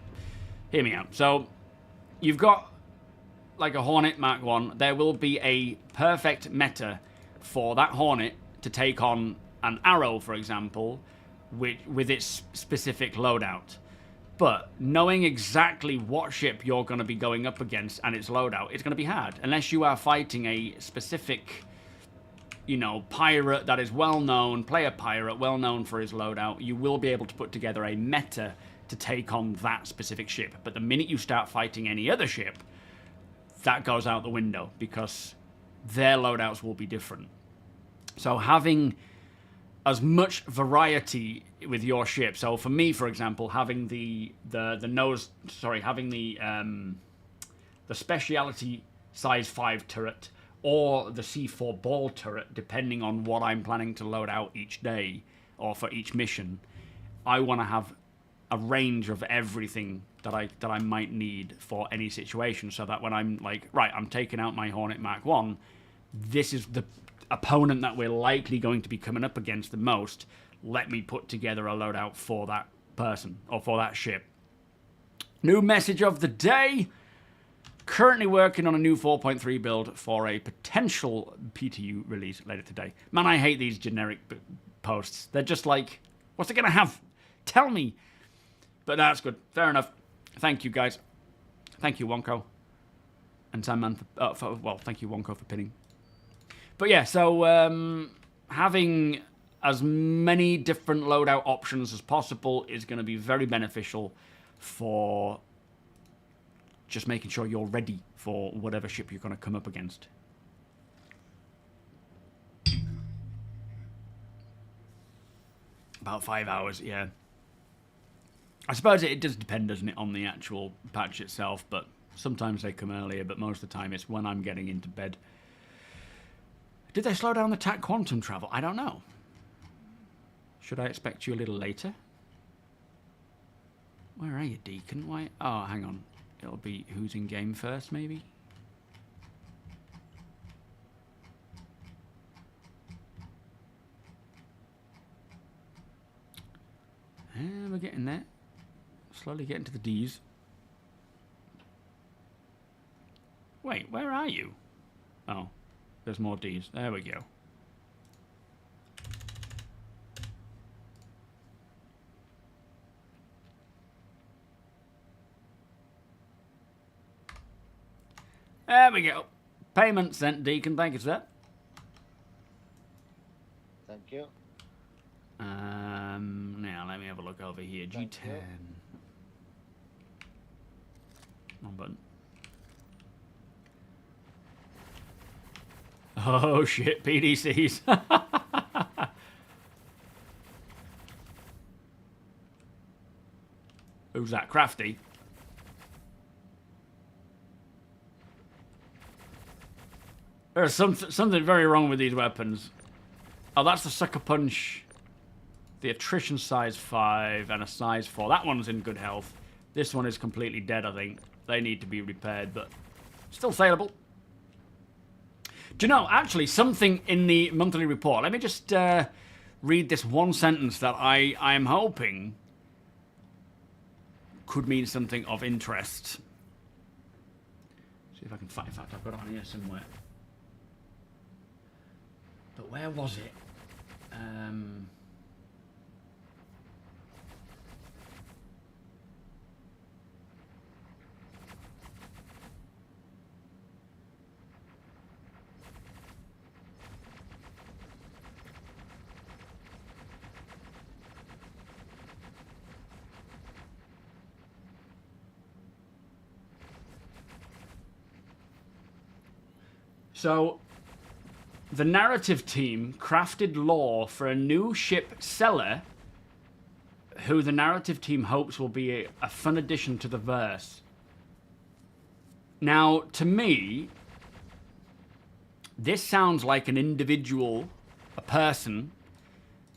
hear me out. So you've got like a Hornet Mark 1. There will be a perfect meta for that Hornet to take on an Arrow, for example, with its specific loadout. But knowing exactly what ship you're going to be going up against and its loadout, it's going to be hard. Unless you are fighting a specific, you know, pirate that is well-known, player pirate, well-known for his loadout, you will be able to put together a meta to take on that specific ship. But the minute you start fighting any other ship, that goes out the window because their loadouts will be different. So having as much variety with your ship. So for me, for example, having the speciality size 5 turret or the C4 ball turret, depending on what I'm planning to load out each day or for each mission, I want to have a range of everything that I might need for any situation, so that when I'm like, right, I'm taking out my Hornet Mark 1, this is the opponent that we're likely going to be coming up against the most. Let me put together a loadout for that person or for that ship. New message of the day. Currently working on a new 4.3 build for a potential PTU release later today. Man, I hate these generic posts. They're just like, what's it going to have? Tell me. But that's good. Fair enough. Thank you, guys. Thank you, Wonko. And Sandman well, thank you, Wonko, for pinning. But yeah, so having as many different loadout options as possible is going to be very beneficial for just making sure you're ready for whatever ship you're going to come up against. About 5 hours, yeah. I suppose it does depend, doesn't it, on the actual patch itself, but sometimes they come earlier, but most of the time it's when I'm getting into bed. Did they slow down the TAC quantum travel? I don't know. Should I expect you a little later? Where are you, Deacon? Why? Oh, hang on. It'll be who's in game first, maybe? We're getting there. Slowly getting to the D's. Wait, where are you? Oh. There's more D's. There we go. There we go. Payment sent, Deacon. Thank you, sir. Thank you. Now, let me have a look over here. G10. Wrong button. Oh shit, PDCs. Who's that? Crafty? There's something very wrong with these weapons. Oh, that's the Sucker Punch. The attrition size 5 and a size 4. That one's in good health. This one is completely dead, I think. They need to be repaired, but still saleable. Do you know, actually, something in the monthly report. Let me just read this one sentence that I am hoping could mean something of interest. See if I can find. In fact, I've got it on here somewhere. But where was it? So, the narrative team crafted lore for a new ship seller who the narrative team hopes will be a fun addition to the verse. Now, to me, this sounds like an individual, a person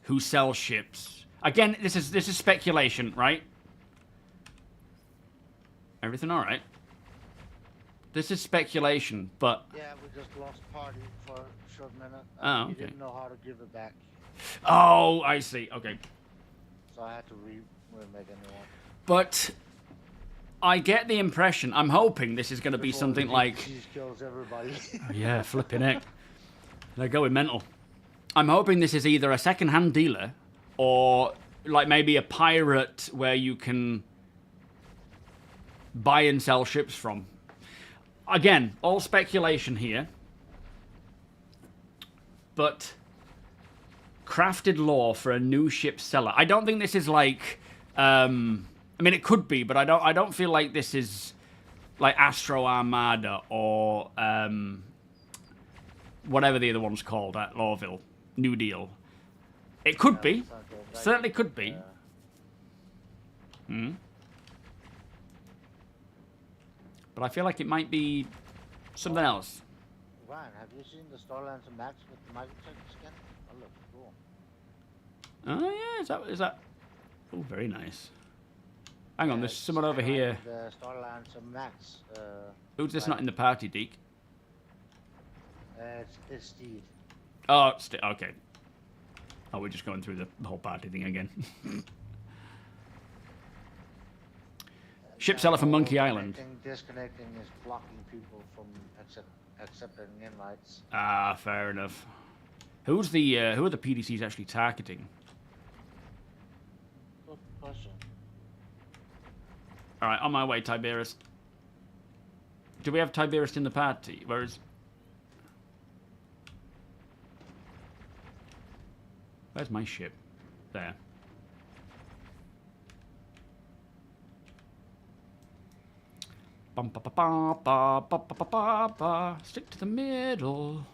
who sells ships. Again, this is speculation, right? Everything all right? This is speculation, but... Yeah, we just lost party for a short minute. Oh, We okay. didn't know how to give it back. Oh, I see. Okay. So I had to remake a new one. But I get the impression, I'm hoping this is going to be Before something the like... DPCs kills everybody. Yeah, flipping heck. They're going mental. I'm hoping this is either a second-hand dealer or like maybe a pirate where you can buy and sell ships from. Again, all speculation here. But crafted lore for a new ship seller. I don't think this is like I mean it could be, but I don't feel like this is like Astro Armada or whatever the other one's called at Lorville. New Deal. It could be. Certainly could be. But I feel like it might be something else. Ryan, have you seen the Starlancer Max with the microchip skin? That looks cool. Oh yeah, is that? Oh, very nice. Hang on, there's it's someone over kinda here. like the Starlancer Max. Who's this like- not in the party, Deke? It's Steve. Oh, okay. Oh, we're just going through the whole party thing again. Ship seller from Monkey Island. Disconnecting is blocking people from accepting invites. Ah, fair enough. Who are the PDCs actually targeting? Good question. All right, on my way, Tiberius. Do we have Tiberius in the party? Where is? Where's my ship? There. Bum, ba, ba, ba, ba, ba, ba, ba, ba, ba. Stick to the middle.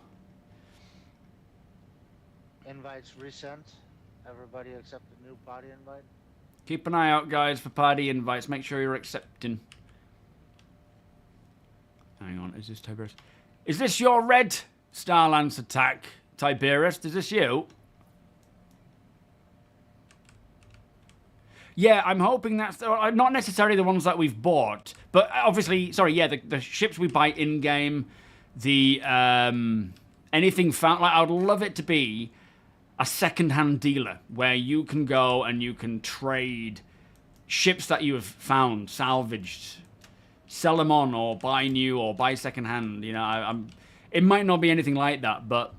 Invites resent. Everybody accept the new party invite. Keep an eye out, guys, for party invites. Make sure you're accepting. Hang on, is this Tiberius? Is this your red Starlance attack, Tiberius? Is this you? Yeah, I'm hoping that's... Not necessarily the ones that we've bought, but obviously... Sorry, yeah, the ships we buy in-game, the... anything found... Like, I would love it to be a second-hand dealer where you can go and you can trade ships that you have found, salvaged, sell them on or buy new or buy second-hand. You know, it might not be anything like that, but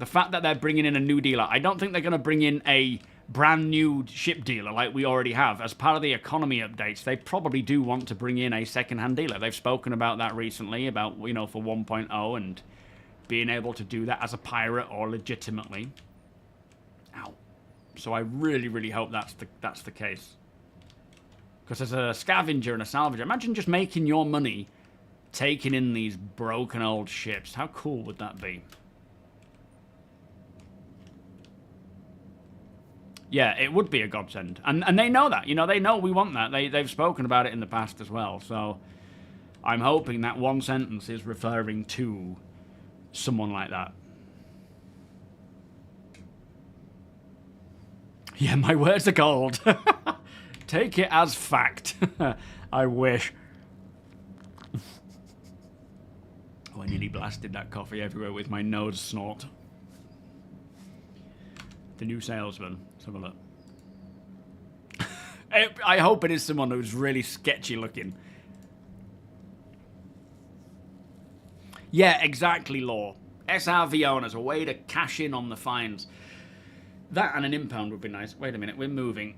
the fact that they're bringing in a new dealer, I don't think they're going to bring in a brand new ship dealer like we already have. As part of the economy updates, they probably do want to bring in a second-hand dealer. They've spoken about that recently, about, you know, for 1.0 and being able to do that as a pirate or legitimately. Ow. So I really, really hope that's the case. Because as a scavenger and a salvager, imagine just making your money taking in these broken old ships. How cool would that be? Yeah, it would be a godsend. And they know that. You know, they know we want that. They've spoken about it in the past as well. So I'm hoping that one sentence is referring to someone like that. Yeah, my words are gold. Take it as fact. I wish. Oh, I nearly blasted that coffee everywhere with my nose snort. The new salesman. Let's have a look. I hope it is someone who's really sketchy looking. Yeah, exactly, Law. SRV owners, a way to cash in on the fines. That and an impound would be nice. Wait a minute, we're moving.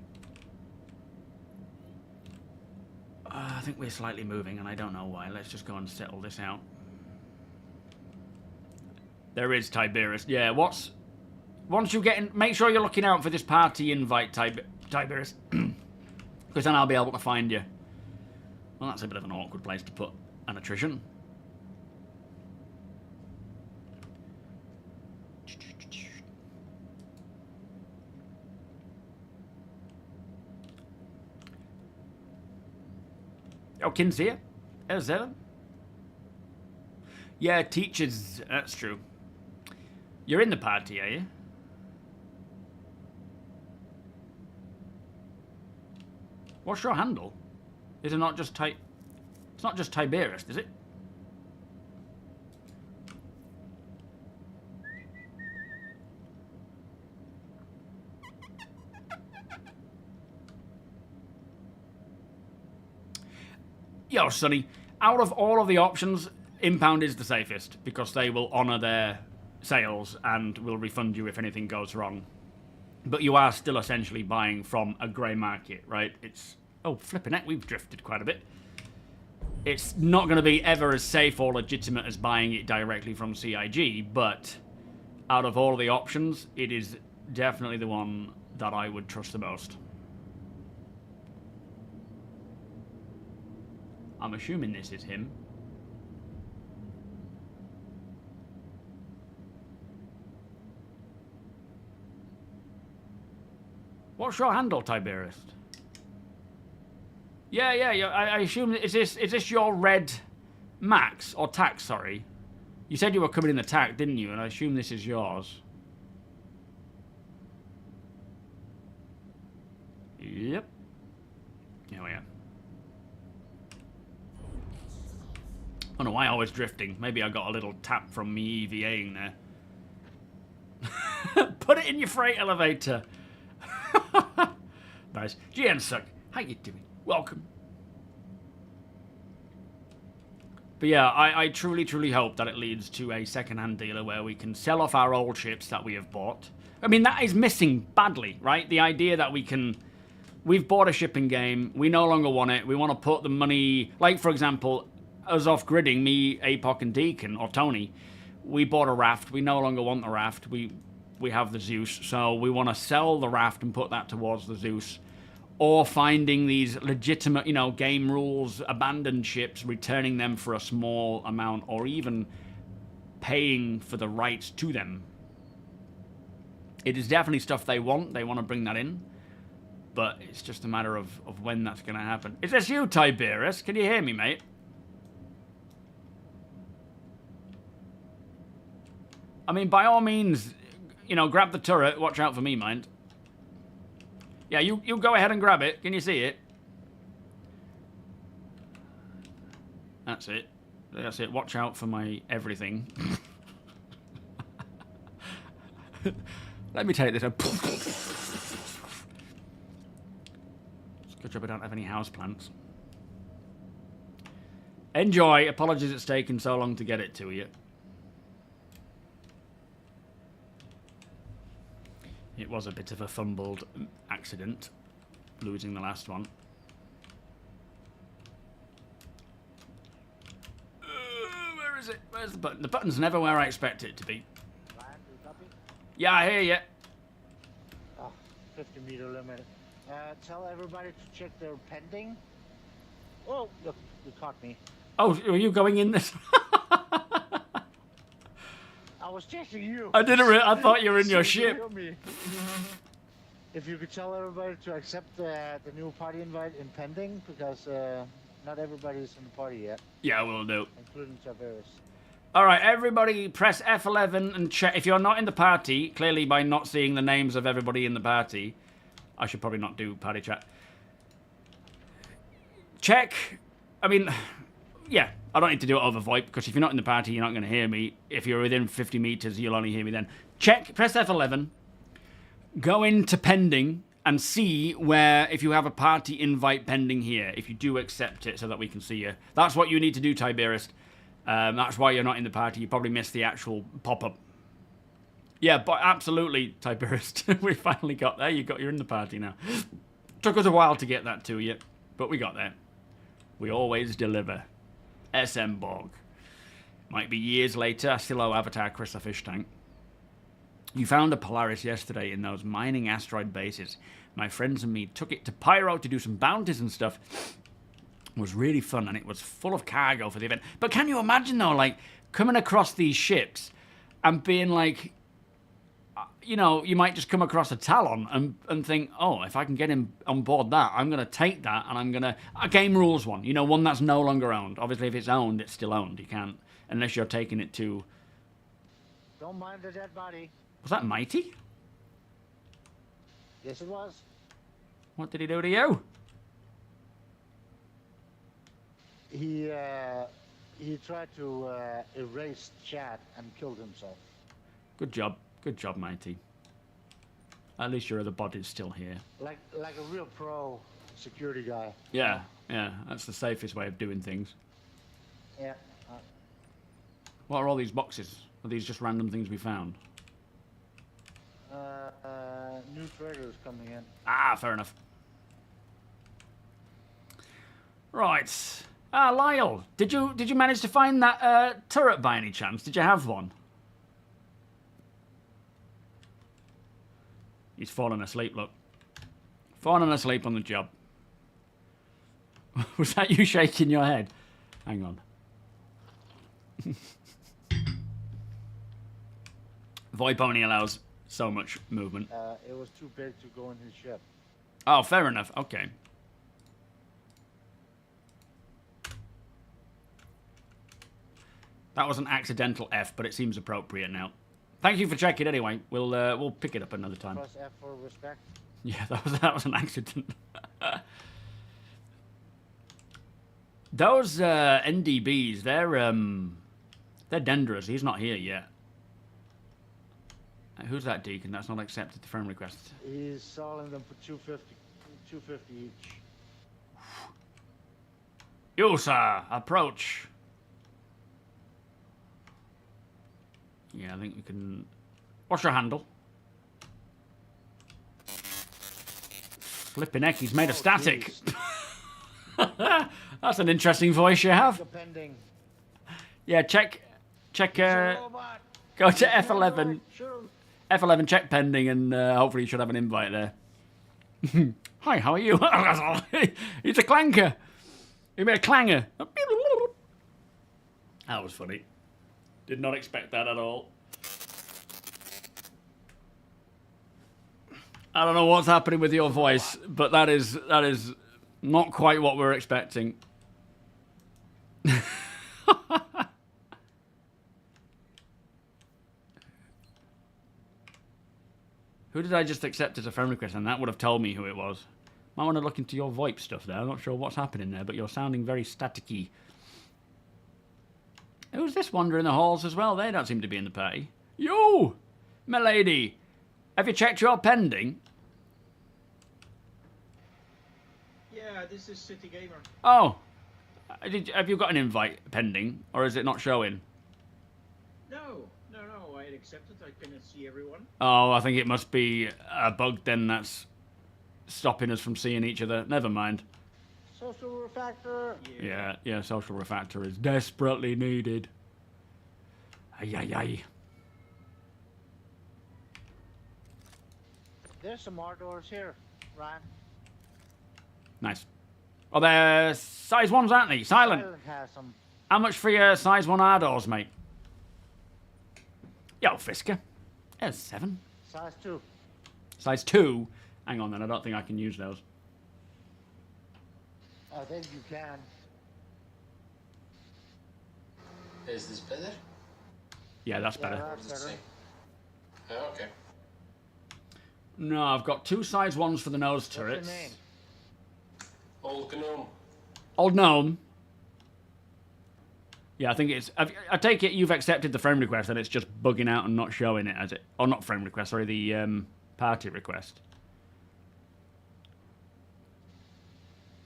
I think we're slightly moving, and I don't know why. Let's just go and settle this out. There is Tiberius. Yeah, what's... Once you get in... Make sure you're looking out for this party invite, Tiberius. Because then I'll be able to find you. Well, that's a bit of an awkward place to put an attrition. Oh, Kin's here. There's Evan. Yeah, teachers. That's true. You're in the party, are you? What's your handle? Is it not just It's not just Tiberius, is it? Yo, Sonny, out of all of the options, Impound is the safest because they will honour their sales and will refund you if anything goes wrong. But you are still essentially buying from a grey market, right? It's... Oh, flipping heck, we've drifted quite a bit. It's not going to be ever as safe or legitimate as buying it directly from CIG, but out of all of the options, it is definitely the one that I would trust the most. I'm assuming this is him. What's your handle, Tiberius? Yeah. I assume is this your red Max or tax? Sorry, you said you were coming in the tac, didn't you? And I assume this is yours. Yep. Here we are. I don't know why I was drifting. Maybe I got a little tap from me EVAing there. Put it in your freight elevator. Nice. GN-Suck, how you doing? Welcome. But yeah, I truly, truly hope that it leads to a second-hand dealer where we can sell off our old ships that we have bought. I mean, that is missing badly, right? The idea that we can... We've bought a shipping game. We no longer want it. We want to put the money... Like, for example... Us off-gridding, me, Apoc, and Deacon, or Tony, we bought a raft. We no longer want the raft. We have the Zeus, so we want to sell the raft and put that towards the Zeus. Or finding these legitimate, you know, game rules, abandoned ships, returning them for a small amount, or even paying for the rights to them. It is definitely stuff they want. They want to bring that in. But it's just a matter of when that's going to happen. Is this you, Tiberius? Can you hear me, mate? I mean, by all means, you know, grab the turret. Watch out for me, mind. Yeah, you go ahead and grab it. Can you see it? That's it. That's it. Watch out for my everything. Let me take this. It's a good job I don't have any houseplants. Enjoy. Apologies it's taken so long to get it to you. It was a bit of a fumbled accident, losing the last one. Where is it? Where's the button? The button's never where I expect it to be. Yeah, I hear you. Oh, 50-meter limit. Tell everybody to check their pending. Oh, look, you caught me. Oh, are you going in this? I was checking you. I didn't. I thought you were in your ship. If you could tell everybody to accept the new party invite in pending, because not everybody's in the party yet. Yeah, we'll do. Including Tiberius. All right, everybody, press F11 and check. If you're not in the party, clearly by not seeing the names of everybody in the party, I should probably not do party chat. check. I mean, yeah, I don't need to do it over VoIP because if you're not in the party, you're not going to hear me. If you're within 50 meters, you'll only hear me then. Check, press F11, go into pending, and see where, if you have a party invite pending here, if you do accept it so that we can see you. That's what you need to do, Tiberius. That's why you're not in the party. You probably missed the actual pop-up. Yeah, but absolutely, Tiberius. We finally got there. You're in the party now. Took us a while to get that to you, but we got there. We always deliver. SM Borg. Might be years later. I still owe Avatar Chris a fish tank. You found a Polaris yesterday in those mining asteroid bases. My friends and me took it to Pyro to do some bounties and stuff. It was really fun, and it was full of cargo for the event. But can you imagine, though, like, coming across these ships and being like, you know, you might just come across a Talon and think, oh, if I can get him on board that, I'm going to take that, and I'm going to... A game rules one, you know, one that's no longer owned. Obviously, if it's owned, it's still owned. You can't, unless you're taking it to... Don't mind the dead body. Was that Mighty? Yes, it was. What did he do to you? He tried to erase chat and killed himself. Good job. Good job, Mighty. At least your other body's still here. Like a real pro security guy. Yeah, yeah. That's the safest way of doing things. Yeah. What are all these boxes? Are these just random things we found? New traders coming in. Ah, fair enough. Right. Ah, Lyle, did you manage to find that turret by any chance? Did you have one? He's fallen asleep, look. Fallen asleep on the job. Was that you shaking your head? Hang on. VoIP only allows so much movement. It was too big to go in his ship. Oh, fair enough. Okay. That was an accidental F, but it seems appropriate now. Thank you for checking anyway. We'll pick it up another time. Press F for respect. Yeah, that was an accident. Those NDBs, they're dangerous. He's not here yet. Who's that Deacon? That's not accepted the friend request. He's selling them for 250 each. You, sir, approach. Yeah, I think we can... What's your handle? Flipping heck, he's made of static. That's an interesting voice you have. Pending. Yeah, check, go to F11. F11, check pending, and hopefully you should have an invite there. Hi, how are you? He's a clanker. He made a clanger. That was funny. Did not expect that at all. I don't know what's happening with your voice, but that is not quite what we're expecting. Who did I just accept as a friend request? And that would have told me who it was. Might want to look into your VoIP stuff there. I'm not sure what's happening there, but you're sounding very staticky. Who's this wandering the halls as well? They don't seem to be in the party. You! Milady! Have you checked your pending? Yeah, this is City Gamer. Oh. Have you got an invite pending? Or is it not showing? No, I had accepted. I cannot see everyone. Oh, I think it must be a bug then that's stopping us from seeing each other. Never mind. Social refactor. Yeah, social refactor is desperately needed. Ay. There's some more doors here, Ryan. Nice. Oh, they're size 1s, aren't they? Silent. Has some. How much for your size 1 R-doors, mate? Yo, Fisker. There's 7. Size 2. Size 2? Hang on then, I don't think I can use those. I think you can. Is this better? Yeah, that's better. Or does it say? Oh, okay. No, I've got 2 size 1s for the nose What's your turrets. name? Old Gnome. Old gnome. Yeah, I think it's... I take it you've accepted the friend request and it's just bugging out and not showing it as it... Or not friend request, sorry, the party request.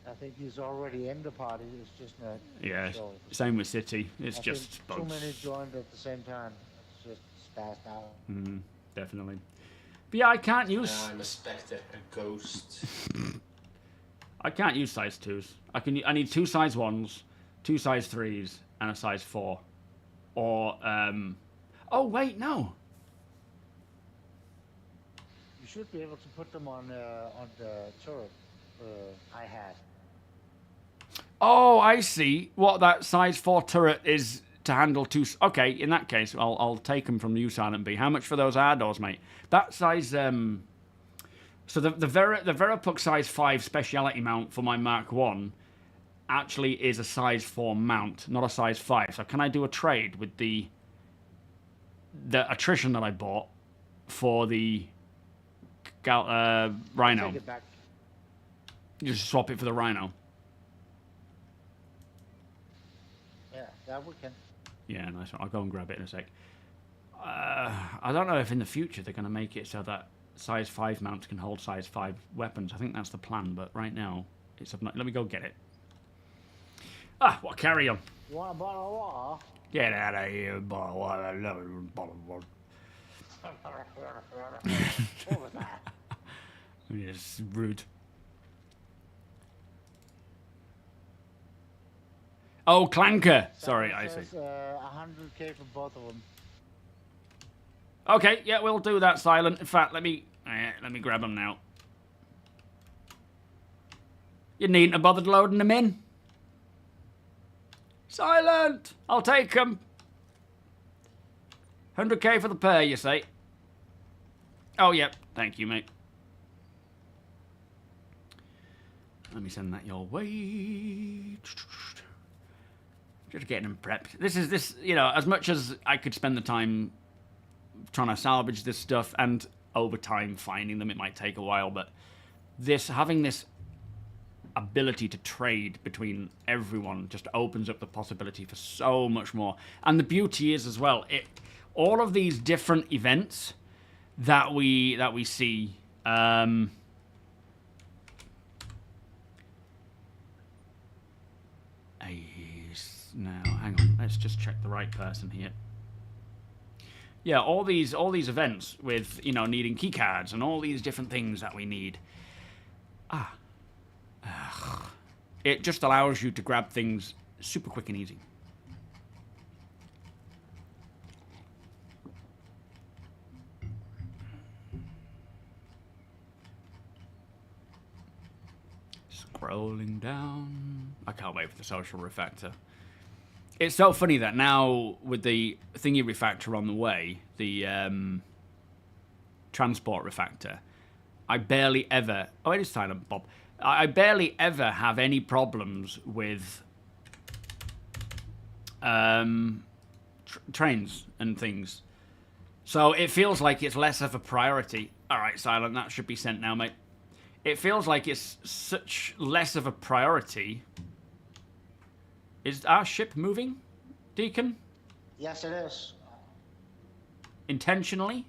I think he's already in the party. It's just not. Yeah, showing. same with City. It's I just think bugs. too many joined at the same time. It's just spazzed out. Definitely. But yeah, I can't use... I'm a spectre, a ghost. I can't use size 2s. I need 2 size 1s, 2 size 3s, and a size 4. Or, oh, wait, no. You should be able to put them on the turret. I had. Oh, I see. What that size 4 turret is to handle 2... Okay, in that case, I'll take them from you, Silent B. How much for those R-doors, mate? That size... So the Verapuk size 5 speciality mount for my Mark 1 actually is a size 4 mount, not a size 5. So can I do a trade with the attrition that I bought for the Rhino? Take it back. You just swap it for the Rhino. Yeah, that we can. Yeah, nice one. I'll go and grab it in a sec. I don't know if in the future they're going to make it so that size 5 mounts can hold size 5 weapons. I think that's the plan, but right now, it's... Let me go get it. Ah, well, carry on. You want a bottle of water? Get out of here, bottle of water. I love it, bottle of water. What was that? Yes, rude. Oh, Clanker. Sorry, I see. 100k for both of them. Okay, yeah, we'll do that, Silent. In fact, let me grab them now. You needn't have bothered loading them in. Silent! I'll take them. 100k for the pair, you say? Oh, yep. Thank you, mate. Let me send that your way. Just getting them prepped. This, you know, as much as I could spend the time trying to salvage this stuff and over time finding them, it might take a while, but having this ability to trade between everyone just opens up the possibility for so much more. And the beauty is as well, all of these different events that we see, now hang on, let's just check the right person here. Yeah, all these events with, you know, needing keycards and all these different things that we need. It just allows you to grab things super quick and easy. Scrolling down. I can't wait for the social refactor. It's so funny that now with the thingy refactor on the way, the transport refactor, I barely ever... Oh, it is Silent Bob. I barely ever have any problems with trains and things. So it feels like it's less of a priority. All right, Silent, that should be sent now, mate. It feels like it's such less of a priority. Is our ship moving, Deacon? Yes, it is. Intentionally?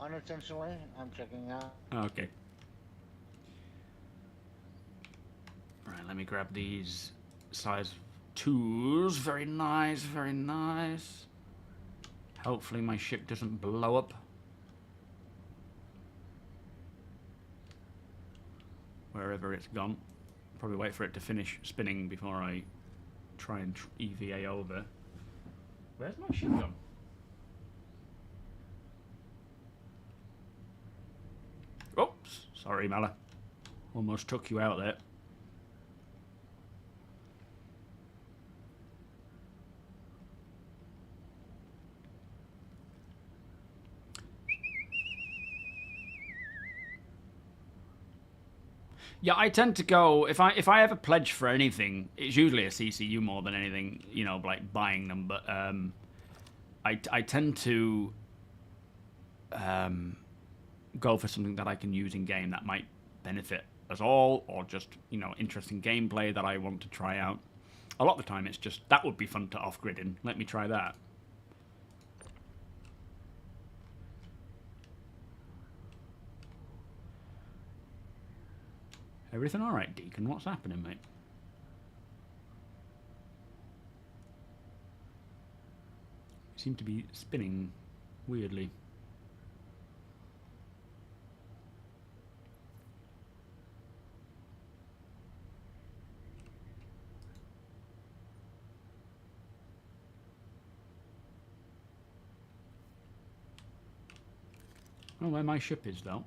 Unintentionally, I'm checking out. Okay. Right, let me grab these size 2s. Very nice, very nice. Hopefully my ship doesn't blow up. Wherever it's gone. Probably wait for it to finish spinning before I try and EVA over. Where's my ship gone? Oops, sorry, Mala. Almost took you out there. Yeah, I tend to go if I ever pledge for anything, it's usually a CCU more than anything, you know, like buying them. But I tend to go for something that I can use in game that might benefit us all, or just, you know, interesting gameplay that I want to try out. A lot of the time it's just, that would be fun to off-grid in. Let me try that. Everything alright, Deacon? What's happening, mate? You seem to be spinning weirdly. I don't know where my ship is, though.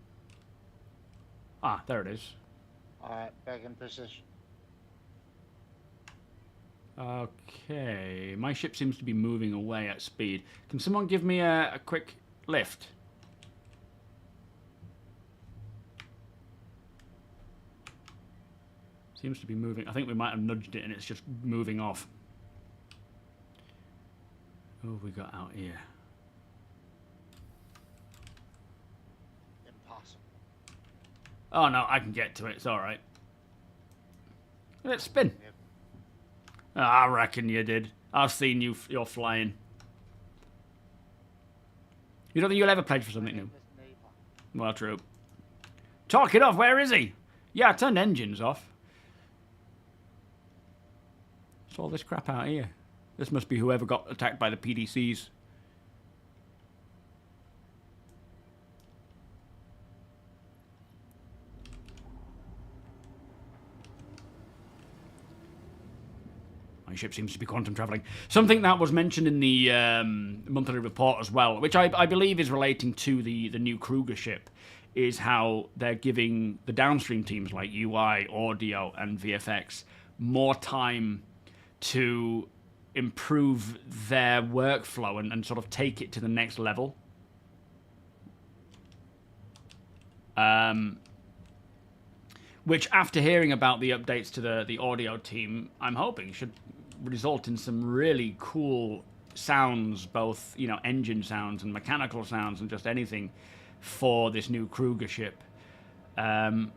Ah, there it is. Alright, back in position. Okay, my ship seems to be moving away at speed. Can someone give me a quick lift? Seems to be moving. I think we might have nudged it and it's just moving off. Who have we got out here? Impossible. Oh no, I can get to it. It's alright. Let's spin. Yep. I reckon you did. I've seen you're flying. You don't think you'll ever pledge for something new? Well, true. Talk it off. Where is he? Yeah, I turned engines off. What's all this crap out here? This must be whoever got attacked by the PDCs. My ship seems to be quantum traveling. Something that was mentioned in the monthly report as well, which I believe is relating to the new Kruger ship, is how they're giving the downstream teams like UI, audio, and VFX more time to improve their workflow and sort of take it to the next level. Which, after hearing about the updates to the audio team, I'm hoping should result in some really cool sounds, both, you know, engine sounds and mechanical sounds and just anything for this new Kruger ship. Oh,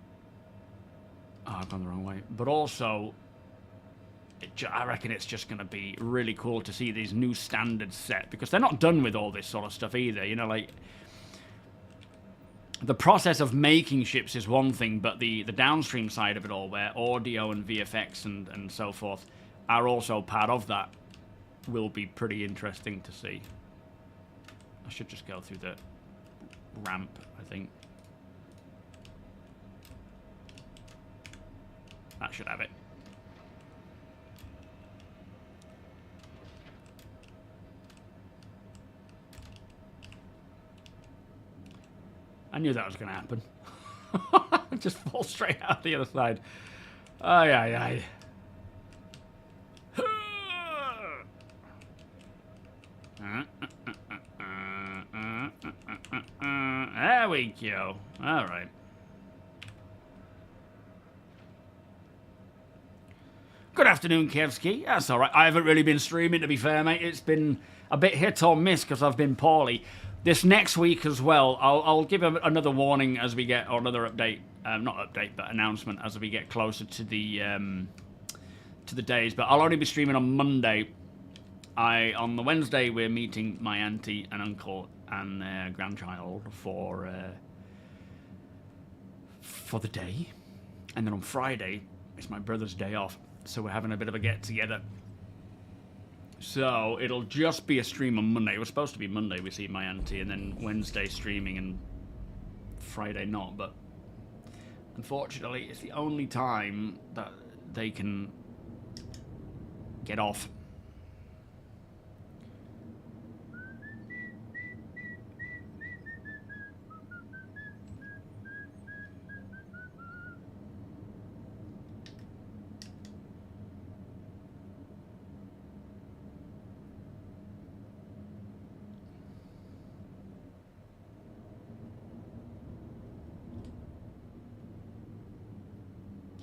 I've gone the wrong way. But also, I reckon it's just going to be really cool to see these new standards set, because they're not done with all this sort of stuff either. You know, like, the process of making ships is one thing, but the downstream side of it all, where audio and VFX and so forth are also part of that, will be pretty interesting to see. I should just go through the ramp, I think. That should have it. I knew that was going to happen. Just fall straight out the other side. Aye, aye, aye. There we go. All right. Good afternoon, Kevsky. That's all right. I haven't really been streaming, to be fair, mate. It's been a bit hit or miss because I've been poorly. This next week as well, I'll give another warning as we get, or another update, not update, but announcement as we get closer to the days. But I'll only be streaming on Monday. On the Wednesday, we're meeting my auntie and uncle and their grandchild for the day. And then on Friday, it's my brother's day off. So we're having a bit of a get-together. So it'll just be a stream on Monday. It was supposed to be Monday we see my auntie, and then Wednesday streaming and Friday not. But unfortunately, it's the only time that they can get off.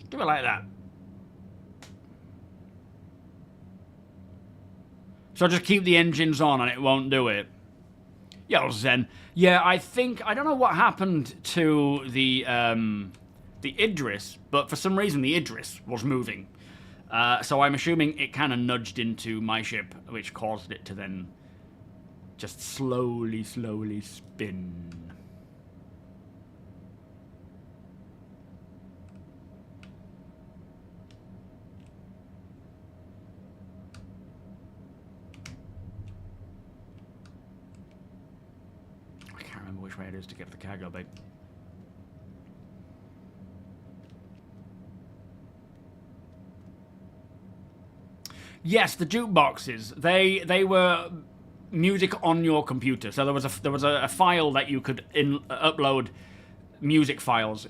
Do it like that. So just keep the engines on and it won't do it. Yo, Zen. Yeah, I don't know what happened to the the Idris, but for some reason the Idris was moving. So I'm assuming it kind of nudged into my ship, which caused it to then just slowly spin. I can't remember which way it is to get to the cargo bay. Yes, the jukeboxes. They were music on your computer. So there was a file that you could upload music files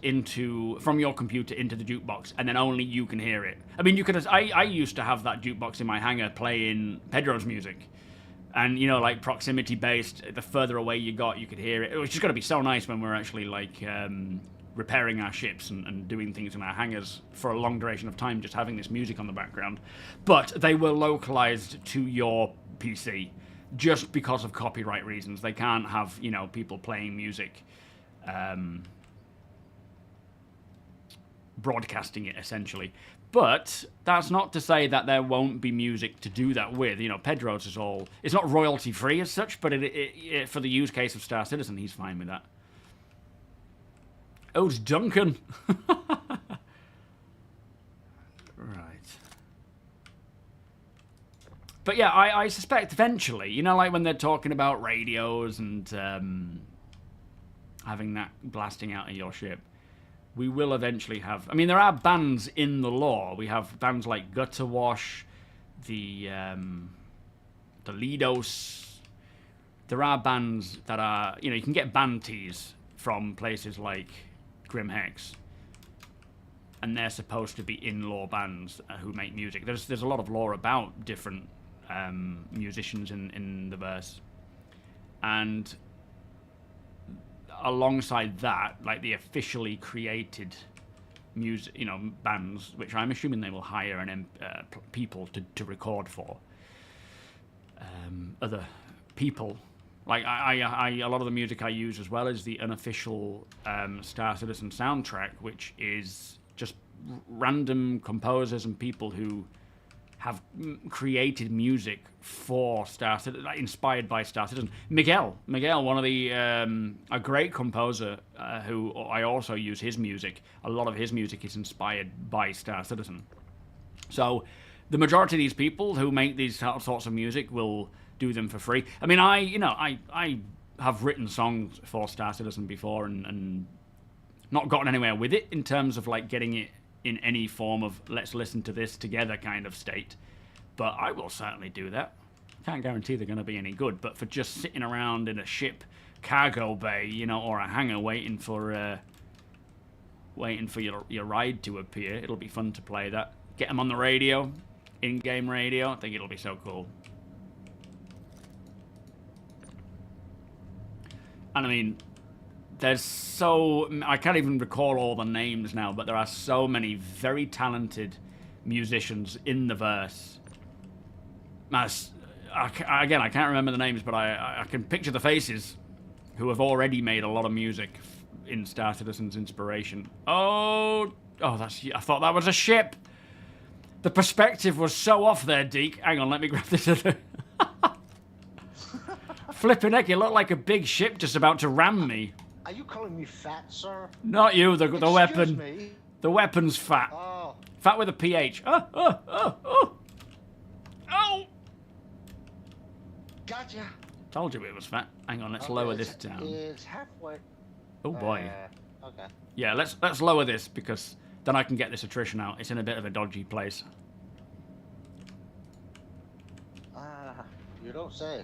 from your computer into the jukebox, and then only you can hear it. I mean, you could. I used to have that jukebox in my hangar playing Pedro's music, and you know, like proximity based. The further away you got, you could hear it. It was just going to be so nice when we're actually like repairing our ships and doing things in our hangars for a long duration of time, just having this music on the background. But they were localized to your PC just because of copyright reasons. They can't have, you know, people playing music, broadcasting it essentially. But that's not to say that there won't be music to do that with. You know, Pedro's is all, it's not royalty free as such, but it for the use case of Star Citizen, he's fine with that. Oh, it's Duncan. Right. But yeah, I suspect eventually, you know, like when they're talking about radios and having that blasting out of your ship, we will eventually have... I mean, there are bands in the lore. We have bands like Gutter Wash, the Lidos. There are bands that are... You know, you can get band tees from places like Grim Hex, and they're supposed to be in-lore bands who make music. There's a lot of lore about different musicians in the verse, and alongside that, like the officially created music, you know, bands, which I'm assuming they will hire people to record for. Other people. Like, a lot of the music I use as well is the unofficial Star Citizen soundtrack, which is just random composers and people who have created music for Star Citizen, like, inspired by Star Citizen. Miguel, one of the, a great composer who I also use his music. A lot of his music is inspired by Star Citizen. So the majority of these people who make these sorts of music will do them for free. I mean, I have written songs for Star Citizen before and not gotten anywhere with it in terms of like getting it in any form of let's listen to this together kind of state. But I will certainly do that. Can't guarantee they're going to be any good, but for just sitting around in a ship cargo bay, you know, or a hangar waiting for your ride to appear, it'll be fun to play that. Get them on the radio, in-game radio. I think it'll be so cool. And I mean, I can't even recall all the names now, but there are so many very talented musicians in the verse. Again, I can't remember the names, but I can picture the faces who have already made a lot of music in Star Citizen's inspiration. Oh, I thought that was a ship. The perspective was so off there, Deke. Hang on, let me grab this other... Flippin' heck, you look like a big ship just about to ram me. Are you calling me fat, sir? Not you, the weapon. Excuse me? The weapon's fat. Oh. Fat with a PH. Oh! Gotcha. Told you it was fat. Hang on, let's lower this down. It's halfway. Oh boy. Okay. Yeah, let's lower this because then I can get this attrition out. It's in a bit of a dodgy place. You don't say.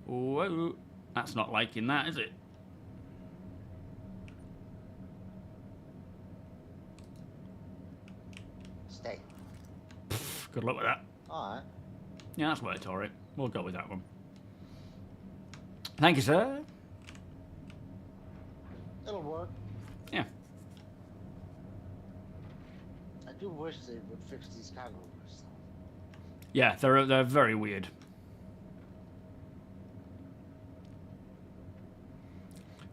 Whoa, that's not liking that, is it? Stay. Good luck with that. Alright. Yeah, that's worked alright. We'll go with that one. Thank you, sir. It'll work. Yeah. I do wish they would fix these cargo rooms. Yeah, they're very weird.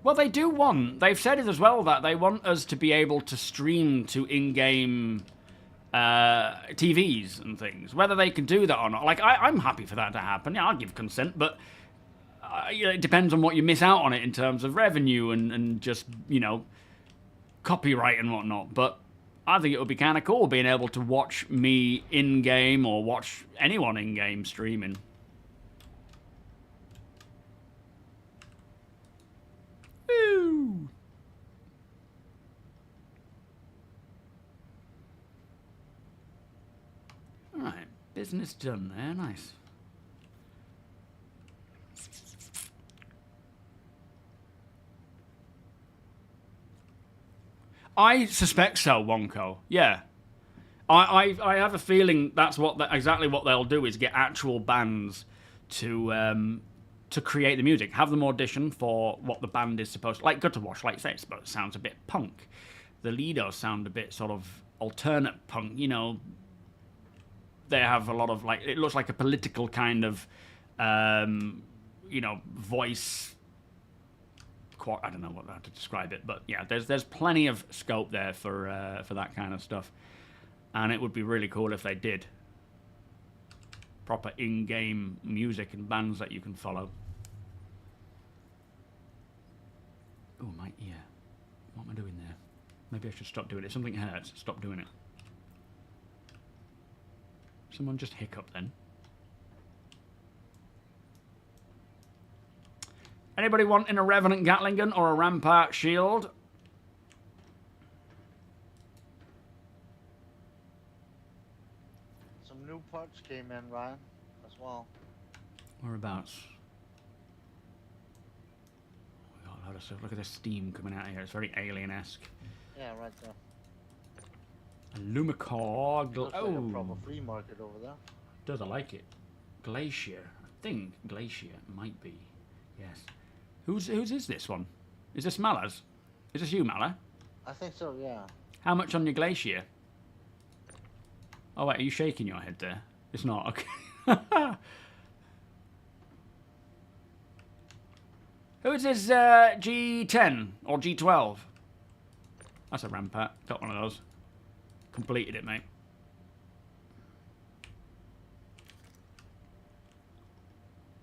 Well, they do want. They've said it as well that they want us to be able to stream to in-game TVs and things. Whether they can do that or not, like I'm happy for that to happen. Yeah, I'll give consent, but it depends on what you miss out on it in terms of revenue and just copyright and whatnot. But I think it would be kind of cool being able to watch me in-game or watch anyone in-game streaming. Woo! Alright, business done there, nice. I suspect so, Wonko. Yeah. I have a feeling that's exactly what they'll do is get actual bands to create the music, have them audition for what the band is supposed to, like Good to Watch, like you say, it sounds a bit punk. The Lidos sound a bit sort of alternate punk, they have a lot of it looks like a political kind of voice. I don't know how to describe it, but yeah, there's plenty of scope there for that kind of stuff, and it would be really cool if they did proper in-game music and bands that you can follow. Oh, my ear. What am I doing there? Maybe I should stop doing it. Something hurts. Stop doing it. Someone just hiccup then. Anybody wanting a Revenant Gatling gun or a Rampart shield? Some new parts came in, Ryan, as well. Whereabouts? Oh, a lot of stuff. Look at the steam coming out here. It's very alien-esque. Yeah, right there. A Lumicor. Looks like a proper flea market over there. Does, I like it. Glacier. I think Glacier might be. Yes. Whose is this one? Is this Mala's? Is this you, Mala? I think so, yeah. How much on your Glacier? Oh wait, are you shaking your head there? It's not, okay. Who is this G10 or G12? That's a Rampart. Got one of those. Completed it, mate.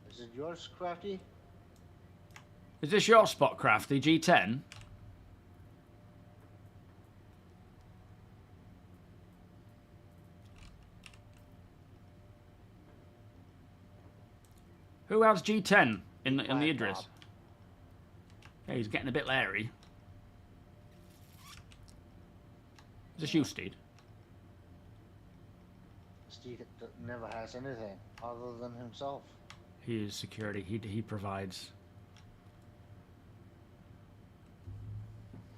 Is it yours, Crafty? Is this your spot, Crafty? G10? Who has G10 in the Idris? Bob. Yeah, he's getting a bit leery. Is this you, Steed? Steve never has anything other than himself. He is security. He provides.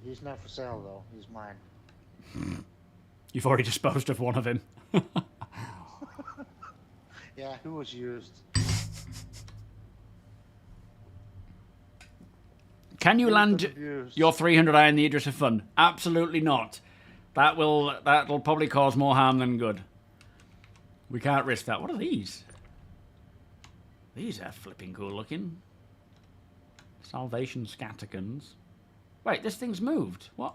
He's not for sale, though. He's mine. You've already disposed of one of him. Yeah, who was used? Can you land your 300i in the Idris of Fun? Absolutely not. That'll probably cause more harm than good. We can't risk that. What are these? These are flipping cool looking. Salvation Scatterguns. Wait, this thing's moved. What?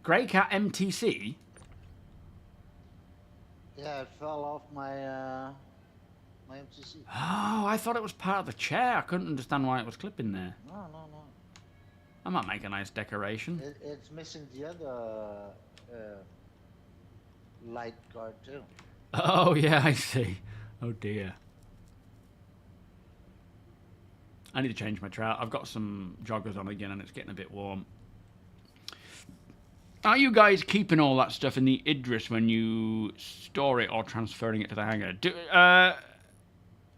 Grey Cat MTC? Yeah, it fell off my my MTC. Oh, I thought it was part of the chair. I couldn't understand why it was clipping there. No. I might make a nice decoration. It's missing the other light guard too. Oh, yeah, I see. Oh, dear. I need to change my trout. I've got some joggers on again and it's getting a bit warm. Are you guys keeping all that stuff in the Idris when you store it or transferring it to the hangar?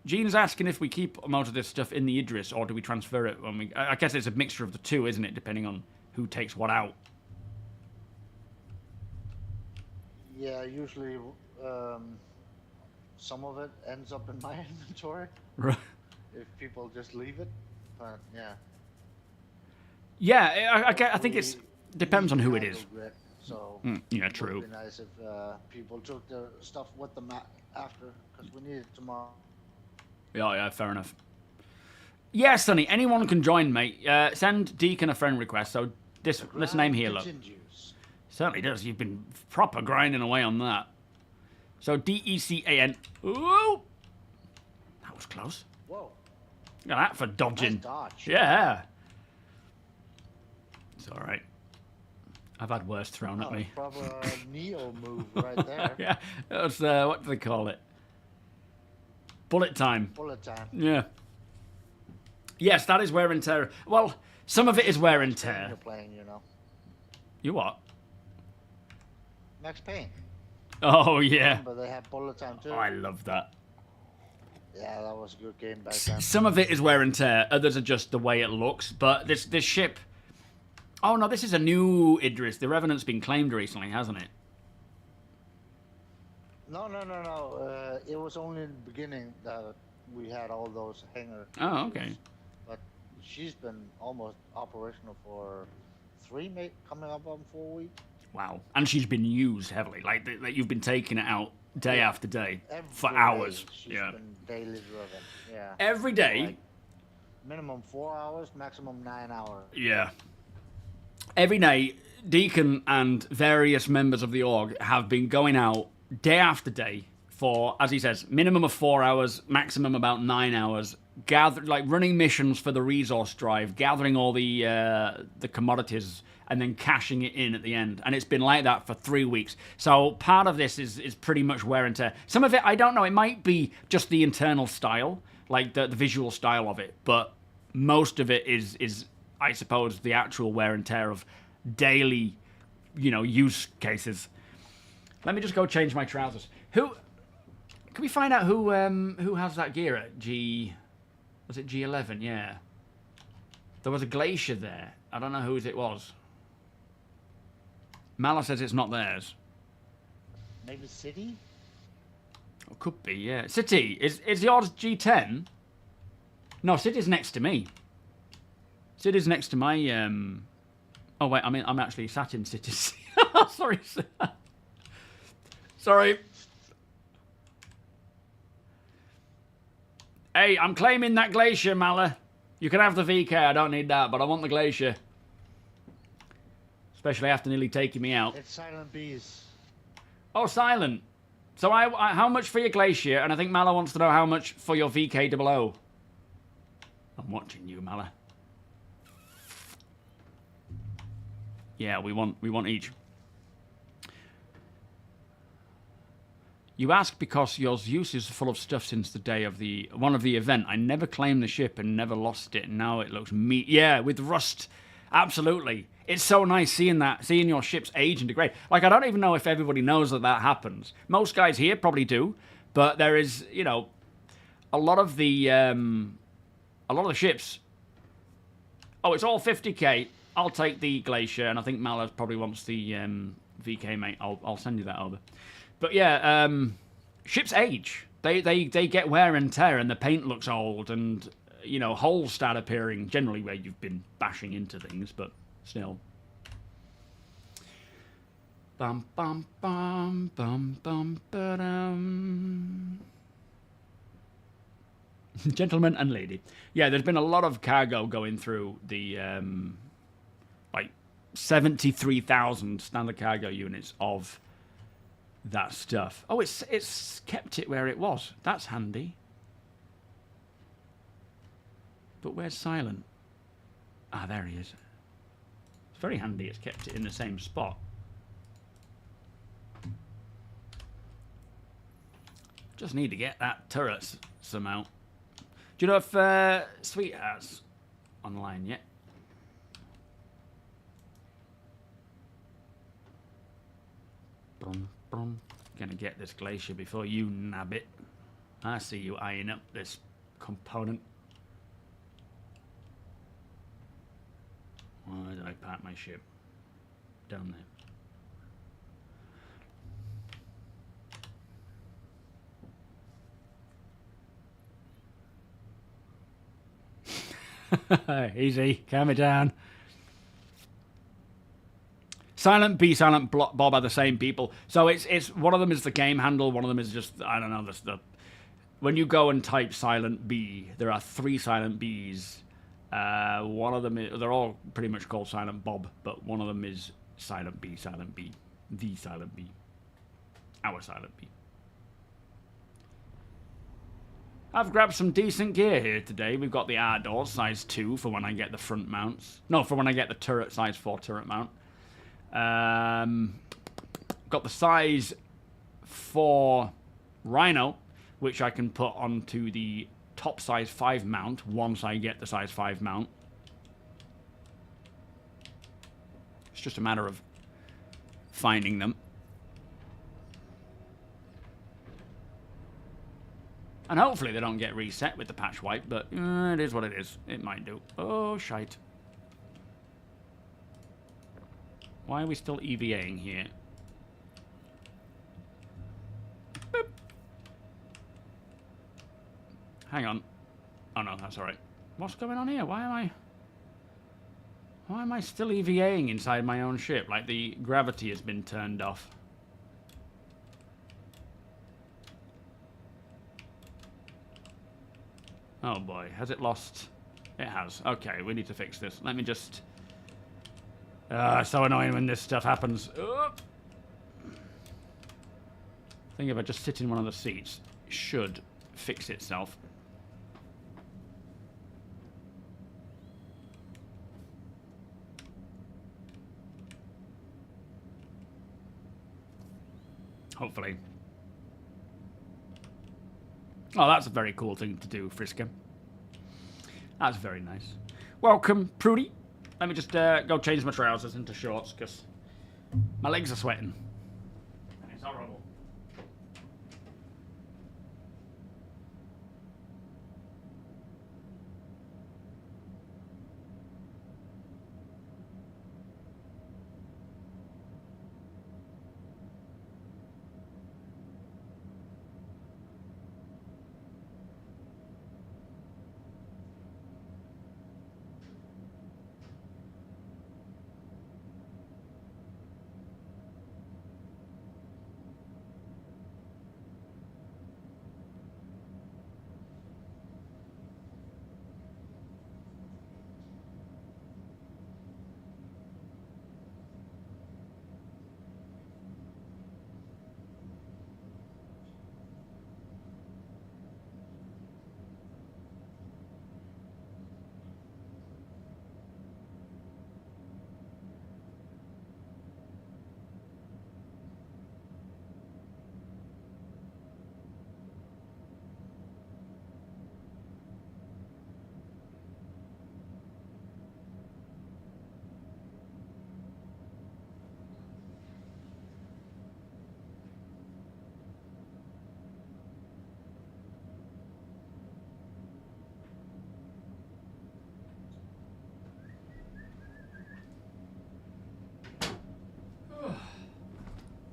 Gene's asking if we keep most of this stuff in the Idris or do we transfer it when we... I guess it's a mixture of the two, isn't it? Depending on who takes what out. Yeah, usually some of it ends up in my inventory. Right. If people just leave it, but yeah. Yeah, I think it depends on who it is. Grit, so yeah, true. It would be nice if people took their stuff with them after, because we need it tomorrow. Yeah, fair enough. Yeah, Sonny, anyone can join, mate. Send Deacon a friend request. So this name here, look. Continues. Certainly does. You've been proper grinding away on that. So DECAN. Ooh! That was close. Whoa. Look at that for Nice dodging. dodge. Yeah. It's alright. I've had worse thrown at Oh, me. proper Neo move right there. Yeah. That was, what do they call it? Bullet time. Bullet time. Yeah. Yes, that is wear and tear. Well, some of it is wear and You're tear. playing, you know. You what? Max Payne. Oh, yeah. But they have bullet time too. Oh, I love that. Yeah, that was a good game back then. Some of it is wear and tear. Others are just the way it looks. But this ship... Oh, no, this is a new Idris. The Revenant's been claimed recently, hasn't it? No. It was only in the beginning that we had all those hangar. Oh, okay. But she's been almost operational for coming up on 4 weeks. Wow. And she's been used heavily. Like you've been taking it out day after day for Every hours. day she's Yeah. been daily driven. Yeah. Every day. Like, minimum 4 hours, maximum 9 hours. Yeah. Every day, Deacon and various members of the org have been going out day after day for, as he says, minimum of 4 hours, maximum about 9 hours, running missions for the resource drive, gathering all the commodities, and then cashing it in at the end. And it's been like that for 3 weeks. So part of this is pretty much wear and tear. Some of it, I don't know, it might be just the internal style, like the visual style of it, but most of it is I suppose, the actual wear and tear of daily, use cases. Let me just go change my trousers. Can we find out who has that gear at G? Was it G11? Yeah. There was a glacier there. I don't know whose it was. Mala says it's not theirs. Maybe City? It could be, yeah. City, is yours G10? No, City's next to me. City's next to my, Oh, wait, I'm actually sat in City. Sorry. Sorry. Hey, I'm claiming that glacier, Mala. You can have the VK, I don't need that, but I want the glacier. Especially after nearly taking me out. It's Silent Bees. Oh, Silent. So how much for your glacier? And I think Mala wants to know how much for your VK00. I'm watching you, Mala. Yeah, we want each. You ask because your use is full of stuff since the day of one of the event. I never claimed the ship and never lost it. And now it looks yeah, with rust. Absolutely. It's so nice seeing your ships age and degrade. Like, I don't even know if everybody knows that happens. Most guys here probably do, but there is, a lot of the ships. Oh, it's all 50k. I'll take the glacier, and I think Mala probably wants the VK, mate. I'll send you that over. But yeah, ships age. They get wear and tear, and the paint looks old, and holes start appearing. Generally, where you've been bashing into things, but still. Bum bum bum bum bum ba-dum. Gentleman and lady. Yeah, there's been a lot of cargo going through the 73,000 standard cargo units of that stuff. Oh, it's kept it where it was. That's handy. But where's Silent? Ah, there he is. It's very handy it's kept it in the same spot. Just need to get that turret somehow. Do you know if Sweetheart's online yet? Gonna get this glacier before you nab it. I see you eyeing up this component. Where did I park my ship? Down there. Easy, calm it down. Silent B, Silent Bob are the same people. So it's one of them is the game handle, one of them is just, I don't know, when you go and type silent B, there are 3 silent Bs. One of them they're all pretty much called Silent Bob, but one of them is Silent B, the Silent B, our Silent B. I've grabbed some decent gear here today. We've got the R doors, size 2, for when I get the front mounts. No, for when I get the turret, size 4 turret mount. Got the size 4 Rhino, which I can put onto the top size 5 mount once I get the size 5 mount. It's just a matter of finding them. And hopefully they don't get reset with the patch wipe, but it is what it is. It might do. Oh, shite. Why are we still EVAing here? Boop. Hang on. Oh no, that's alright. What's going on here? Why am I still EVAing inside my own ship? Like the gravity has been turned off. Oh boy, has it lost? It has. Okay, we need to fix this. Let me just... so annoying when this stuff happens. I think if I just sit in one of the seats, it should fix itself. Hopefully. Oh, that's a very cool thing to do, Frisker. That's very nice. Welcome, Prudy. Let me just go change my trousers into shorts, because my legs are sweating. And it's horrible.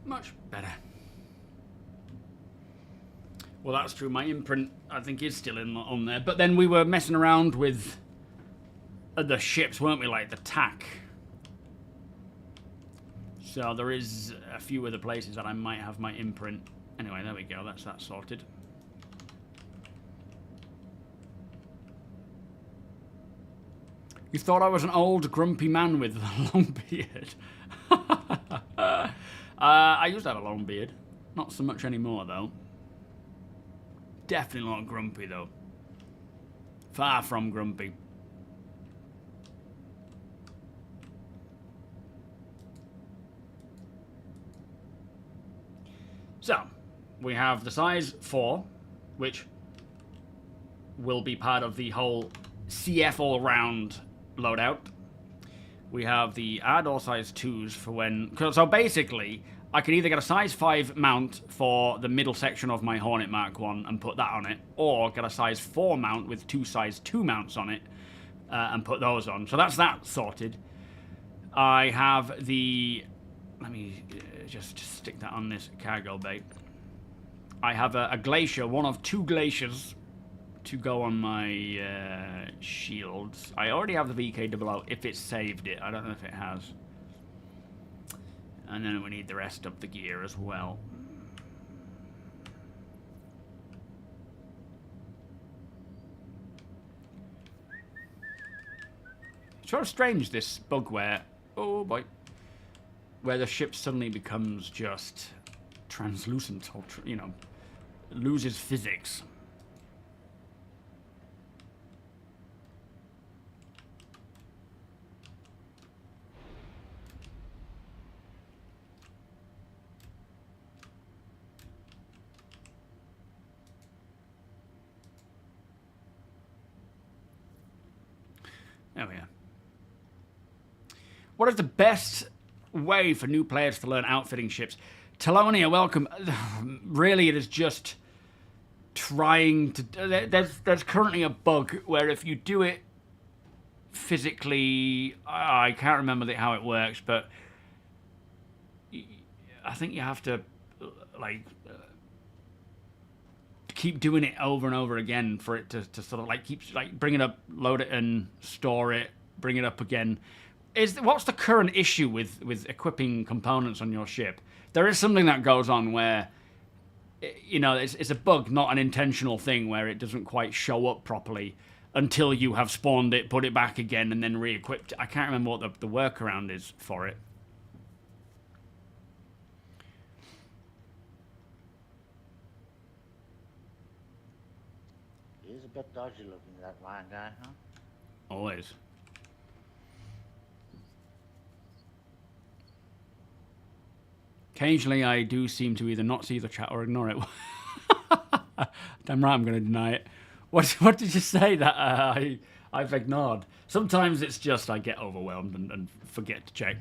Much better. Well, that's true. My imprint, I think, is still on there. But then we were messing around with the ships, weren't we? Like the TAC. So there is a few other places that I might have my imprint. Anyway, there we go. That's that sorted. You thought I was an old, grumpy man with a long beard. I used to have a long beard. Not so much anymore, though. Definitely not grumpy, though. Far from grumpy. So, we have the size 4, which will be part of the whole CF all-round loadout. We have the R-door size 2s for when... So basically, I can either get a size 5 mount for the middle section of my Hornet Mark 1 and put that on it, or get a size 4 mount with 2 size 2 mounts on it and put those on. So that's that sorted. I have the... Let me just stick that on this cargo bay. I have a glacier, one of 2 glaciers to go on my shields. I already have the VK00 if it saved it. I don't know if it has. And then we need the rest of the gear as well. It's sort of strange, this bug where, oh boy, where the ship suddenly becomes just translucent, or, you know, loses physics. There we are. What is the best way for new players to learn outfitting ships? Telonia, welcome. Really, it is just trying to... There's currently a bug where if you do it physically... I can't remember how it works, but I think you have to, like... keep doing it over and over again for it to sort of like keep like bring it up, load it and store it, bring it up again. What's the current issue with equipping components on your ship? There is something that goes on where, you know, it's a bug, not an intentional thing, where it doesn't quite show up properly until you have spawned it, put it back again, and then re-equipped it. I can't remember what the workaround is for it. He's a bit dodgy looking, that Ryan guy, huh? Always. Occasionally, I do seem to either not see the chat or ignore it. Damn right, I'm going to deny it. What did you say that I've ignored? Sometimes it's just I get overwhelmed and forget to check.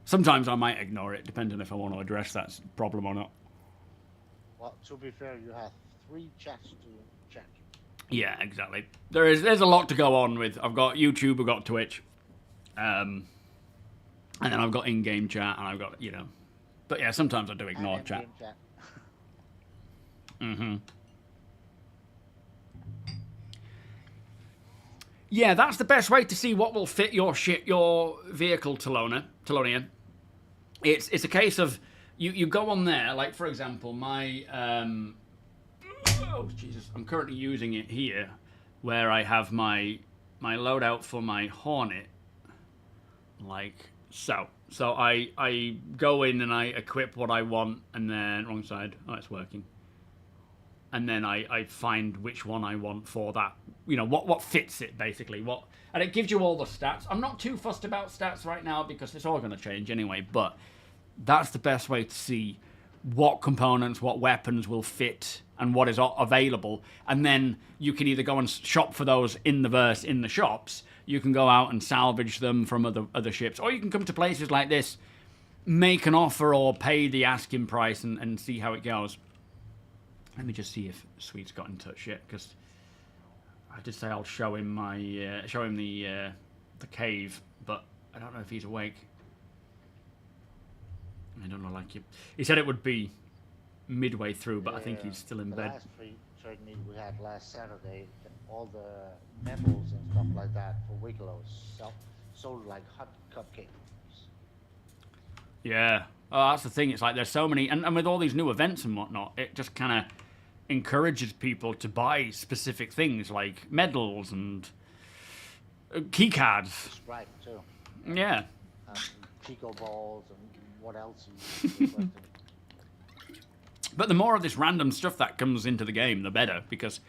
Sometimes I might ignore it, depending if I want to address that problem or not. Well, to be fair, you have 3 chats to check. Yeah, exactly. There's a lot to go on with. I've got YouTube, I've got Twitch, and then I've got in-game chat, and I've got, you know. But yeah, sometimes I do ignore chat. Mm-hmm. Yeah, that's the best way to see what will fit your vehicle, Telonia. It's a case of you go on there, like for example, my oh Jesus, I'm currently using it here, where I have my loadout for my Hornet, like so. So I go in and I equip what I want, and then wrong side. Oh, it's working. And then I find which one I want for that. You know, what fits it, basically. And it gives you all the stats. I'm not too fussed about stats right now because it's all going to change anyway. But that's the best way to see what components, what weapons will fit, and what is available. And then you can either go and shop for those in the verse, in the shops. You can go out and salvage them from other ships. Or you can come to places like this, make an offer or pay the asking price and see how it goes. Let me just see if Sweet's got in touch yet, because I did say I'll show him the cave, but I don't know if he's awake. I don't know, like you. He said it would be midway through, but I think he's still in bed. The last trade meet we had last Saturday, all the metals and stuff like that for Wigglos sold like hot cupcakes. Yeah, oh, that's the thing. It's like there's so many, and with all these new events and whatnot, it just kind of encourages people to buy specific things like medals and key cards. Right, too. Yeah. Pico balls and what else you But the more of this random stuff that comes into the game, the better, because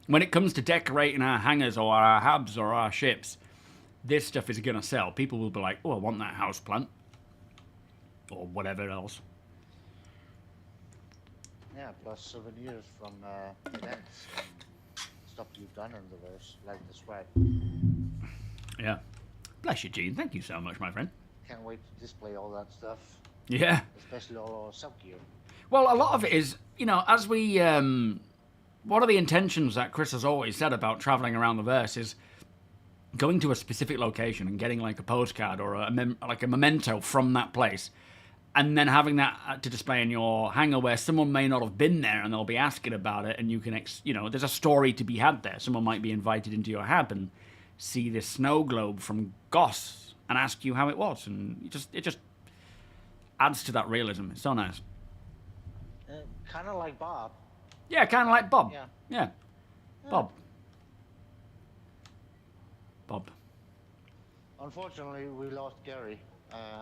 when it comes to decorating our hangars or our hubs or our ships, this stuff is going to sell. People will be like, oh, I want that houseplant. Or whatever else. Yeah, plus souvenirs from events and stuff you've done in the verse, like the squad. Yeah. Bless you, Gene. Thank you so much, my friend. Can't wait to display all that stuff. Yeah. Especially all our sub gear. Well, a lot of it is, you know, as we... one of the intentions that Chris has always said about traveling around the verse is going to a specific location and getting like a postcard or like a memento from that place, and then having that to display in your hangar where someone may not have been there and they'll be asking about it, and you can, you know, there's a story to be had there. Someone might be invited into your hab and see this snow globe from Goss and ask you how it was, and it just adds to that realism. It's so nice. Kind of like Bob. Yeah, kind of like Bob. Yeah. Bob. Unfortunately, we lost Gary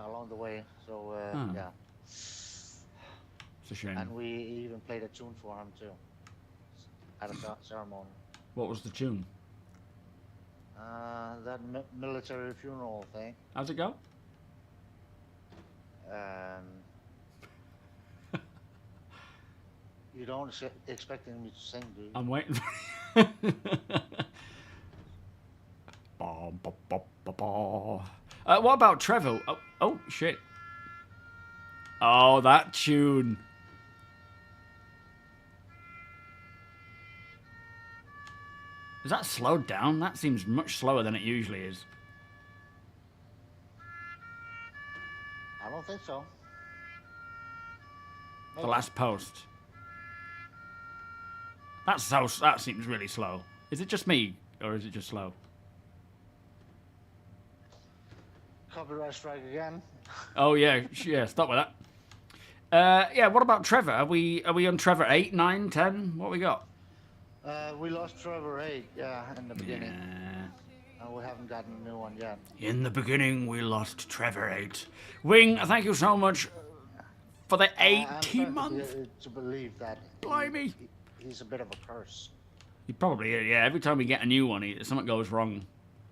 along the way, so Oh. yeah. It's a shame. And we even played a tune for him too, at a ceremony. What was the tune? That military funeral thing. How's it go? You don't expecting me to sing, do you? I'm waiting. Ba, ba, ba, ba, ba. What about Trevor? Oh, shit. Oh, that tune. Is that slowed down? That seems much slower than it usually is. I don't think so. The last post. That seems really slow. Is it just me, or is it just slow? Copyright strike again. Oh yeah, yeah. Stop with that. Yeah. What about Trevor? Are we on Trevor 8, 9, 10? What we got? We lost Trevor 8, yeah, in the beginning. Yeah. And we haven't gotten a new one yet. In the beginning, we lost Trevor 8. Wing, thank you so much for the 18 months. To believe that. Blimey. He's a bit of a curse. He probably is, yeah. Every time we get a new one, something goes wrong.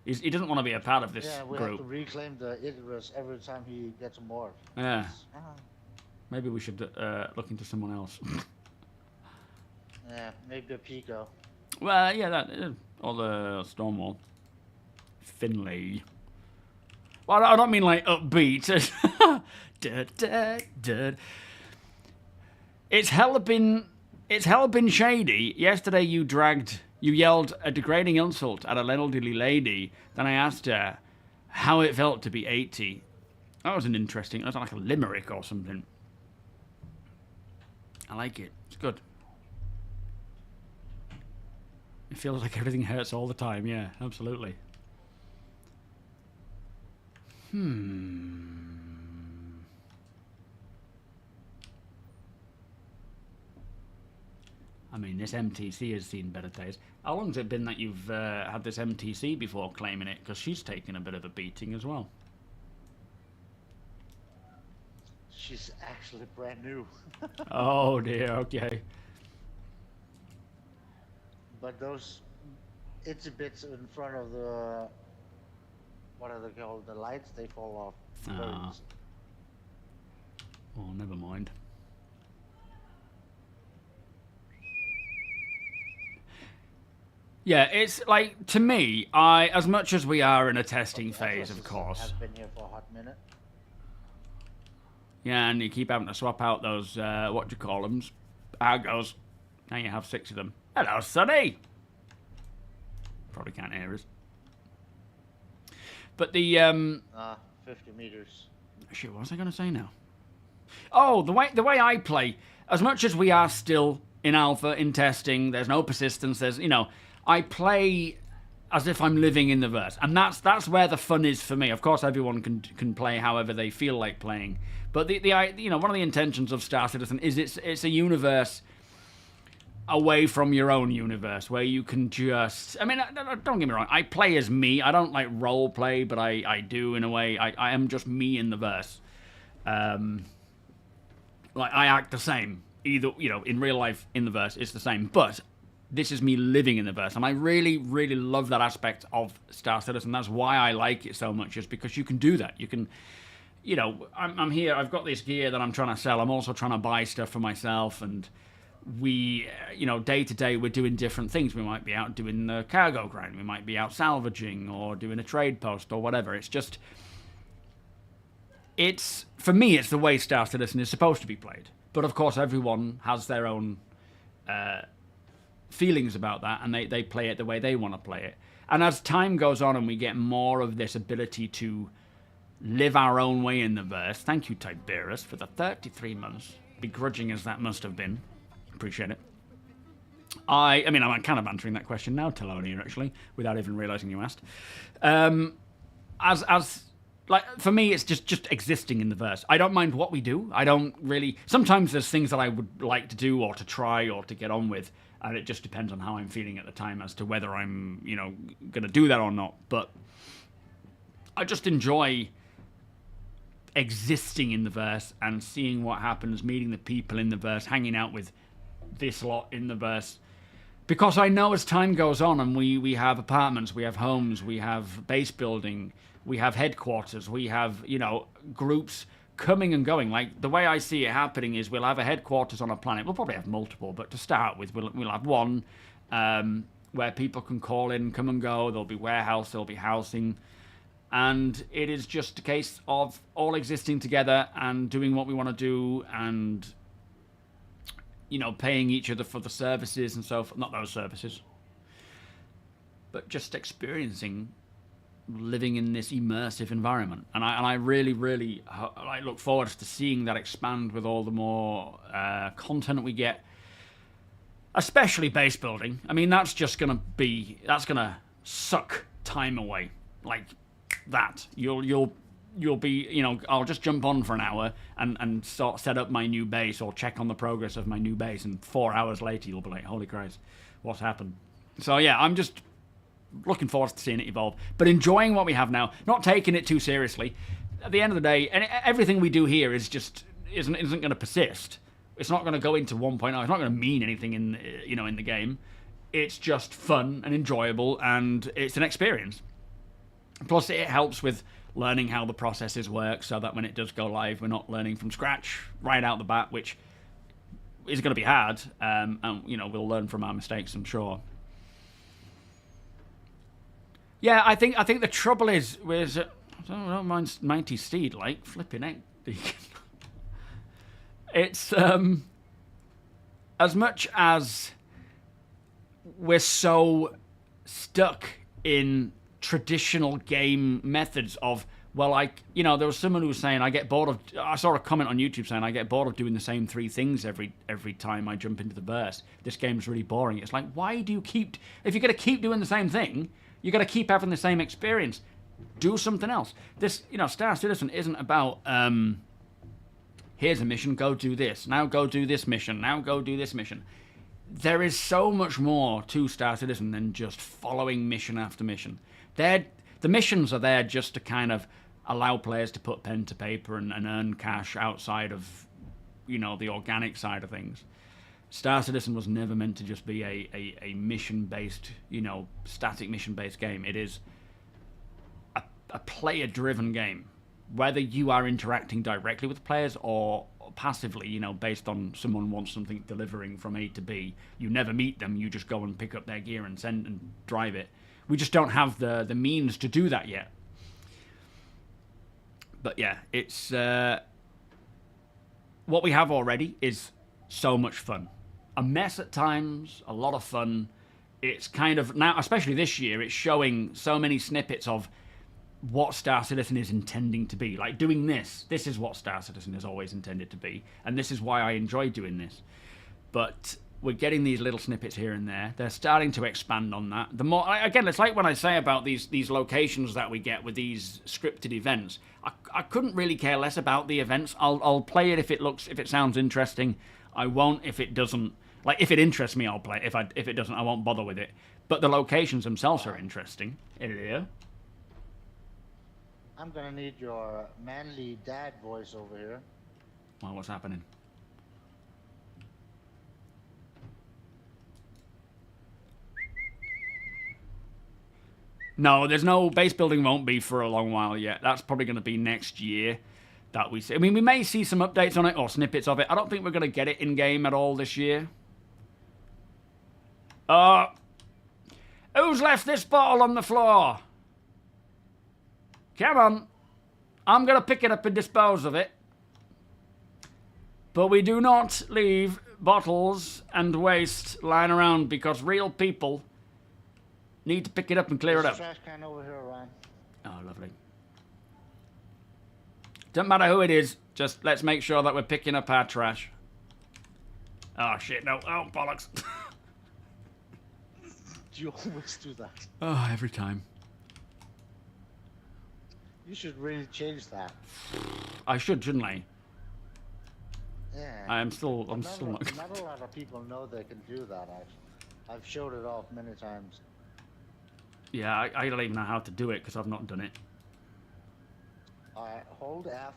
He doesn't want to be a part of this Yeah, we group. have to reclaim the Icarus every time he gets a morph. Yeah. Maybe we should look into someone else. Yeah, maybe a Pico. Well, yeah, that or the Stormwall. Finley. Well, I don't mean like upbeat. It's hella been shady. Yesterday you yelled a degrading insult at an elderly lady. Then I asked her how it felt to be 80. That was like a limerick or something. I like it. It's good. It feels like everything hurts all the time. Yeah, absolutely. I mean, this MTC has seen better days. How long's it been that you've had this MTC before claiming it? Because she's taken a bit of a beating as well. She's actually brand new. Oh dear, okay. But those itsy bits in front of the, what are they called? The lights, they fall off. Very Ah. easy. Oh, never mind. Yeah, it's like, to me, as much as we are in a testing phase, of course. Has been here for a hot minute. Yeah, and you keep having to swap out those, what do you call them? Argos. Now you have 6 of them. Hello, Sonny! Probably can't hear us. But the, 50 meters. shit, what was I going to say now? Oh, the way I play, as much as we are still in alpha, in testing, there's no persistence, I play as if I'm living in the verse. And that's where the fun is for me. Of course, everyone can play however they feel like playing. But one of the intentions of Star Citizen is it's a universe away from your own universe where you can just... I mean, don't get me wrong. I play as me. I don't like role play, but I do in a way. I am just me in the verse. Like, I act the same. Either, in real life, in the verse, it's the same. But this is me living in the verse. And I really, really love that aspect of Star Citizen. That's why I like it so much, is because you can do that. You can... I'm here, I've got this gear that I'm trying to sell. I'm also trying to buy stuff for myself, and we, day to day, we're doing different things. We might be out doing the cargo grind. We might be out salvaging or doing a trade post or whatever. It's just... for me, it's the way Star Citizen is supposed to be played. But of course, everyone has their own feelings about that, and they play it the way they want to play it. And as time goes on and we get more of this ability to live our own way in the verse, thank you, Tiberius, for the 33 months, begrudging as that must have been. Appreciate it. I mean, I'm kind of answering that question now, Telonia, actually, without even realizing you asked. Like, for me, it's just existing in the verse. I don't mind what we do. I don't really... Sometimes there's things that I would like to do or to try or to get on with, and it just depends on how I'm feeling at the time as to whether I'm, going to do that or not. But I just enjoy existing in the verse and seeing what happens, meeting the people in the verse, hanging out with this lot in the verse. Because I know as time goes on and we have apartments, we have homes, we have base building, we have headquarters, we have, you know, groups coming and going. Like, the way I see it happening is we'll have a headquarters on a planet. We'll probably have multiple, but to start with, we'll have one where people can call in, come and go. There'll be warehouse, there'll be housing. And it is just a case of all existing together and doing what we want to do and, you know, paying each other for the services and so forth. Not those services. But just experiencing living in this immersive environment. And I really, really I look forward to seeing that expand with all the more content we get. Especially base building. I mean, that's just going to suck time away. Like that. You'll be, you know, I'll just jump on for an hour and set up my new base or check on the progress of my new base, and 4 hours later you'll be like, holy Christ, what's happened? So yeah, I'm just looking forward to seeing it evolve, but enjoying what we have now, not taking it too seriously. At the end of the day, and everything we do here is just isn't going to persist. It's not going to go into 1.0. It's not going to mean anything in, you know, in the game. It's just fun and enjoyable, and it's an experience. Plus, it helps with learning how the processes work, so that when it does go live, we're not learning from scratch right out the bat, which is going to be hard. And you know, we'll learn from our mistakes, I'm sure. Yeah, I think the trouble is with I don't mind Mighty Steed, like flipping it. It's as much as we're so stuck in traditional game methods of, well, you know, there was someone who was saying, I saw a comment on YouTube saying, I get bored of doing the same 3 things every time I jump into the verse. This game's really boring. It's like, why do you if you're going to keep doing the same thing, you're going to keep having the same experience. Do something else. This, you know, Star Citizen isn't about, here's a mission, go do this. Now go do this mission. Now go do this mission. There is so much more to Star Citizen than just following mission after mission. The missions are there just to kind of allow players to put pen to paper and earn cash outside of, you know, the organic side of things. Star Citizen was never meant to just be a mission-based, you know, static mission-based game. It is a player-driven game. Whether you are interacting directly with players or passively, you know, based on someone wants something delivering from A to B, you never meet them, you just go and pick up their gear and send and drive it. We just don't have the means to do that yet. But yeah, it's what we have already is so much fun. A mess at times, a lot of fun. It's kind of now, especially this year, it's showing so many snippets of what Star Citizen is intending to be. Like doing this is what Star Citizen has always intended to be, and this is why I enjoy doing this. But we're getting these little snippets here and there. They're starting to expand on that. The more, again, it's like when I say about these locations that we get with these scripted events. I couldn't really care less about the events. I'll play it if it sounds interesting. I won't if it doesn't. Like, if it interests me, I'll play it. If it doesn't, I won't bother with it. But the locations themselves are interesting. Yeah. I'm gonna need your manly dad voice over here. Well, what's happening? No, there's no base building. Won't be for a long while yet. That's probably going to be next year that we see. I mean, we may see some updates on it or snippets of it. I don't think we're going to get it in game at all this year. Who's left this bottle on the floor? Come on. I'm going to pick it up and dispose of it. But we do not leave bottles and waste lying around because real people need to pick it up and clear it up. Trash can over here, Ryan. Oh, lovely. Doesn't matter who it is, just let's make sure that we're picking up our trash. Oh, shit, no. Oh, bollocks. You always do that. Oh, every time. You should really change that. I should, shouldn't I? Yeah. I'm still not. Not a lot of people know they can do that. I've showed it off many times. Yeah, I don't even know how to do it because I've not done it. Hold F,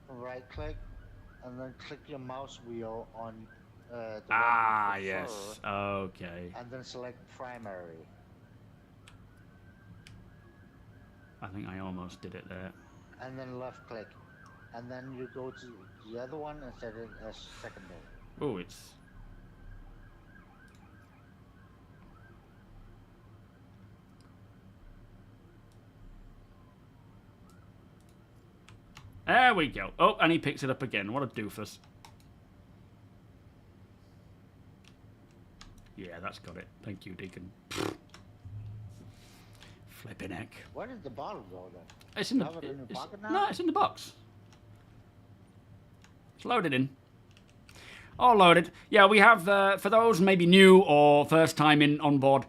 right click, and then click your mouse wheel on the one Ah, you prefer, yes. Okay. and then select primary. I think I almost did it there. And then left click. And then you go to the other one and set it as secondary. Oh, it's... There we go. Oh, and he picks it up again. What a doofus. Yeah, that's got it. Thank you, Deacon. Flipping heck. Where did the bottle go then? It's in the... Have it in your pocket now? No, it's in the box. It's loaded in. All loaded. Yeah, we have, for those maybe new or first time in on board,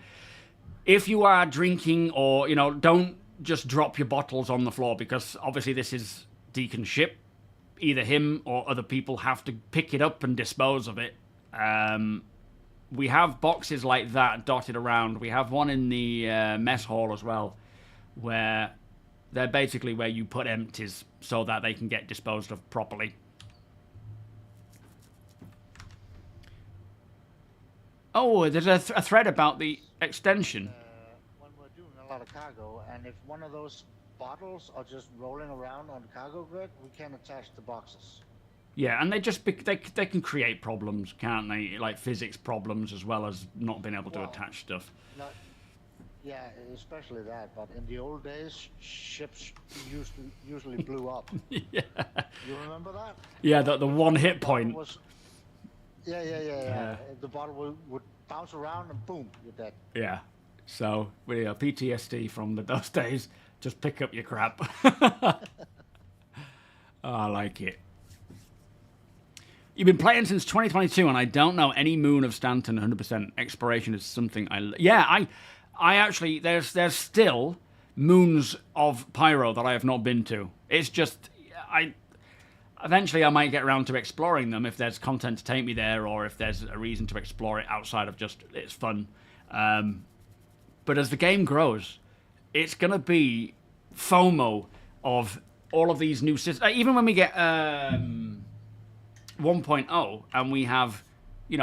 if you are drinking or, you know, don't just drop your bottles on the floor, because obviously this is Deacon's ship. Either him or other people have to pick it up and dispose of it. We have boxes like that dotted around. We have one in the mess hall as well, where they're basically where you put empties so that they can get disposed of properly. Oh, there's a thread about the extension. When we're doing a lot of cargo, and if one of those bottles are just rolling around on the cargo grid, we can attach the boxes. Yeah, and they just they can create problems, can't they? Like physics problems as well as not being able to attach stuff. Yeah, especially that. But in the old days, ships usually blew up. Yeah. You remember that? Yeah, the one hit point. Yeah. The bottle would bounce around and boom, you're dead. Yeah. So, PTSD from those days. Just pick up your crap. Oh, I like it. You've been playing since 2022, and I don't know any moon of Stanton 100%. Exploration is something I actually, there's still moons of Pyro that I have not been to. It's just, eventually I might get around to exploring them if there's content to take me there, or if there's a reason to explore it outside of just, it's fun. But as the game grows, it's going to be FOMO of all of these new systems. Even when we get 1.0 and we have,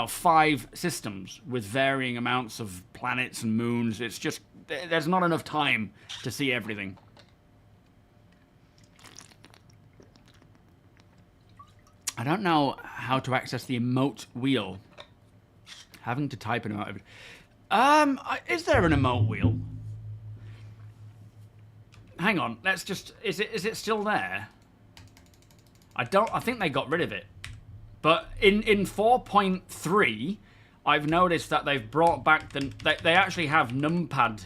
5 systems with varying amounts of planets and moons, it's just, there's not enough time to see everything. I don't know how to access the emote wheel. Having to type an emote. Is there an emote wheel? Hang on, let's just, is it still there? I think they got rid of it. But in 4.3, I've noticed that they've brought back they actually have numpad,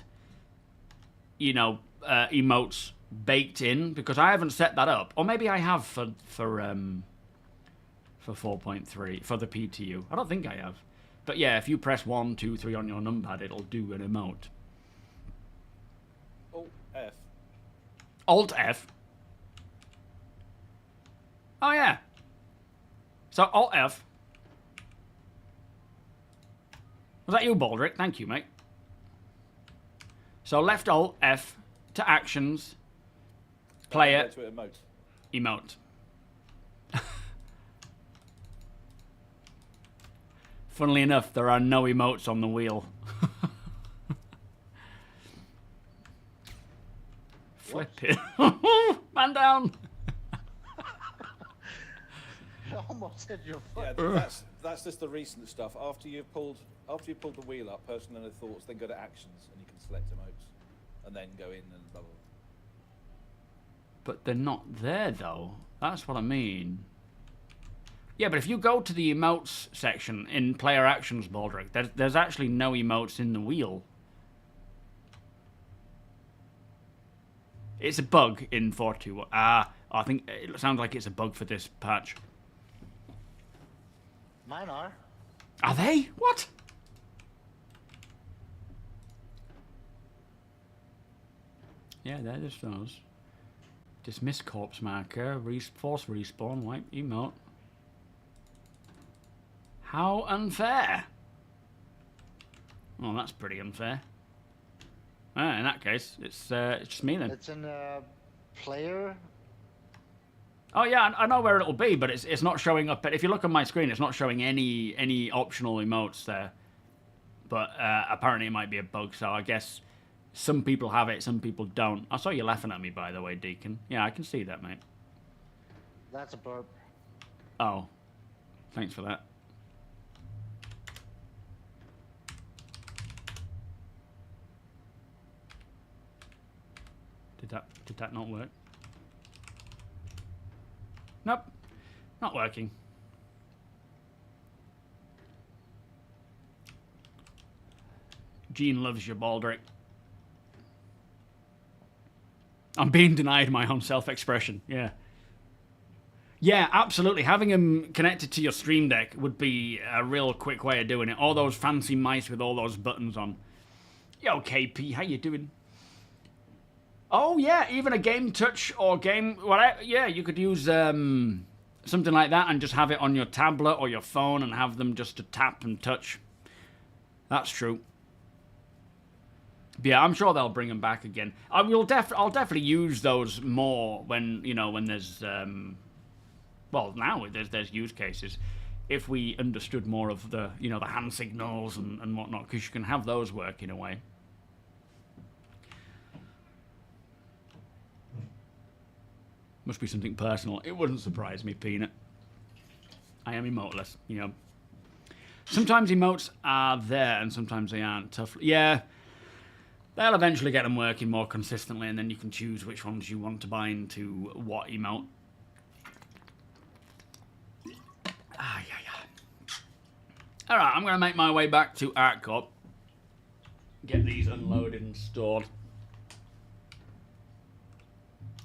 emotes baked in, because I haven't set that up. Or maybe I have for 4.3, for the PTU. I don't think I have. But yeah, if you press 1, 2, 3 on your numpad, it'll do an emote. Alt F. Alt F. Oh yeah. So Alt F. Was that you, Baldric? Thank you, mate. So left Alt F to actions. Player. To emote. Emote. Funnily enough, there are no emotes on the wheel. Flip it. Man down. I almost hit your foot. Yeah, that's just the recent stuff. After you've pulled the wheel up, personal and thoughts, then go to actions and you can select emotes, and then go in and blah blah. But they're not there though. That's what I mean. Yeah, but if you go to the emotes section in player actions, Baldric, there's actually no emotes in the wheel. It's a bug in 4.2. I think it sounds like it's a bug for this patch. Mine are. Are they? What? Yeah, they're just those. Dismiss corpse marker, force respawn, wipe emote. How unfair. Oh, that's pretty unfair. In that case, it's just me then. It's in player. Oh yeah, I know where it'll be, but it's not showing up. If you look on my screen, it's not showing any optional emotes there. But apparently it might be a bug, so I guess some people have it, some people don't. I saw you laughing at me, by the way, Deacon. Yeah, I can see that, mate. That's a burp. Oh, thanks for that. Did that not work? Nope, not working. Gene loves you, Baldric. I'm being denied my own self-expression, yeah. Yeah, absolutely. Having them connected to your Stream Deck would be a real quick way of doing it. All those fancy mice with all those buttons on. Yo, KP, how you doing? Oh, yeah, even a Game Touch or Game... Well, yeah, you could use something like that and just have it on your tablet or your phone and have them just to tap and touch. That's true. But yeah, I'm sure they'll bring them back again. I'll definitely use those more when, you know, when there's... well, now there's use cases. If we understood more of the, you know, the hand signals and whatnot, because you can have those work in a way. Must be something personal. It wouldn't surprise me, Peanut. I am emoteless, you know. Sometimes emotes are there and sometimes they aren't. Tough. Yeah, they'll eventually get them working more consistently, and then you can choose which ones you want to bind to what emote. Ah, yeah. All right, I'm going to make my way back to ArtCorp. Get these unloaded and stored.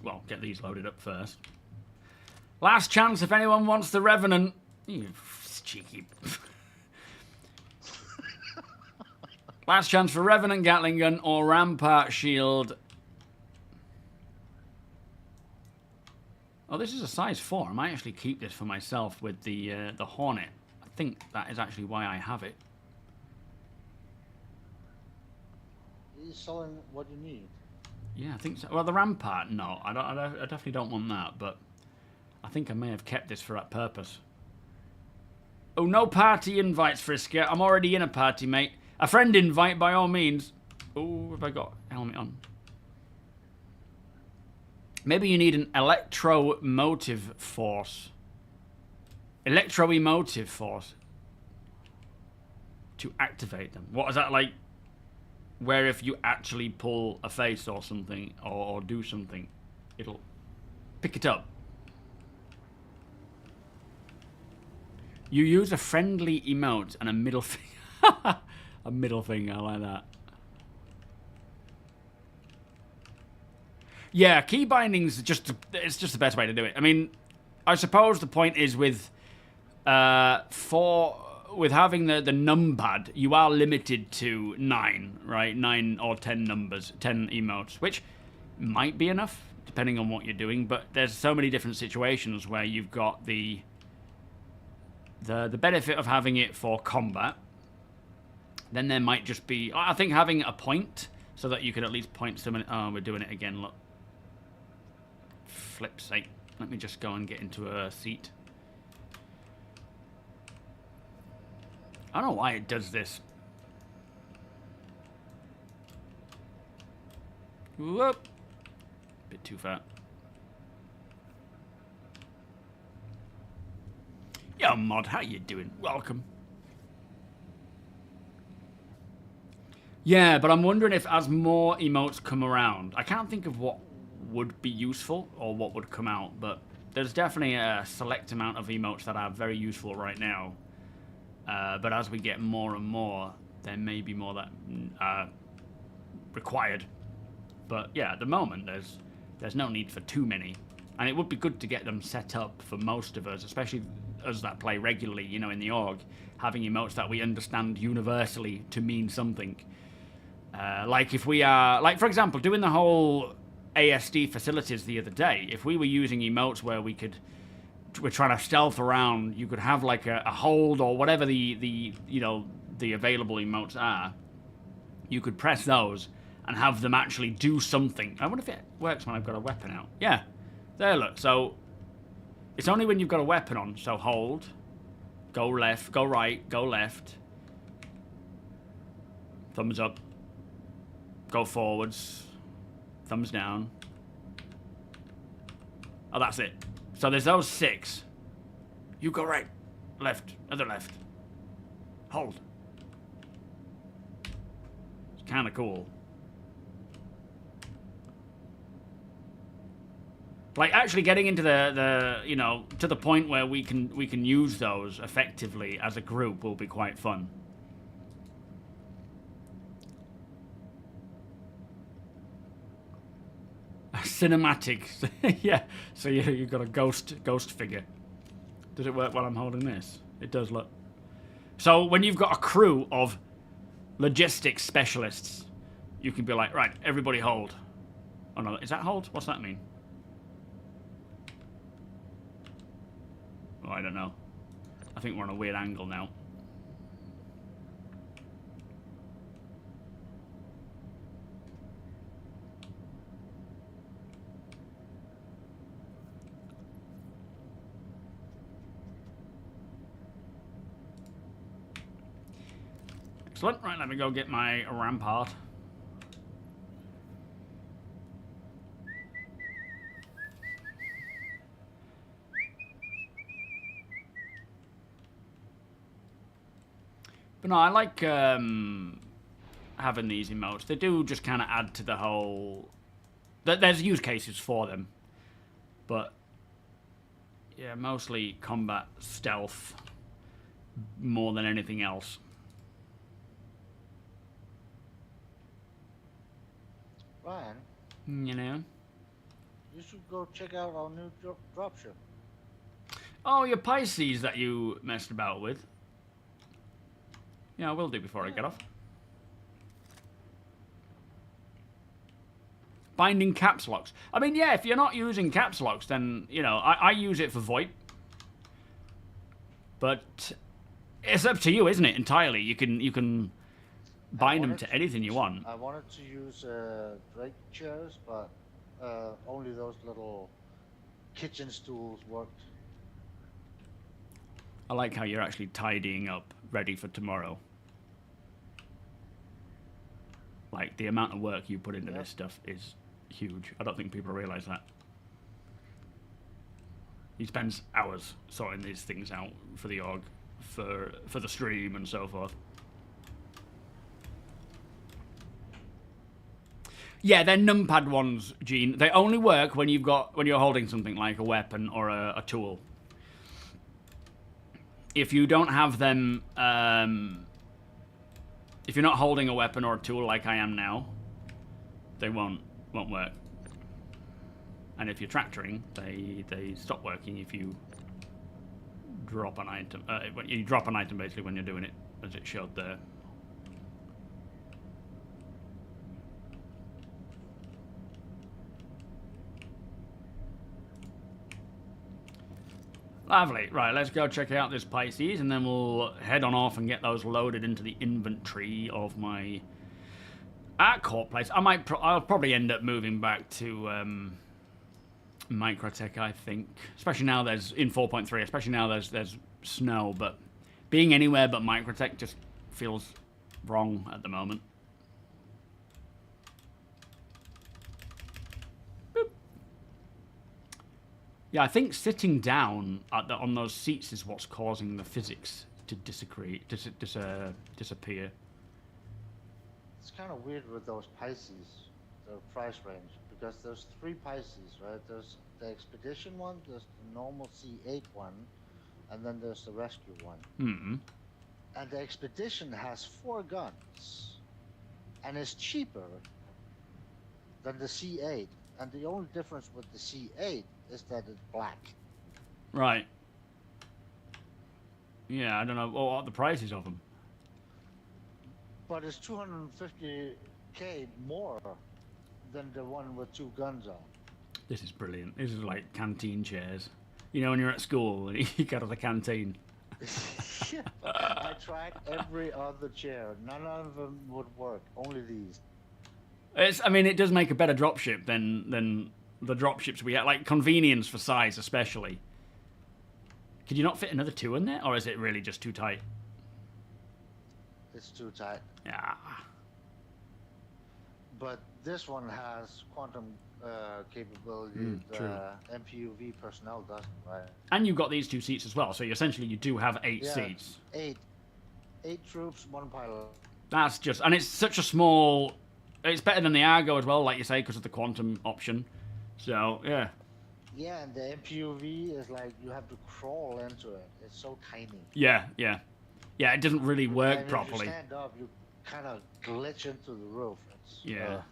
Well, get these loaded up first. Last chance if anyone wants the Revenant. You cheeky. Last chance for Revenant Gatling Gun or Rampart Shield. Oh, this is a size 4. I might actually keep this for myself with the Hornet. I think that is actually why I have it. He's selling what you need. Yeah, I think so. Well, the Rampart, no. I definitely don't want that, but I think I may have kept this for that purpose. Oh, no party invites, Frisker. I'm already in a party, mate. A friend invite, by all means. Oh, have I got helmet on? Maybe you need an electromotive force. Electroemotive force. To activate them. What is that like? Where if you actually pull a face or something, or do something, it'll pick it up. You use a friendly emote and a middle finger. A middle finger, I like that. Yeah, key bindings, it's just the best way to do it. I mean, I suppose the point is with having the numpad, you are limited to 9, right? 9 or 10 numbers, 10 emotes, which might be enough, depending on what you're doing, but there's so many different situations where you've got the benefit of having it for combat. Then there might just be, I think having a point, so that you can at least point someone. Oh, we're doing it again, look. Flip's sake. Let me just go and get into a seat. I don't know why it does this. Whoop. Bit too far. Yo, Mod, how you doing? Welcome. Yeah, but I'm wondering if as more emotes come around, I can't think of what would be useful or what would come out, but there's definitely a select amount of emotes that are very useful right now. But as we get more and more, there may be more that are required. But yeah, at the moment, there's no need for too many. And it would be good to get them set up for most of us, especially us that play regularly, you know, in the org, having emotes that we understand universally to mean something. Like if we are, like for example, doing the whole ASD facilities the other day, if we were using emotes where we're trying to stealth around, you could have like a hold or whatever the available emotes are. You could press those and have them actually do something. I wonder if it works when I've got a weapon out. Yeah. There, look. So it's only when you've got a weapon on. So hold. Go left. Go right. Go left. Thumbs up. Go forwards. Thumbs down. Oh, that's it. So there's those 6. You go right. Left. Other left. Hold. It's kind of cool. Like actually getting into the you know, to the point where we can use those effectively as a group will be quite fun. Cinematic. Yeah. So you've got a ghost figure. Does it work while I'm holding this? It does, look. So when you've got a crew of logistics specialists, you can be like, right, everybody hold. Oh no, is that hold? What's that mean? Oh, I don't know. I think we're on a weird angle now. Excellent. Right, let me go get my rampart. But no, I like having these emotes. They do just kind of add to the whole... There's use cases for them. But, yeah, mostly combat stealth more than anything else. Ryan, You know? you should go check out our new dropship. Oh, your Pisces that you messed about with. Yeah, I will do before I get off. Binding caps locks. I mean, yeah, if you're not using caps locks, then, you know, I use it for VoIP. But it's up to you, isn't it? Entirely. You can bind them to anything you want. I wanted to use Drake chairs, but only those little kitchen stools worked. I like how you're actually tidying up, ready for tomorrow. Like, the amount of work you put into this stuff is huge. I don't think people realise that. He spends hours sorting these things out for the org, for the stream and so forth. Yeah, they're numpad ones, Gene. They only work when you're holding something like a weapon or a tool. If you don't have them, if you're not holding a weapon or a tool like I am now, they won't work. And if you're tractoring, they stop working if you drop an item. You drop an item basically when you're doing it, as it showed there. Lovely. Right, let's go check out this Pisces, and then we'll head on off and get those loaded into the inventory of my court place. I'll probably end up moving back to Microtech, I think. Especially now there's in 4.3. Especially now there's snow, but being anywhere but Microtech just feels wrong at the moment. Yeah, I think sitting down on those seats is what's causing the physics to disappear. It's kind of weird with those Pisces, the price range, because there's 3 Pisces, right? There's the Expedition one, there's the normal C8 one, and then there's the Rescue one. Mm-hmm. And the Expedition has 4 guns, and is cheaper than the C8. And the only difference with the C8 is that it's black. Right. Yeah, I don't know what are the prices of them. But it's 250k more than the one with 2 guns on. This is brilliant. This is like canteen chairs. You know when you're at school and you go to the canteen. Yeah, I tried every other chair. None of them would work. Only these. I mean, it does make a better dropship than the dropships we have, like convenience for size, especially. Could you not fit another 2 in there, or is it really just too tight? It's too tight. Yeah. But this one has quantum capability. True. MPUV personnel doesn't, right? And you've got these 2 seats as well, so essentially you do have 8 Yeah, seats. 8 troops, 1 pilot. That's just, and it's such a small. It's better than the Argo as well, like you say, because of the quantum option. So yeah. Yeah, and the MPUV is like you have to crawl into it. It's so tiny. Yeah. It doesn't really work And properly. If you stand up, you kind of glitch into the roof. It's, Yeah.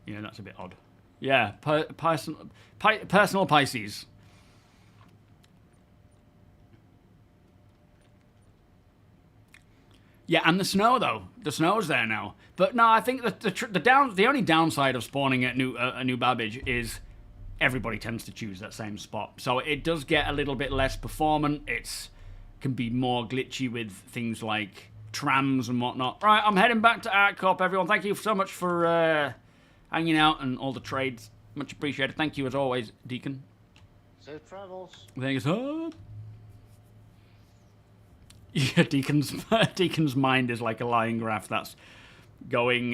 Yeah, that's a bit odd. Yeah, personal Pisces. Yeah, and the snow though. The snow's there now. But no, I think that the only downside of spawning at a new Babbage is everybody tends to choose that same spot. So it does get a little bit less performant. It's can be more glitchy with things like trams and whatnot. Right, I'm heading back to ArtCorp, everyone. Thank you so much for hanging out and all the trades. Much appreciated. Thank you as always, Deacon. Safe travels. Thanks. Yeah, Deacon's mind is like a line graph that's going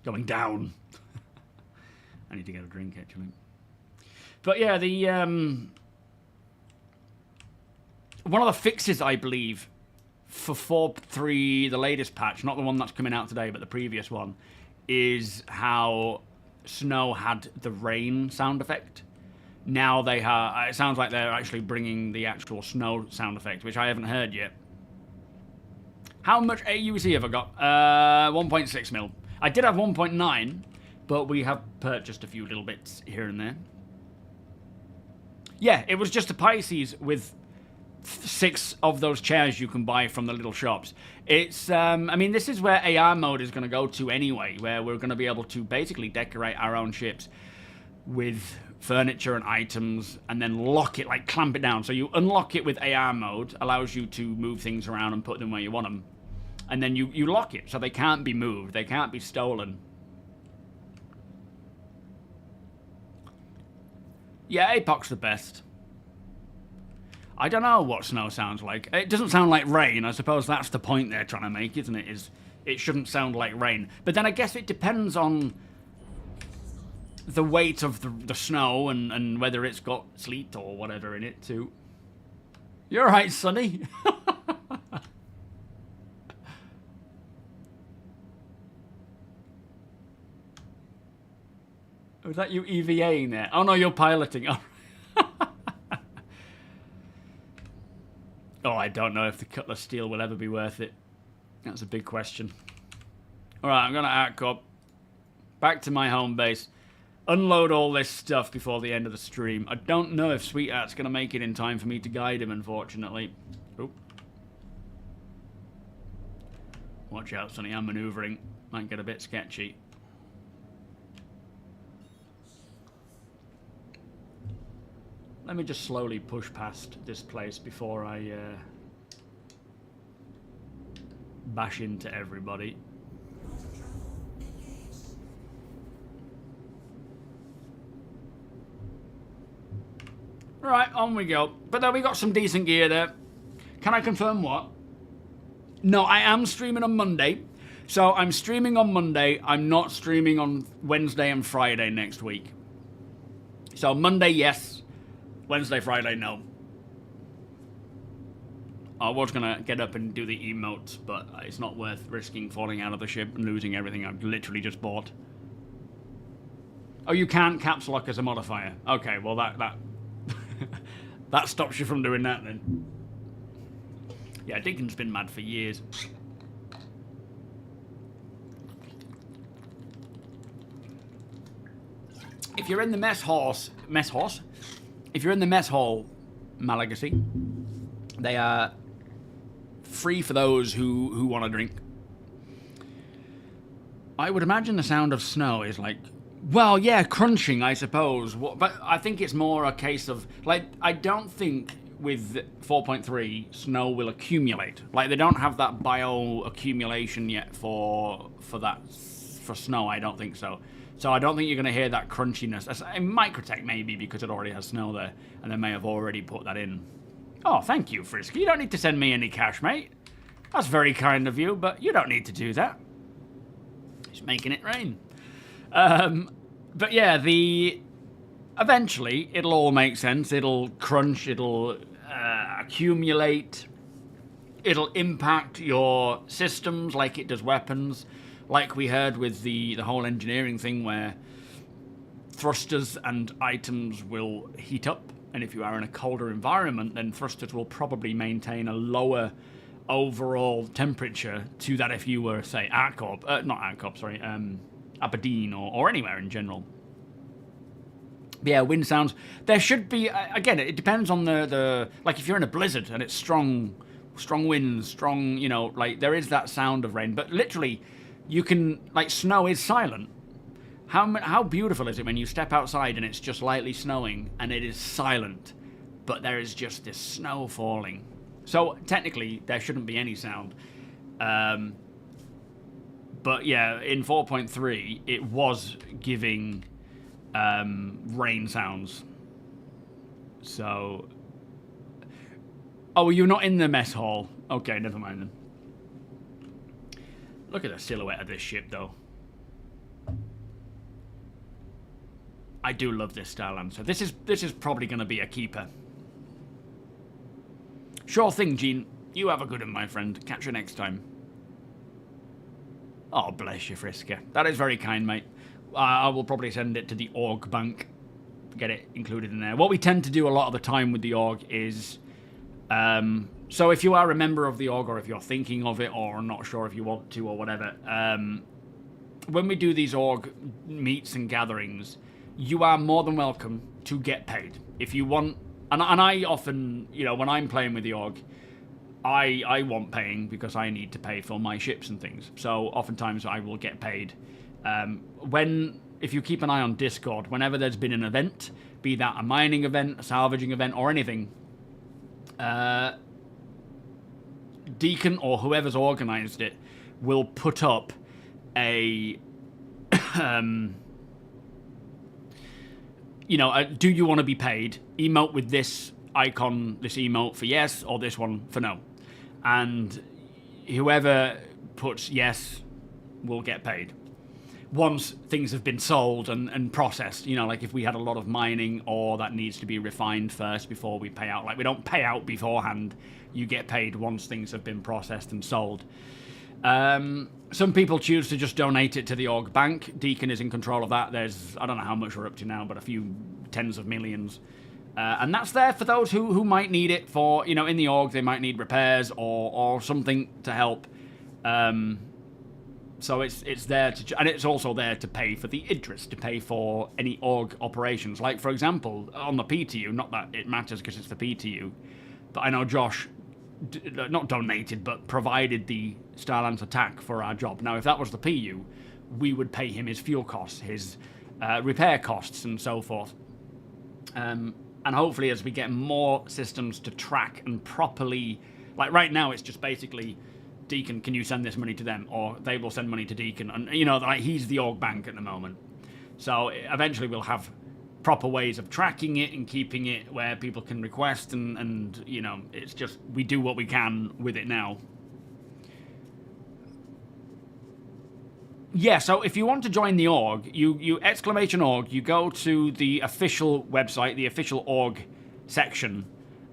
going down. I need to get a drink actually. But yeah, the one of the fixes I believe for 4.3, the latest patch, not the one that's coming out today, but the previous one, is how snow had the rain sound effect. Now they have. It sounds like they're actually bringing the actual snow sound effect, which I haven't heard yet. How much AUC have I got? 1.6 mil. I did have 1.9, but we have purchased a few little bits here and there. Yeah, it was just a Pisces with 6 of those chairs you can buy from the little shops. It's, I mean, this is where AR mode is going to go to anyway, where we're going to be able to basically decorate our own ships with furniture and items and then lock it, like clamp it down. So you unlock it with AR mode, allows you to move things around and put them where you want them. And then you lock it so they can't be moved, they can't be stolen. Yeah, APOC's the best. I don't know what snow sounds like. It doesn't sound like rain. I suppose that's the point they're trying to make, isn't it? Is it shouldn't sound like rain. But then I guess it depends on the weight of the snow and whether it's got sleet or whatever in it too. You're right, Sonny. Was that you EVAing there? Oh no, you're piloting. Oh, I don't know if the Cutlass Steel will ever be worth it. That's a big question. Alright, I'm going to ArtCorp. Back to my home base. Unload all this stuff before the end of the stream. I don't know if Sweetheart's going to make it in time for me to guide him, unfortunately. Oop. Watch out, Sonny. I'm manoeuvring. Might get a bit sketchy. Let me just slowly push past this place before I bash into everybody. Right, on we go. But then we got some decent gear there. Can I confirm what? No, I am streaming on Monday. So I'm streaming on Monday. I'm not streaming on Wednesday and Friday next week. So Monday, yes. Wednesday, Friday, no. I was going to get up and do the emotes, but it's not worth risking falling out of the ship and losing everything I've literally just bought. Oh, you can't caps lock as a modifier. Okay, well that that stops you from doing that then. Yeah, Deacon's been mad for years. If you're in the mess hall, if you're in the mess hall, Malagacy, they are free for those who want to drink. I would imagine the sound of snow is like, well, yeah, crunching, I suppose. But I think it's more a case of, like, I don't think with 4.3, snow will accumulate. Like, they don't have that bio-accumulation yet for snow, I don't think so. So I don't think you're going to hear that crunchiness. In Microtech, maybe, because it already has snow there, and they may have already put that in. Oh, thank you, Frisky. You don't need to send me any cash, mate. That's very kind of you, but you don't need to do that. Just making it rain. But yeah, eventually, it'll all make sense. It'll crunch, it'll accumulate, it'll impact your systems like it does weapons. Like we heard with the whole engineering thing where thrusters and items will heat up. And if you are in a colder environment, then thrusters will probably maintain a lower overall temperature to that if you were, say, Aberdeen or anywhere in general. But yeah, wind sounds. There should be, again, it depends on the like if you're in a blizzard and it's strong winds, strong, you know, like there is that sound of rain. But literally, you can, like, snow is silent. How beautiful is it when you step outside and it's just lightly snowing and it is silent, but there is just this snow falling. So technically, there shouldn't be any sound. But yeah, in 4.3, it was giving rain sounds. So... Oh, you're not in the mess hall. Okay, never mind then. Look at the silhouette of this ship, though. I do love this style answer. This is probably going to be a keeper. Sure thing, Gene. You have a good one, my friend. Catch you next time. Oh, bless you, Frisker. That is very kind, mate. I will probably send it to the org bank. Get it included in there. What we tend to do a lot of the time with the org is... so if you are a member of the org, or if you're thinking of it, or not sure if you want to, or whatever, when we do these org meets and gatherings, you are more than welcome to get paid. If you want... And I often, you know, when I'm playing with the org, I want paying because I need to pay for my ships and things. So oftentimes I will get paid. If you keep an eye on Discord, whenever there's been an event, be that a mining event, a salvaging event, or anything, Deacon or whoever's organised it will put up a... you know, do you want to be paid? Emote with this icon, this emote for yes, or this one for no. And whoever puts yes will get paid. Once things have been sold and processed, you know, like if we had a lot of mining or that needs to be refined first before we pay out. Like, we don't pay out beforehand. You get paid once things have been processed and sold. Some people choose to just donate it to the org bank. Deacon is in control of that. There's, I don't know how much we're up to now, but a few tens of millions. And that's there for those who might need it for, you know, in the org, they might need repairs or something to help. So it's there to, and it's also there to pay for the interest, to pay for any org operations. Like, for example, on the PTU, not that it matters because it's the PTU, but I know Josh, not donated, but provided the Starlands attack for our job. Now, if that was the PU, we would pay him his fuel costs, his repair costs, and so forth. And hopefully, as we get more systems to track and properly... Like, right now, it's just basically... Deacon, can you send this money to them? Or they will send money to Deacon. And, you know, like, he's the org bank at the moment. So eventually we'll have proper ways of tracking it and keeping it where people can request. And you know, it's just, we do what we can with it now. Yeah, so if you want to join the org, you exclamation org, you go to the official website, the official org section,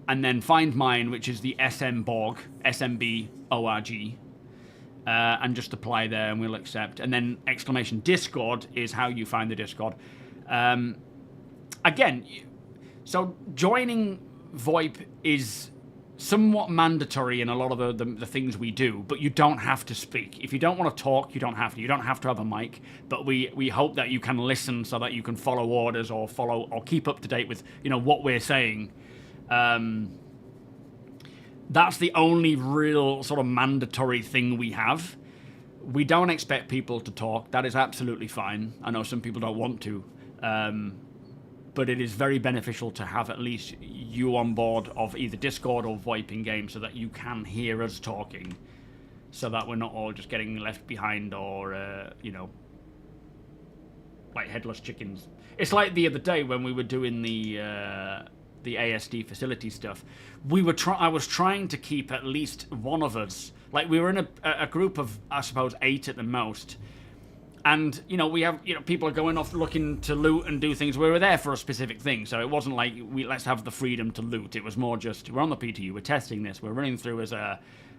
and then find mine, which is the SMBORG, SMB-ORG, and just apply there and we'll accept. And then exclamation Discord is how you find the Discord. Again, so joining VoIP is somewhat mandatory in a lot of the things we do, but you don't have to speak. If you don't want to talk, you don't have to. You don't have to have a mic, but we hope that you can listen so that you can follow orders or keep up to date with, you know, what we're saying. That's the only real sort of mandatory thing we have. We don't expect people to talk. That is absolutely fine. I know some people don't want to. but it is very beneficial to have at least you on board of either Discord or VoIP in game so that you can hear us talking, so that we're not all just getting left behind or, you know, like headless chickens. It's like the other day when we were doing the ASD facility stuff. I was trying to keep at least one of us, like we were in a group of, I suppose, 8 at the most. And, you know, we have, you know, people are going off looking to loot and do things. We were there for a specific thing, so it wasn't like, let's have the freedom to loot. It was more just, we're on the PTU, we're testing this, we're running through as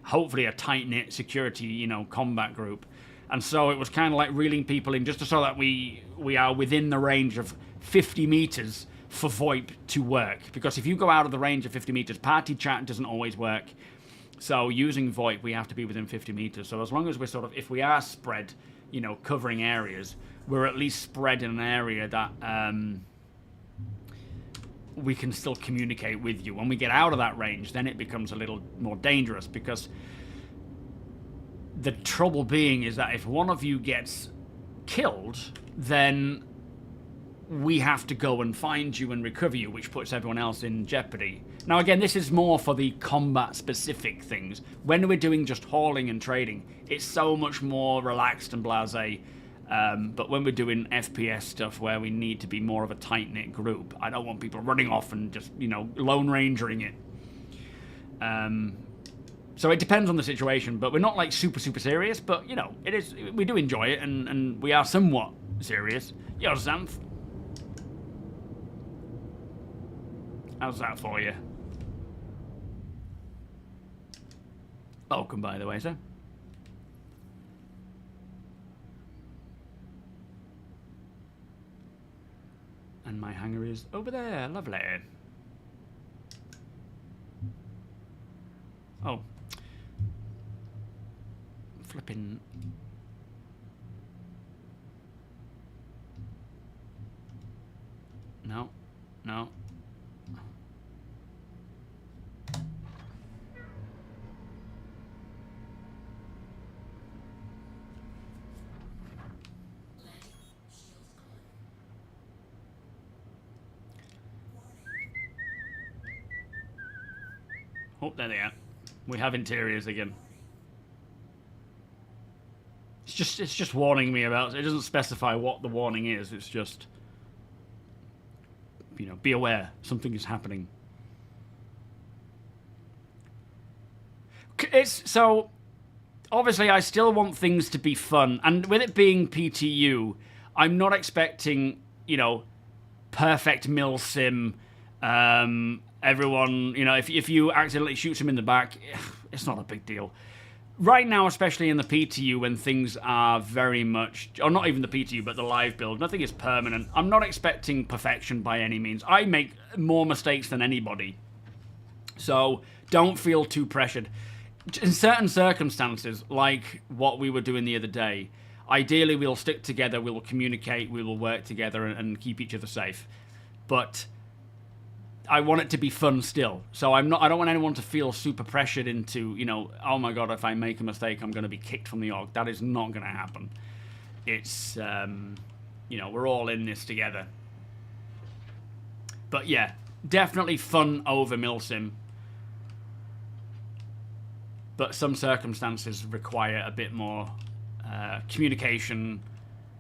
hopefully a tight-knit security, you know, combat group. And so it was kind of like reeling people in just so that we are within the range of 50 meters for VoIP to work. Because if you go out of the range of 50 meters, party chat doesn't always work. So using VoIP, we have to be within 50 meters. So as long as we're sort of, if we are spread, you know, covering areas, we're at least spread in an area that we can still communicate with you. When we get out of that range, then it becomes a little more dangerous, because the trouble being is that if one of you gets killed, then we have to go and find you and recover you, which puts everyone else in jeopardy. Now, again, this is more for the combat-specific things. When we're doing just hauling and trading, it's so much more relaxed and blasé. But when we're doing FPS stuff where we need to be more of a tight-knit group, I don't want people running off and just, you know, Lone Rangering it. So it depends on the situation, but we're not, like, super, super serious. But, you know, it is. We do enjoy it, and we are somewhat serious. Yo, Xanth. How's that for you? Welcome, by the way, sir. And my hangar is over there. Lovely. Oh. Flipping. No. No. Oh, there they are. We have interiors again. It's just warning me about. It doesn't specify what the warning is. It's just, you know, be aware something is happening. It's so obviously I still want things to be fun, and with it being PTU, I'm not expecting, you know, perfect mil sim. Everyone, you know, if you accidentally shoot him in the back, it's not a big deal. Right now, especially in the PTU, when things are very much, or not even the PTU, but the live build, nothing is permanent. I'm not expecting perfection by any means. I make more mistakes than anybody. So don't feel too pressured. In certain circumstances, like what we were doing the other day, ideally we'll stick together, we will communicate, we will work together and keep each other safe. But I want it to be fun still. So I don't want anyone to feel super pressured into, you know, oh my god, if I make a mistake, I'm going to be kicked from the org. That is not going to happen. It's, you know, we're all in this together. But yeah, definitely fun over milsim. But some circumstances require a bit more communication,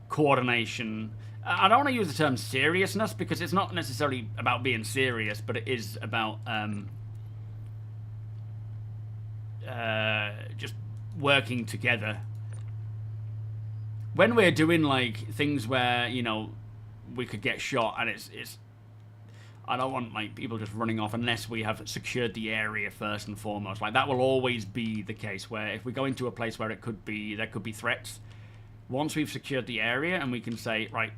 coordination. I don't want to use the term seriousness, because it's not necessarily about being serious, but it is about just working together. When we're doing like things where, you know, we could get shot, and it's I don't want like people just running off unless we have secured the area first and foremost. Like that will always be the case, where if we go into a place where there could be threats, once we've secured the area and we can say, right,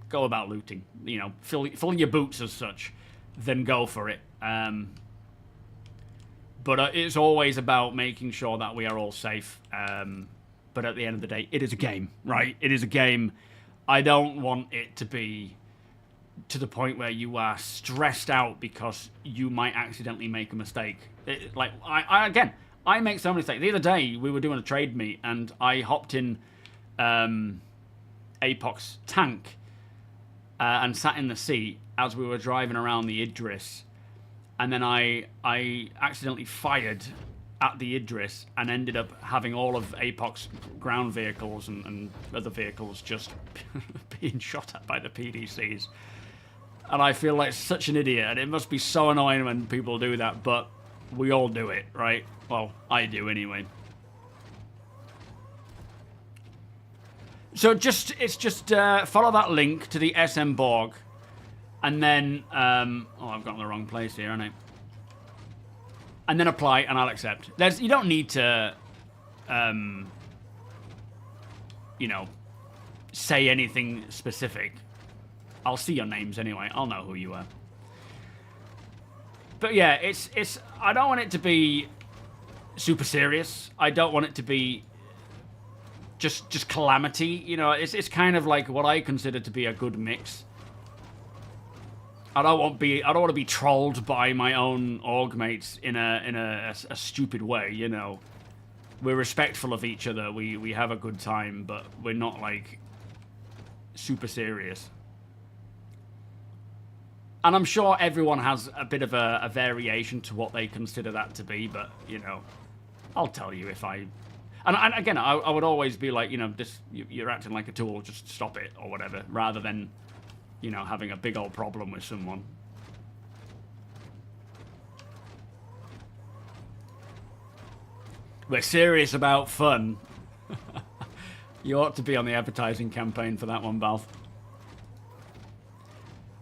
go about looting, you know, fill your boots as such, then go for it. But it's always about making sure that we are all safe. But at the end of the day, it is a game, right? It is a game. I don't want it to be to the point where you are stressed out because you might accidentally make a mistake. I make so many mistakes. The other day, we were doing a trade meet, and I hopped in APOC's tank, and sat in the seat, as we were driving around the Idris, and then I accidentally fired at the Idris and ended up having all of APOC's ground vehicles and other vehicles just being shot at by the PDCs. And I feel like such an idiot, and it must be so annoying when people do that, but we all do it, right? Well, I do anyway. So it's just follow that link to the SM Borg, and then oh, I've got in the wrong place here, haven't I? And then apply, and I'll accept. You don't need to, you know, say anything specific. I'll see your names anyway. I'll know who you are. But yeah, it's. I don't want it to be super serious. I don't want it to be just calamity. You know, it's kind of like what I consider to be a good mix. I don't want to be trolled by my own org mates in a stupid way. You know, we're respectful of each other. We have a good time, but we're not like super serious. And I'm sure everyone has a bit of a variation to what they consider that to be, but, you know, I'll tell you if I... And again, I would always be like, you know, you're acting like a tool, just stop it, or whatever, rather than, you know, having a big old problem with someone. We're serious about fun. You ought to be on the advertising campaign for that one, Balth.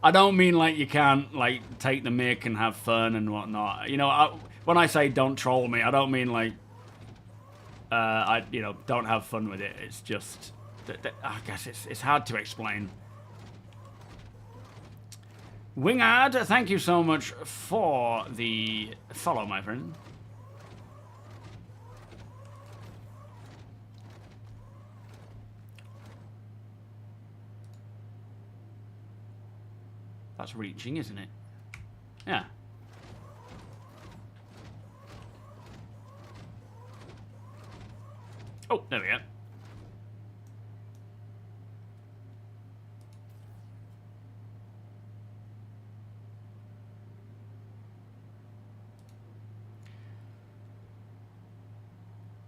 I don't mean like you can't like take the mic and have fun and whatnot. You know, when I say don't troll me, I don't mean like you know, don't have fun with it. It's just I guess it's hard to explain. Wingard, thank you so much for the follow, my friend. That's reaching, isn't it? Yeah. Oh, there we go.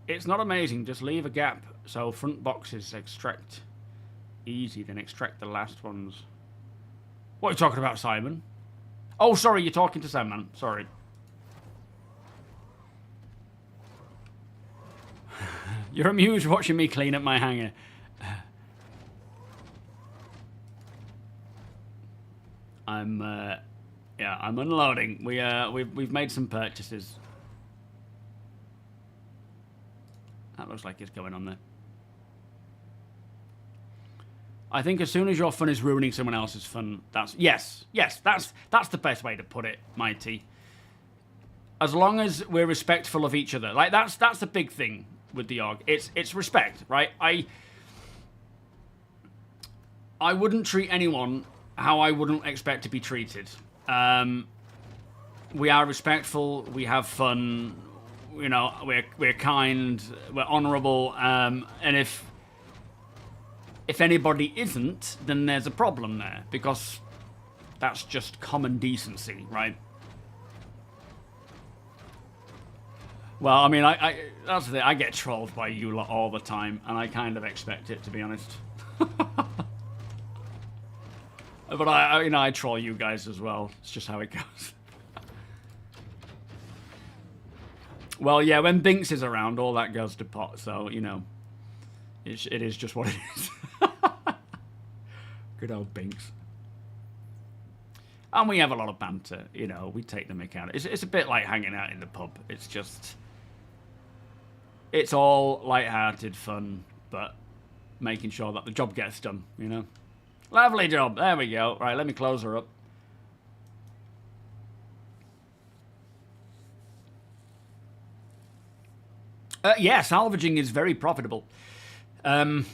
It's not amazing, just leave a gap so front boxes extract easy, then extract the last ones. What are you talking about, Simon? Oh, sorry, you're talking to Sam, man. Sorry. You're amused watching me clean up my hangar. Yeah, I'm unloading. We've made some purchases. That looks like it's going on there. I think as soon as your fun is ruining someone else's fun, that's that's the best way to put it, Mighty. As long as we're respectful of each other, like that's the big thing with the org. It's respect, right? I wouldn't treat anyone how I wouldn't expect to be treated. We are respectful. We have fun. You know, we're kind. We're honourable. And if anybody isn't, then there's a problem there, because that's just common decency, right? Well, I mean, that's the thing. I get trolled by you lot all the time, and I kind of expect it, to be honest. But I troll you guys as well. It's just how it goes. Well, yeah, when Binks is around, all that goes to pot. So, you know, it is just what it is. Good old Binks. And we have a lot of banter, you know, we take the mick out. It's a bit like hanging out in the pub. It's just, it's all light-hearted fun, but making sure that the job gets done, you know. Lovely job, there we go. Right, let me close her up. Yeah, salvaging is very profitable. I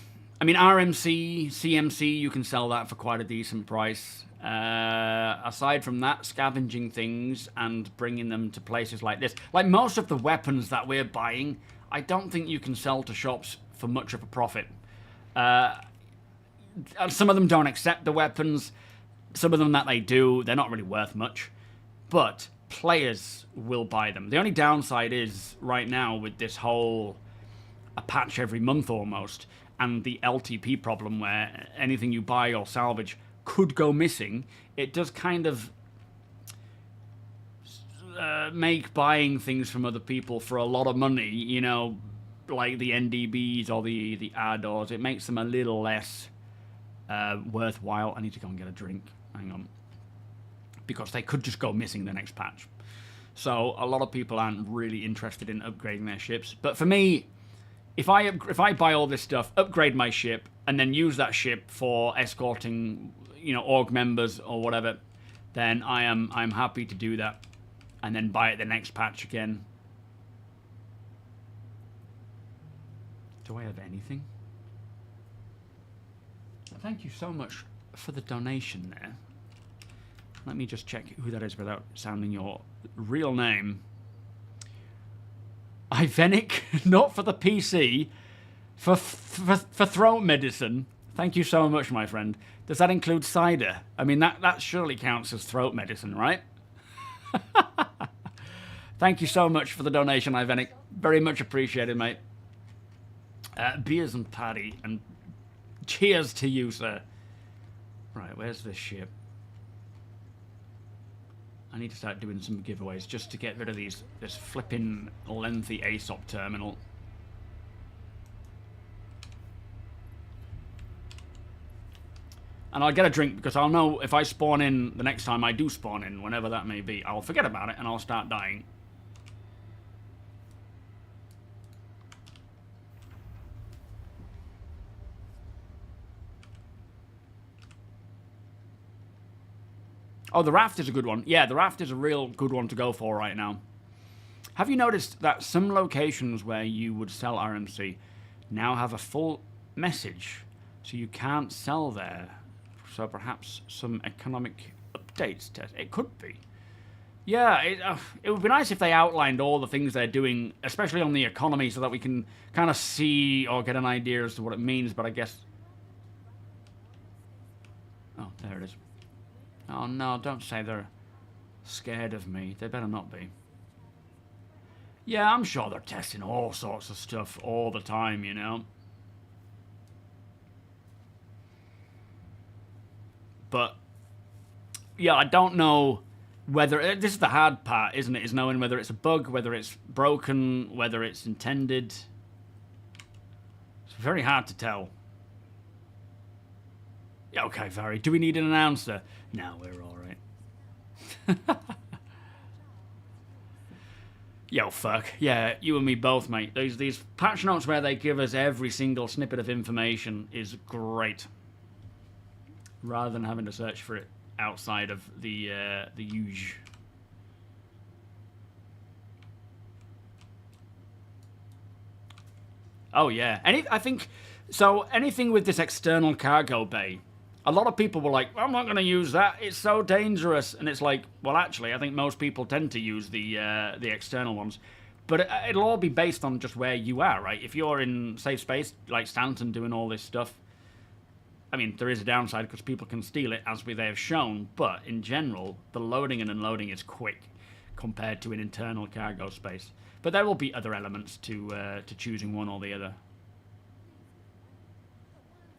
mean, RMC, CMC, you can sell that for quite a decent price. Aside from that, scavenging things and bringing them to places like this. Like most of the weapons that we're buying, I don't think you can sell to shops for much of a profit. Some of them don't accept the weapons. some of them that they do, they're not really worth much, but players will buy them. The only downside is, right now, with this whole a patch every month almost, and the LTP problem where anything you buy or salvage could go missing, it does kind of make buying things from other people for a lot of money, you know, like the NDBs or the add-ons, it makes them a little less worthwhile. I need to go and get a drink. Hang on. Because they could just go missing the next patch. So a lot of people aren't really interested in upgrading their ships. But for me, if I buy all this stuff, upgrade my ship, and then use that ship for escorting, you know, org members or whatever, then I'm happy to do that, and then buy it the next patch again. Do I have anything? Thank you so much for the donation there. Let me just check who that is without sounding your real name. Ivenic, not for the PC, for throat medicine. Thank you so much, my friend. Does that include cider? I mean, that surely counts as throat medicine, right? Thank you so much for the donation, Ivenic. Very much appreciated, mate. Beers and Paddy, and cheers to you, sir. Right, where's this ship? I need to start doing some giveaways just to get rid of this flipping lengthy ASOP terminal. And I'll get a drink because I'll know if I spawn in the next time I do spawn in, whenever that may be, I'll forget about it and I'll start dying. Oh, the raft is a good one. Yeah, the raft is a real good one to go for right now. Have you noticed that some locations where you would sell RMC now have a full message, so you can't sell there? So perhaps some economic updates test. It could be. Yeah, it would be nice if they outlined all the things they're doing, especially on the economy, so that we can kind of see or get an idea as to what it means, but I guess... Oh, there it is. Oh no, don't say they're scared of me. They better not be. Yeah, I'm sure they're testing all sorts of stuff all the time, you know. But, yeah, I don't know whether... This is the hard part, isn't it? Is knowing whether it's a bug, whether it's broken, whether it's intended. It's very hard to tell. Yeah, okay, Vary. Do we need an announcer? No, we're all right. Yo, fuck. Yeah, you and me both, mate. These patch notes where they give us every single snippet of information is great. Rather than having to search for it outside of the huge. Oh yeah, I think so. Anything with this external cargo bay, a lot of people were like, "I'm not going to use that. It's so dangerous." And it's like, well, actually, I think most people tend to use the external ones, but it'll all be based on just where you are, right? If you're in safe space like Stanton doing all this stuff. I mean, there is a downside because people can steal it, as they have shown, but in general, the loading and unloading is quick compared to an internal cargo space. But there will be other elements to choosing one or the other.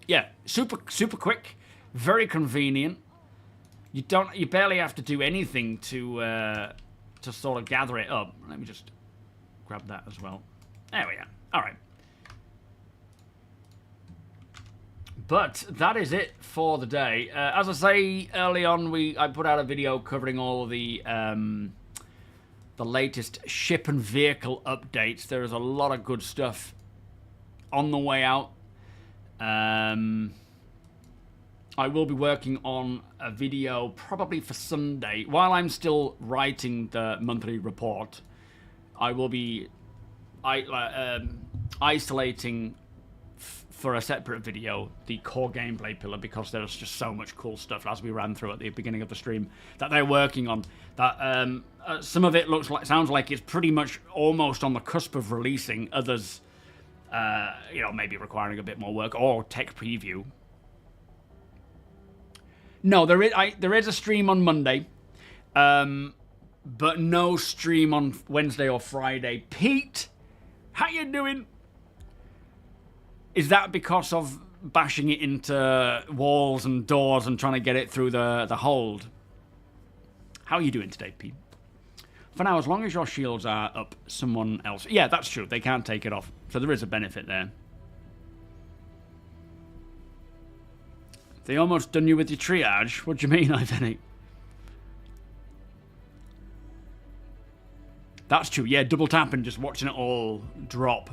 Yeah, super quick, very convenient. You barely have to do anything to sort of gather it up. Let me just grab that as well. There we are. All right. But that is it for the day. As I say early on, I put out a video covering all the latest ship and vehicle updates. There is a lot of good stuff on the way out. I will be working on a video probably for Sunday. While I'm still writing the monthly report, I will be isolating for a separate video the core gameplay pillar, because there's just so much cool stuff, as we ran through at the beginning of the stream, that they're working on, that some of it sounds like it's pretty much almost on the cusp of releasing. Others you know, maybe requiring a bit more work or tech preview. No, there is a stream on Monday, but no stream on Wednesday or Friday. Pete, how you doing? Is that because of bashing it into walls and doors and trying to get it through the hold? How are you doing today, Pete? For now, as long as your shields are up, someone else... Yeah, that's true. They can't take it off. So there is a benefit there. They almost done you with your triage. What do you mean, Ivenic? That's true. Yeah, double tap and just watching it all drop.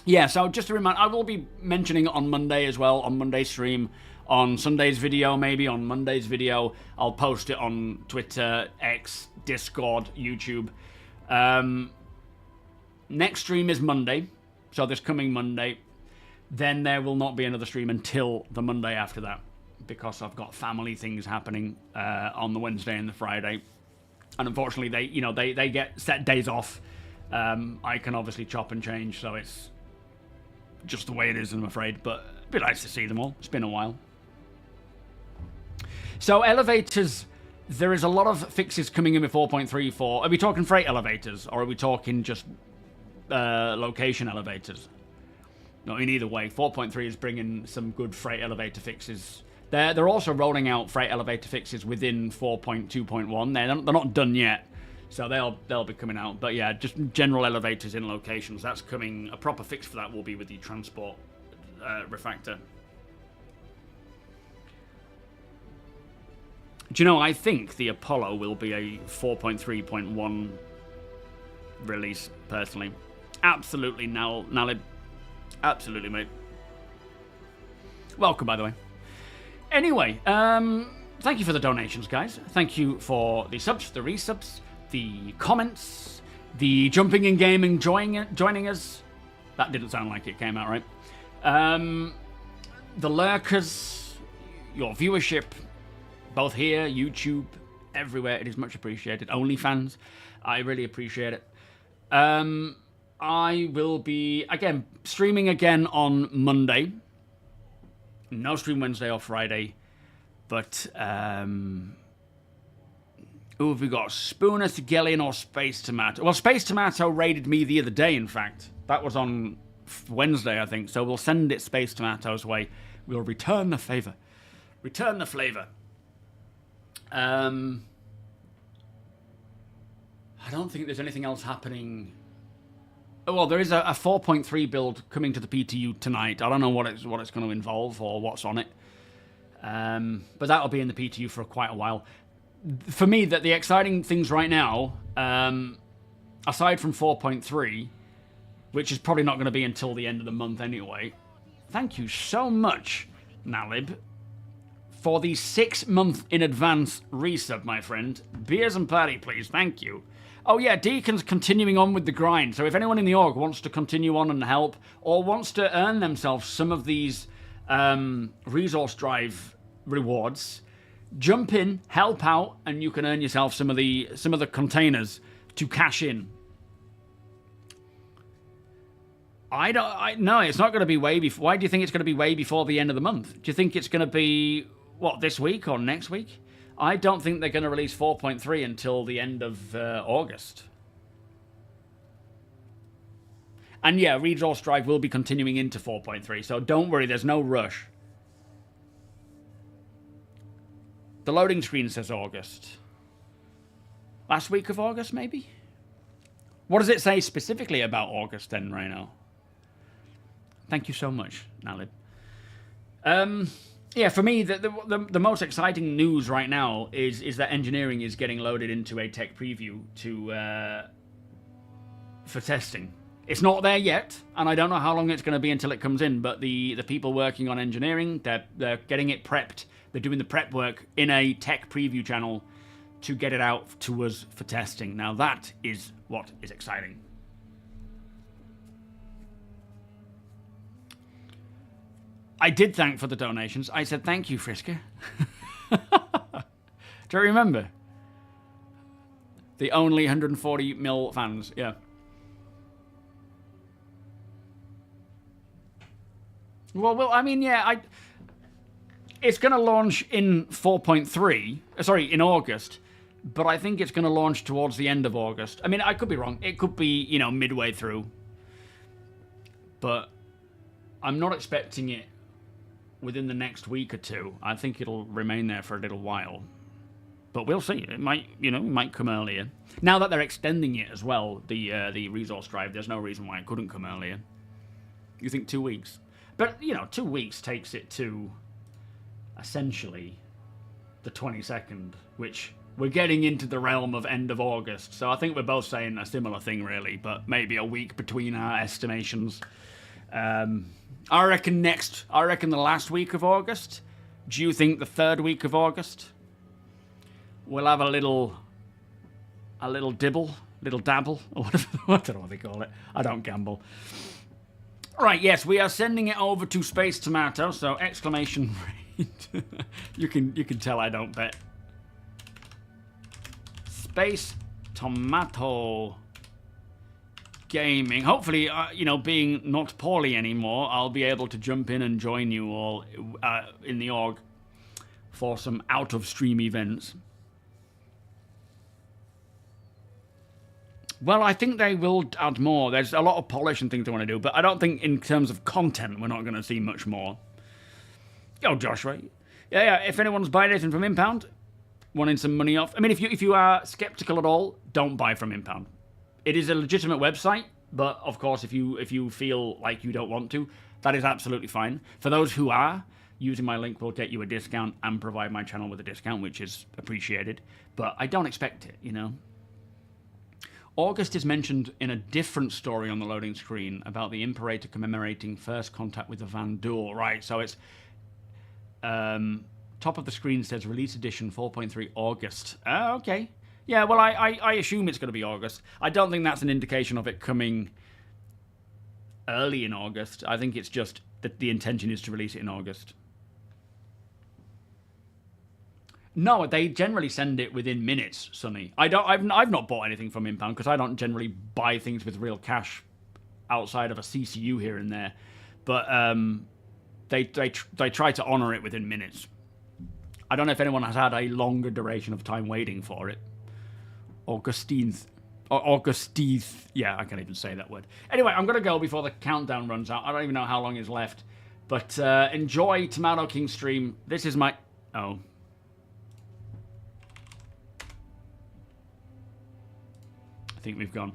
Yeah, so just to remind, I will be mentioning it on Monday as well, on Monday's stream, on Sunday's video, maybe on Monday's video. I'll post it on Twitter, X, Discord, YouTube. Next stream is Monday, so this coming Monday. Then there will not be another stream until the Monday after that, because I've got family things happening on the Wednesday and the Friday. And unfortunately, they get set days off. I can obviously chop and change, so it's just the way it is, I'm afraid. But it'd be nice to see them all. It's been a while. So elevators, there is a lot of fixes coming in with 4.34. Are we talking freight elevators, or are we talking just location elevators? No, in either way, 4.3 is bringing some good freight elevator fixes. They're also rolling out freight elevator fixes within 4.2.1. They're not done yet, so they'll be coming out. But yeah, just general elevators in locations. That's coming. A proper fix for that will be with the transport refactor. Do you know, I think the Apollo will be a 4.3.1 release, personally. Absolutely, Nalib. Absolutely, mate. Welcome, by the way. Anyway, thank you for the donations, guys. Thank you for the subs, the resubs, the comments, the jumping in game and joining us. That didn't sound like it came out right. The lurkers, your viewership, both here, YouTube, everywhere. It is much appreciated. OnlyFans, I really appreciate it. I will be, again, streaming again on Monday. No stream Wednesday or Friday. But, who have we got? Spooner, Thigelian, or Space Tomato? Well, Space Tomato raided me the other day, in fact. That was on Wednesday, I think. So we'll send it Space Tomato's way. We'll return the favour. Return the flavour. I don't think there's anything else happening. Oh, well, there is a 4.3 build coming to the PTU tonight. I don't know what it's going to involve or what's on it. But that'll be in the PTU for quite a while. For me, the exciting things right now, aside from 4.3, which is probably not going to be until the end of the month anyway. Thank you so much, Nalib, for the 6-month in advance resub, my friend. Beers and party, please. Thank you. Oh yeah, Deacon's continuing on with the grind. So if anyone in the org wants to continue on and help, or wants to earn themselves some of these resource drive rewards, jump in, help out, and you can earn yourself some of the containers to cash in. No, it's not going to be way before. Why do you think it's going to be way before the end of the month? Do you think it's going to be, what, this week or next week? I don't think they're going to release 4.3 until the end of August. And yeah, Resource Drive will be continuing into 4.3, so don't worry, there's no rush. The loading screen says August. Last week of August, maybe? What does it say specifically about August then, Rhino? Thank you so much, Nalib. Yeah, for me, the most exciting news right now is that engineering is getting loaded into a tech preview for testing. It's not there yet, and I don't know how long it's going to be until it comes in, but the people working on engineering, they're getting it prepped. They're doing the prep work in a tech preview channel to get it out to us for testing. Now that is what is exciting. I did thank for the donations. I said, thank you, Frisker. Do you remember? The only 140 mil fans, yeah. Well, I mean, yeah, it's going to launch in 4.3. Sorry, in August. But I think it's going to launch towards the end of August. I mean, I could be wrong. It could be, you know, midway through. But I'm not expecting it within the next week or two. I think it'll remain there for a little while. But we'll see. It might, you know, it might come earlier. Now that they're extending it as well, the resource drive, there's no reason why it couldn't come earlier. You think 2 weeks? But, you know, 2 weeks takes it to, essentially, the 22nd, which... We're getting into the realm of end of August, so I think we're both saying a similar thing, really, but maybe a week between our estimations. I reckon the last week of August. Do you think the third week of August? We'll have a little dabble, or whatever, I don't know what they call it. I don't gamble. Right, yes, we are sending it over to Space Tomato, so exclamation rate. you can tell I don't bet. Space Tomato Gaming. Hopefully, you know, being not poorly anymore, I'll be able to jump in and join you all in the org for some out-of-stream events. Well, I think they will add more. There's a lot of polish and things they want to do, but I don't think in terms of content we're not going to see much more. Oh, Joshua. Yeah, if anyone's buying anything from Impound... wanting some money off. I mean, if you are skeptical at all, don't buy from Impound. It is a legitimate website, but of course, if you feel like you don't want to, that is absolutely fine. For those who are, using my link will get you a discount and provide my channel with a discount, which is appreciated. But I don't expect it, you know. August is mentioned in a different story on the loading screen about the Imperator commemorating first contact with the Vanduul. Right, so it's... top of the screen says release edition 4.3 August. Okay. Yeah, well, I assume it's going to be August. I don't think that's an indication of it coming early in August. I think it's just that the intention is to release it in August. No, they generally send it within minutes, Sonny. I've not bought anything from Impound because I don't generally buy things with real cash outside of a CCU here and there. But they try to honor it within minutes. I don't know if anyone has had a longer duration of time waiting for it. Augustine. Yeah, I can't even say that word. Anyway, I'm going to go before the countdown runs out. I don't even know how long is left. But enjoy Tomato King's stream. This is my... Oh. I think we've gone.